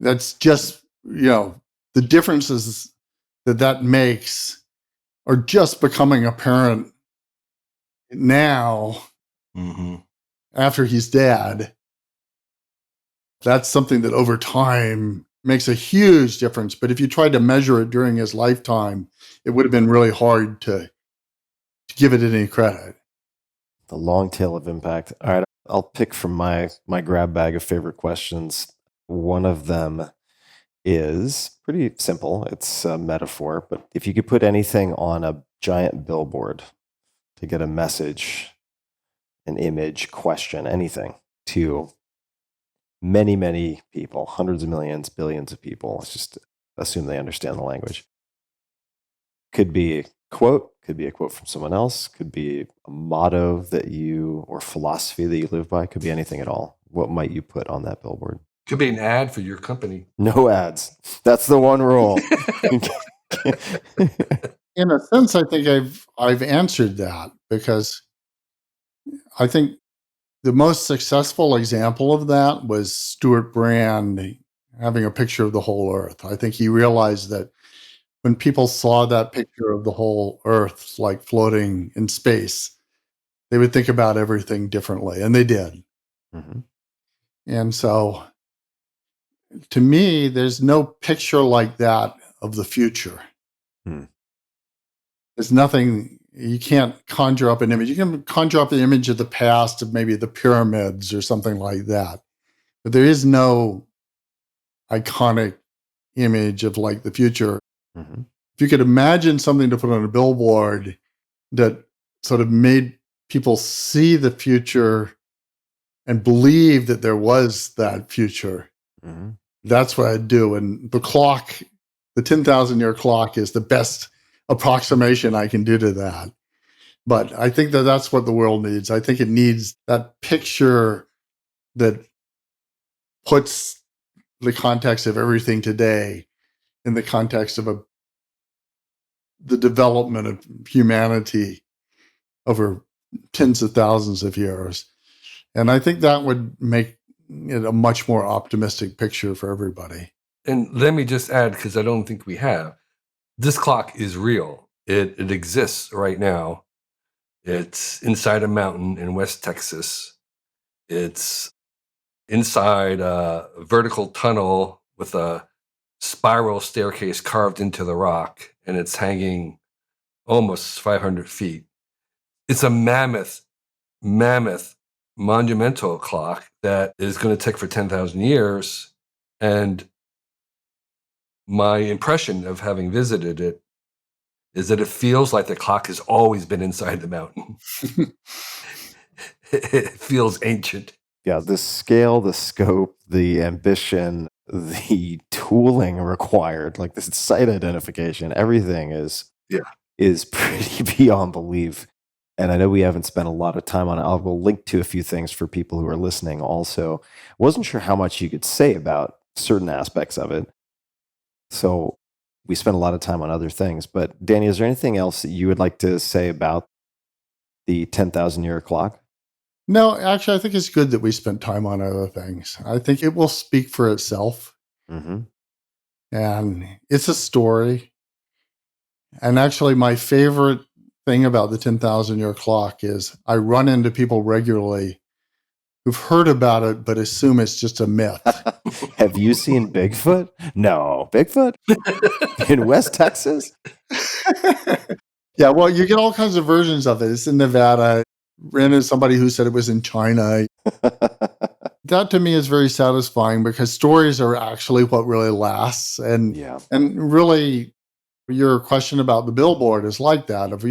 that's just, the differences that makes are just becoming apparent now after he's dead. That's something that over time makes a huge difference. But if you tried to measure it during his lifetime, it would have been really hard to give it any credit. The long tail of impact. All right, I'll pick from my grab bag of favorite questions. One of them is pretty simple. It's a metaphor, but if you could put anything on a giant billboard to get a message, an image, question, anything to many, many people, hundreds of millions, billions of people, it's just assume they understand the language. Could be a quote from someone else, could be a motto that you, or philosophy that you live by, could be anything at all. What might you put on that billboard? Could be an ad for your company. No ads. That's the one rule. In a sense, I think I've answered that, because I think the most successful example of that was Stewart Brand having a picture of the whole Earth. I think he realized that when people saw that picture of the whole Earth like floating in space, they would think about everything differently, and they did. Mm-hmm. And so, to me, there's no picture like that of the future. There's nothing, you can't conjure up an image. You can conjure up the image of the past, of maybe the pyramids or something like that. But there is no iconic image of like the future. Mm-hmm. If you could imagine something to put on a billboard that sort of made people see the future and believe that there was that future, mm-hmm. That's what I'd do. And the clock, the 10,000-year clock, is the best approximation I can do to that. But I think that that's what the world needs. I think it needs that picture that puts the context of everything today in the context of the development of humanity over tens of thousands of years. And I think that would make it a much more optimistic picture for everybody. And let me just add, because I don't think we have, this clock is real. It exists right now. It's inside a mountain in West Texas. It's inside a vertical tunnel with a spiral staircase carved into the rock, and it's hanging almost 500 feet. It's a mammoth, monumental clock that is going to tick for 10,000 years. And my impression of having visited it is that it feels like the clock has always been inside the mountain. It feels ancient. Yeah, the scale, the scope, the ambition, the tooling required, like the site identification, everything is pretty beyond belief. And I know we haven't spent a lot of time on it. I will link to a few things for people who are listening also. Wasn't sure how much you could say about certain aspects of it. So we spent a lot of time on other things. But Danny, is there anything else that you would like to say about the 10,000-year clock? No, actually, I think it's good that we spent time on other things. I think it will speak for itself. Mm-hmm. And it's a story. And actually, my favorite thing about the 10,000-year clock is I run into people regularly who've heard about it, but assume it's just a myth. Have you seen Bigfoot? No. Bigfoot? In West Texas? Yeah, well, you get all kinds of versions of it. It's in Nevada. Ran into somebody who said it was in China. That to me is very satisfying, because stories are actually what really lasts. And really, your question about the billboard is like that. Of,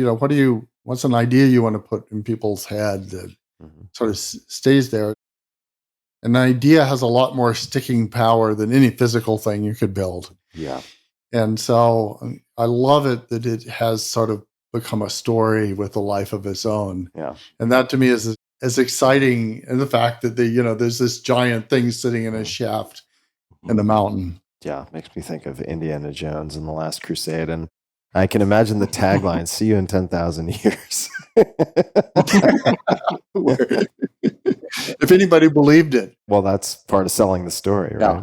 what's an idea you want to put in people's head that sort of stays there? An idea has a lot more sticking power than any physical thing you could build. Yeah. And so I love it that it has sort of become a story with a life of its own. Yeah. And that to me is as exciting as the fact that there's this giant thing sitting in a shaft in the mountain. Yeah, makes me think of Indiana Jones and the Last Crusade. And I can imagine the tagline, see you in 10,000 years. If anybody believed it. Well, that's part of selling the story, right? Yeah.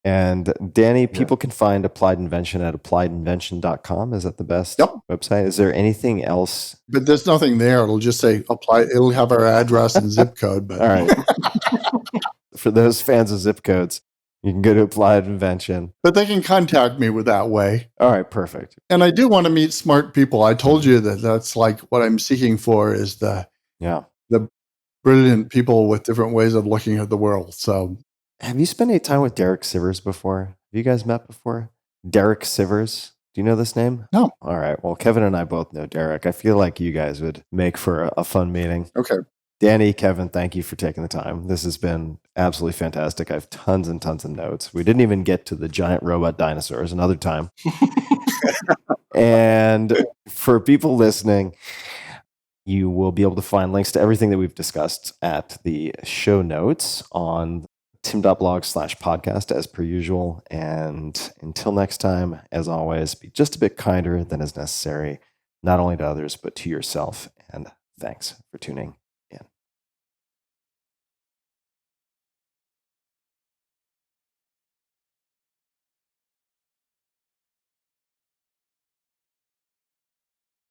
And Danny, people can find Applied Invention at appliedyinvention.com. Is that the best website? Is there anything else? But there's nothing there. It'll just say apply. It'll have our address and zip code. But. All right. For those fans of zip codes, you can go to Applied Invention. But they can contact me with that way. All right, perfect. And I do want to meet smart people. I told you that's like what I'm seeking for is the brilliant people with different ways of looking at the world. So, have you spent any time with Derek Sivers before? Have you guys met before? Derek Sivers. Do you know this name? No. All right. Well, Kevin and I both know Derek. I feel like you guys would make for a fun meeting. Okay. Danny, Kevin, thank you for taking the time. This has been absolutely fantastic. I have tons and tons of notes. We didn't even get to the giant robot dinosaurs another time. And for people listening, you will be able to find links to everything that we've discussed at the show notes on tim.blog/podcast as per usual. And until next time, as always, be just a bit kinder than is necessary, not only to others, but to yourself. And thanks for tuning